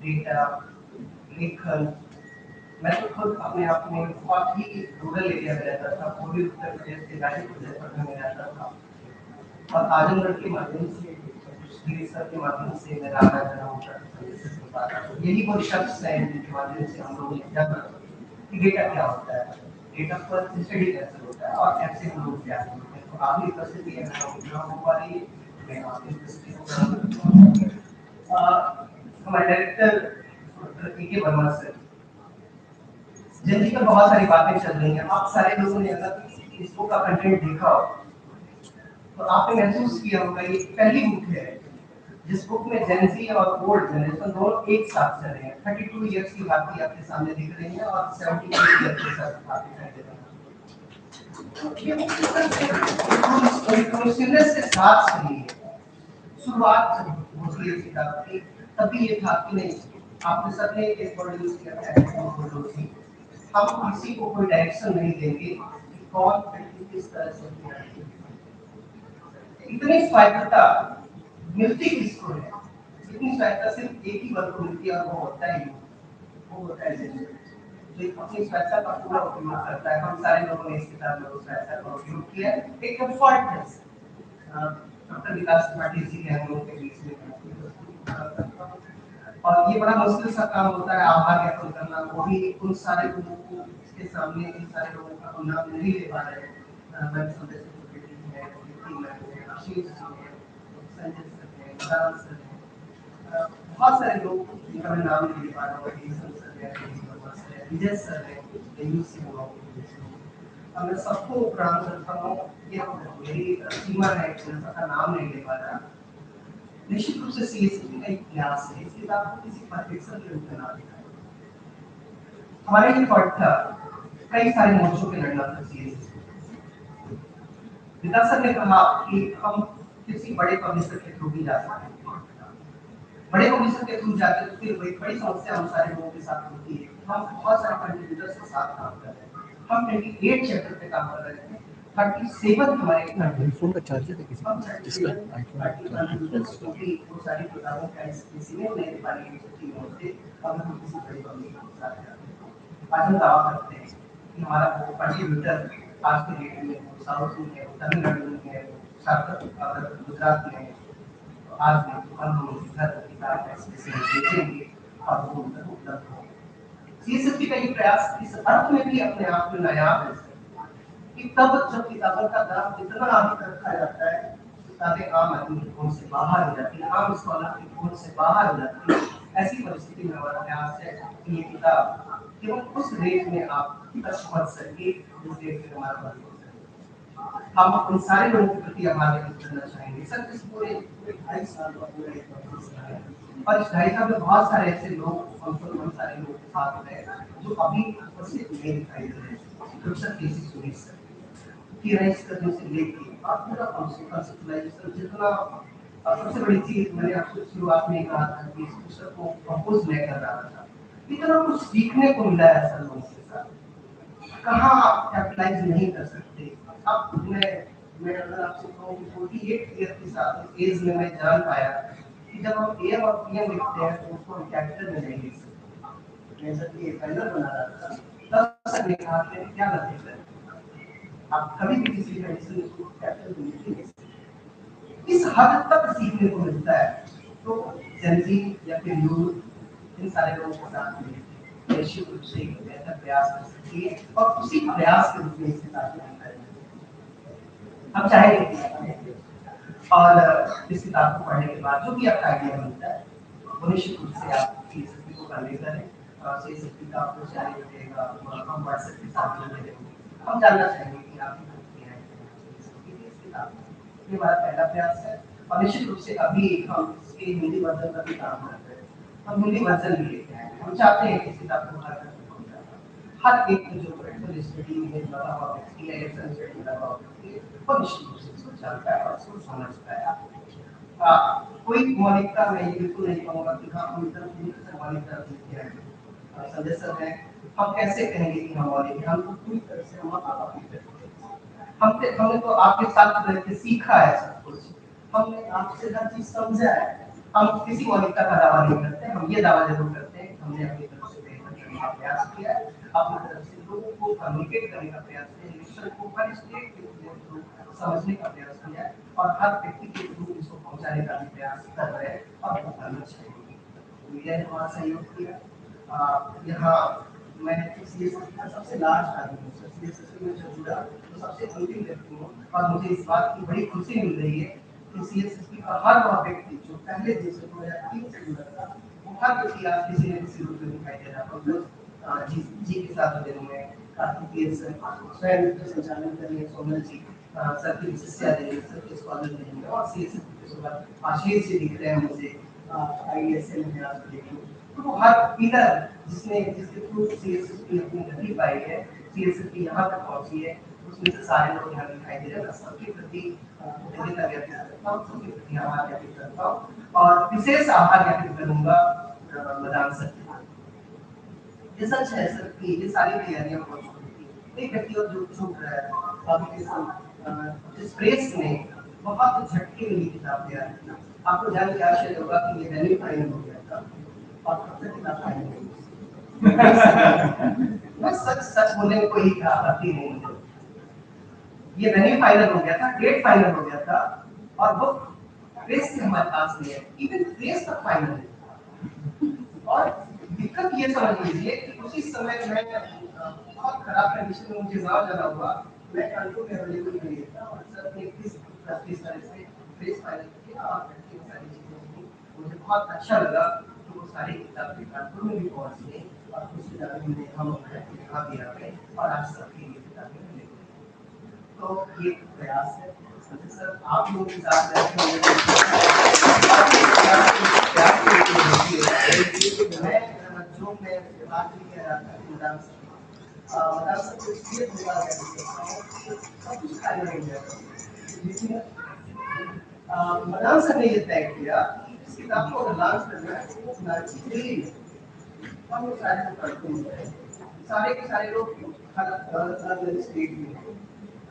डेटा लेखन, मैं तो खुद अपने आप में बहुत ही रूरल एरिया में रहता था, पूर्वी उत्तर प्रदेश के गाजीपुर जनपद में रहता था और आजमगढ़ के माध्यम से सर के माध्यम से मेरा आना जाना होता था। यही वो शख्स है जिनके माध्यम से हम लोग जाना कि डेटा क्या होता है, डेटा पर स्टडी कैसे होता है और कैसे हम लोग क्या करते हैं। तो आपकी उपस्थिति है हमारी, मैं आपकी उपस्थिति को हमारे डायरेक्टर डॉक्टर के वर्मा सर, जिनकी पर बहुत सारी बातें चल रही हैं। आप सारे लोगों ने अगर इस बुक का कंटेंट देखा हो तो आपने महसूस किया होगा ये पहली बुक है जिस बुक में जेनजी और ओल्ड जनरेशन दोनों एक साथ चल रहे हैं। 32 इयर्स की बात आपके सामने दिख रही है और 72 इयर्स के साथ आप दिखाई दे रहे हैं। के साथ चली है। शुरुआत जब होती है किताब की तभी ये था कि नहीं, आपने सबने एक वर्ड यूज किया है, हम किसी को कोई डायरेक्शन नहीं देंगे कि कौन किस तरह से इतनी स्वायत्तता मिलती किसको है। इतनी स्वायत्तता सिर्फ एक ही वर्ग को मिलती है और वो होता है जो अपनी स्वायत्तता का पूरा उपयोग करता है। हम सारे लोगों ने इस किताब में उस स्वायत्तता का उपयोग किया। एक कंफर्टनेस डॉक्टर विकास त्रिपाठी जी हैं हम लोगों के बीच में, और ये बड़ा मुश्किल सा काम होता है आभार ज्ञापन करना, वो भी उन सारे लोगों को इसके सामने इन सारे लोगों का हम नाम नहीं ले पा रहे हैं। मैं संदेश है, आशीष जी है, संजय सर है, विकास सर है, बहुत सारे लोग जिनका मैं नाम नहीं ले पा रहा हूँ, विजय सर है, मैं सबको प्रणाम करता हूँ। ये मेरी सीमा है, का नाम नहीं ले पा रहा। निश्चित रूप से सीएसपी का एक प्रयास है इस किताब को किसी परफेक्शन के रूप में ना दिखाएं। हमारे लिए फर्क था कई सारे मोर्चों पे लड़ना था सीएसपी। विकास सर ने कहा कि हम किसी बड़े पब्लिशर के थ्रू भी जा सकते हैं। बड़े पब्लिशर के थ्रू जाते तो फिर वही बड़ी समस्या हम सारे लोगों के साथ होती है। हम बहुत सारे कंट्रीब्यूटर्स के साथ काम कर रहे हैं। हम 28 चैप्टर पे काम कर रहे हैं। 37 हमारे फोन का चार्जर है किसी जिसका वो सारी किताबों का किसी ने मेरे पानी की छुट्टी होते अब हम किसी बड़े पब्लिशर के साथ जाते हैं। आज हम दावा करते हैं कि हमारा वो कंट्रीब्यूटर आज के डेट में साउथ में है, तमिलनाडु में है, गुजरात में है, आज में हम घर किताब बेचेंगे और वो उपलब्ध हो। सीएसएसपी का ये प्रयास इस अर्थ में भी अपने आप में नायाब है कि तब जब किताबों का दाम इतना अधिक रखा जाता है, किताबें आम आदमी की पहुंच से बाहर हो जाती है, आम स्कॉलर की पहुंच से बाहर हो जाती है। ऐसी परिस्थिति में हमारा प्रयास है कि ये किताब केवल उस रेट में आप तक पहुंच सके जिस रेट में हमारा बन हो सके। हम उन सारे लोगों के प्रति आभार व्यक्त करना चाहेंगे। सर इस पूरे 2.5 साल का पूरा एक और इस 2.5 साल में बहुत सारे ऐसे लोग हम सारे लोग के साथ हैं जो अभी उपस्थित नहीं दिखाई दे रहे हैं। प्रोफेसर केसी सुनील सर की राइज करने से लेके आप पूरा कंसेप्चुअलाइजेशन जितना, सबसे बड़ी चीज मैंने आपको शुरुआत में कहा था कि इस पुस्तक को कंपोज मैं कर रहा था, इतना कुछ सीखने को मिला है सर लोगों के साथ। कहाँ आप कैपिटलाइज नहीं कर सकते। अब मैं अगर आपसे कहूँ कि 48 ईयर के साथ एज में मैं जान पाया कि जब हम एम और पीएम लिखते हैं तो उसको हम कैपिटल में नहीं लिख सकते। मैं जब ये फाइनल बना रहा था तब सर ने कहा कि क्या लगता है आप कभी भी किसी मेडिसिन को कैप्चर नहीं कर सकते। इस हद तक सीखने को मिलता है। तो जेनजी या फिर यूथ इन सारे लोगों के साथ में निश्चित रूप से एक बेहतर प्रयास कर सकती है और उसी प्रयास के रूप में इसके साथ में हम चाहेंगे और इस किताब को पढ़ने के बाद जो भी आपका आइडिया बनता है वो निश्चित रूप से आप सीएसपी को करने करें और सीएसपी का आपको चाहिए मिलेगा हम व्हाट्सएप के साथ जुड़े रहेंगे। हम जानना चाहेंगे कि आपकी प्रतिक्रिया है इस किताब में। ये हमारा पहला प्रयास है और निश्चित रूप से अभी हम इसके हिंदी वर्जन का भी काम कर रहे हैं। हम हिंदी वर्जन भी लेके आए हैं। हम चाहते हैं कि इस किताब को हर एक जो प्रैक्टिकल स्टडी में लगा हुआ व्यक्ति है या स्टडी लगा हुआ व्यक्ति है वो निश्चित रूप से इसको जानता है और इसको समझता है। कोई मौलिकता मैं ये बिल्कुल नहीं कहूँगा कि हाँ हम इधर पूरी तरह मौलिकता सीखते हैं। संजय सर है हम कैसे कहेंगे कि हम मौलिक हैं? हम तो पूरी तरह से हमने तो आपके साथ रह के सीखा है सब कुछ। हमने आपसे हर चीज समझा है। हम किसी मौलिकता का दावा नहीं करते। हम ये दावा जरूर करते हैं हमने अपनी तरफ से बेहतर करने का प्रयास किया है। अपनी तरफ से लोगों को कम्युनिकेट करने का प्रयास किया है। मिशन को हर स्टेट के थ्रू समझने का प्रयास किया है और हर व्यक्ति के थ्रू इसको पहुंचाने का भी प्रयास कर रहे हैं और वो करना चाहिए। मीडिया ने हमारा सहयोग किया। यहाँ मैं सीएसएसपी का सबसे लास्ट आदमी हूँ। सीएसएसपी में जब जुड़ा तो सबसे अंतिम व्यक्ति हूँ और मुझे इस बात की बड़ी खुशी मिल रही है कि सीएसएसपी का हर वह व्यक्ति जो पहले दिन से 2003 से जुड़ा था वो हर व्यक्ति आज किसी न किसी रूप में दिखाई दे रहा था। जी के साथ जुड़े हुए हैं कार्तिकेय सर स्वयं संचालन कर रहे हैं सोनल जी सर की शिष्या रही सर के स्कॉलर रही है और सीएसएसपी के सुबह आशीष जी दिख रहे हैं मुझे आईएसएल में आज देखो तो वो हर पिलर जिसके थ्रू सीएसएसपी अपनी गति पाई है सीएसएसपी यहाँ तक पहुँची है उसमें से सारे लोग यहाँ दिखाई दे रहे हैं। सबके प्रति कृतज्ञता व्यक्त करता हूँ सबके प्रति आभार व्यक्त करता हूँ और विशेष आभार व्यक्त करूँगा मदान सर ये सच है सर कि ये सारी तैयारियां हो चुकी थी। एक व्यक्ति और जो छूट रहा है अभी इस प्रेस ने बहुत झटके में किताब तैयार की। आपको जान के आश्चर्य होगा कि ये वैल्यू फाइनल हो गया था और कब तक किताब फाइनल मैं सच बोलने में कोई आपत्ति नहीं है। ये वेन्यू फाइनल हो गया था डेट फाइनल हो गया था और वो प्रेस से हमारे पास नहीं है इवन प्रेस तक फाइनल है। और दिक्कत ये समझ लीजिए कि उसी समय मैं बहुत खराब कंडीशन में मुझे गाँव जाना हुआ। मैं कंट्रोल में अवेलेबल नहीं था और सर ने किस तरह से प्रेस फाइनल किया और सारी चीजें हुई। मुझे बहुत अच्छा लगा कि वो सारी किताबें कानपुर में भी पहुंच गई और कुछ किताबें हम यहाँ भी आ गए और आज सबके लिए किताबें मिल गई। तो ये प्रयास है सर आप लोगों के साथ मैं जो मैं बात नहीं कह रहा था मैदान से को इसलिए थोड़ा सब कुछ खाली नहीं गया लेकिन मैदान सर ने ये तय किया कि इस किताब को लॉन्च करना है वो नाची हम लोग सारे करते हैं सारे के सारे लोग अलग स्टेट में हैं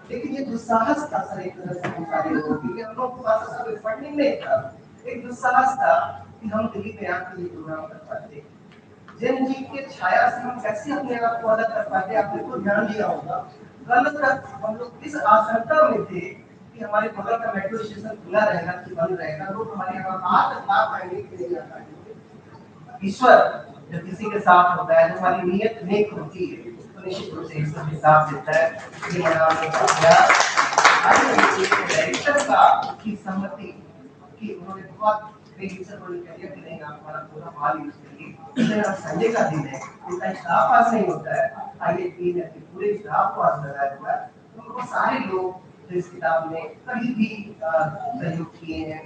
लेकिन ये दुस्साहस था सर एक तरह से हम सारे लोगों की हम लोग पास कोई फंडिंग नहीं था। एक दुस्साहस था कि हम दिल्ली में आके ये प्रोग्राम कर पाते जैन जी के छाया से हम कैसे अपने आप को अलग कर पाते आप बिल्कुल ध्यान दिया होगा गलत हम लोग इस आशंका में थे कि हमारे बगल का मेट्रो स्टेशन खुला रहेगा कि बंद रहेगा लोग हमारे यहाँ आज लाभ पाएंगे कि नहीं आ पाएंगे। ईश्वर जब किसी के साथ होता है जो हमारी नीयत नेक होती है तो निश्चित रूप से ईश्वर हिसाब देता है कि डायरेक्टर का की सहमति कि उन्होंने बहुत ईश्वर को कह दिया कि नहीं आप हमारा पूरा माल यूज करिए संडे का दिन है इनका स्टाफ पास नहीं होता है आइए दिन है पूरे स्टाफ को आज लगाया हुआ है तो वो सारे लोग जो इस किताब में कभी भी सहयोग किए हैं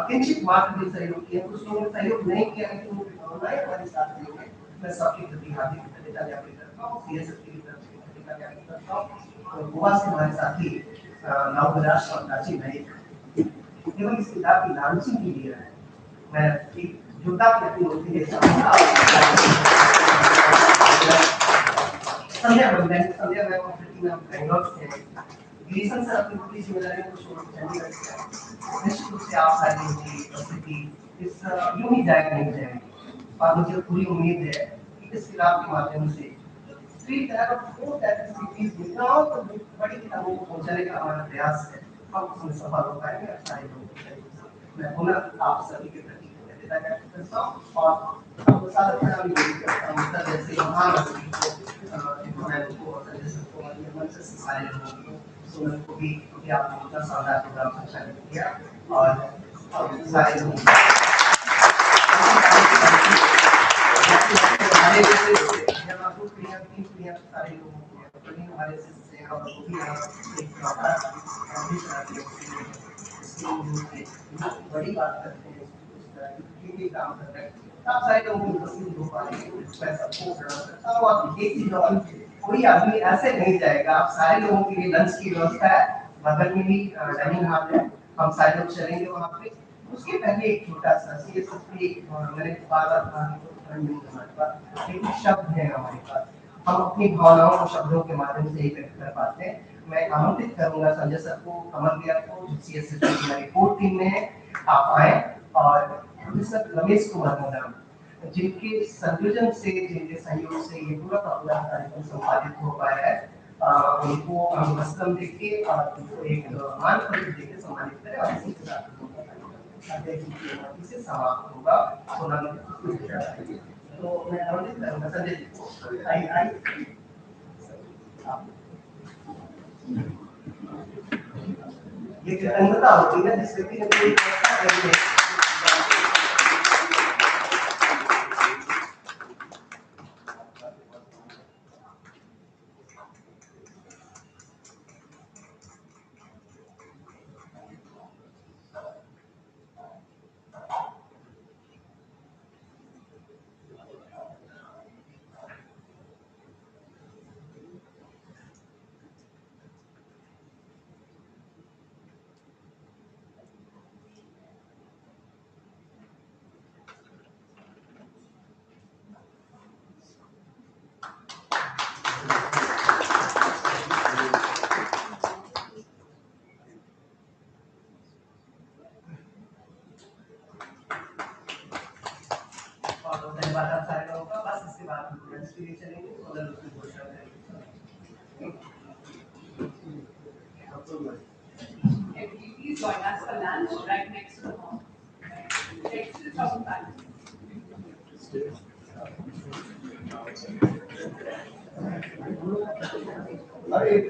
किंचित मात्र भी सहयोग किए कुछ लोगों ने सहयोग नहीं किया लेकिन वो भावनाएं हमारे साथ नहीं है मैं सबके प्रति हार्दिक कृतज्ञता ज्ञापित करता हूँ सीएसएसपी की तरफ से कृतज्ञता ज्ञापित करता हूँ गोवा से हमारे साथी नवविलास और प्राची भाई केवल इस किताब की लॉन्चिंग के लिए है मैं एक जुटा व्यक्ति होती है संध्या मैं बेंगलोर से गिरीशन सर अपनी पूरी जिम्मेदारी को छोड़ चंडीगढ़ से निश्चित रूप से आप सारी उपस्थिति इस यूं ही जाएगा नहीं जाएगी और मुझे पूरी उम्मीद है कि इस किताब के माध्यम से 3 type of 4 type of cities गाँव को बड़ी किताबों को पहुंचाने का हमारा प्रयास है। हम उसमें सफल हो पाएंगे और सारे लोगों को मैं पुनः आप सभी के प्रति कृतज्ञता व्यक्त करता हूँ और आपको सारा प्रणाम करता हूँ। सर जैसे महान हस्ती को मैं उनको और संजय सर को और मंच से सारे लोगों को सोनल को भी क्योंकि आपने इतना शानदार प्रोग्राम संचालित किया और सारे लोगों हमारे जैसे जब आपको क्रिया की क्रिया सारे लोगों को हमारे से और वो भी एक बड़ी बात करते हैं ये काम कर रहे हैं आप सारे लोगों को उपस्थित हो पा रहे हैं मैं सबको करता हूँ। आप एक चीज और कोई आदमी ऐसे नहीं जाएगा। आप सारे लोगों के लिए लंच की व्यवस्था है, बगल में ही डाइनिंग हॉल है, हम सारे लोग चलेंगे वहाँ पे। उसके पहले एक छोटा सा मैंने एक शब्द है हमारे पास, हम अपनी भावनाओं को शब्दों के माध्यम से ही व्यक्त कर पाते हैं। मैं आमंत्रित करूंगा संजय सर को, कमल भैया को, जो सीएसएस की हमारी कोर टीम में है, आप आए और प्रोफेसर रमेश कुमार मैडम जिनके संयोजन से, जिनके सहयोग से ये पूरा का पूरा कार्यक्रम संपादित हो पाया है, उनको हम वस्त्रम देके और उनको एक मान पत्र देके सम्मानित करें और इसी के साथ इसे समाप्त होगा। तो मैं आमंत्रित करूंगा संजय जी को। आई ये कृतज्ञता होती है जिस व्यक्ति ने कोई व्यवस्था करी है। धन्यवाद आप सारे लोगों का। बस इसके बाद हम लंच के लिए चलेंगे और लंच की घोषणा करेंगे। Please join us for lunch right next to the hall. Next to the shopping palace. एक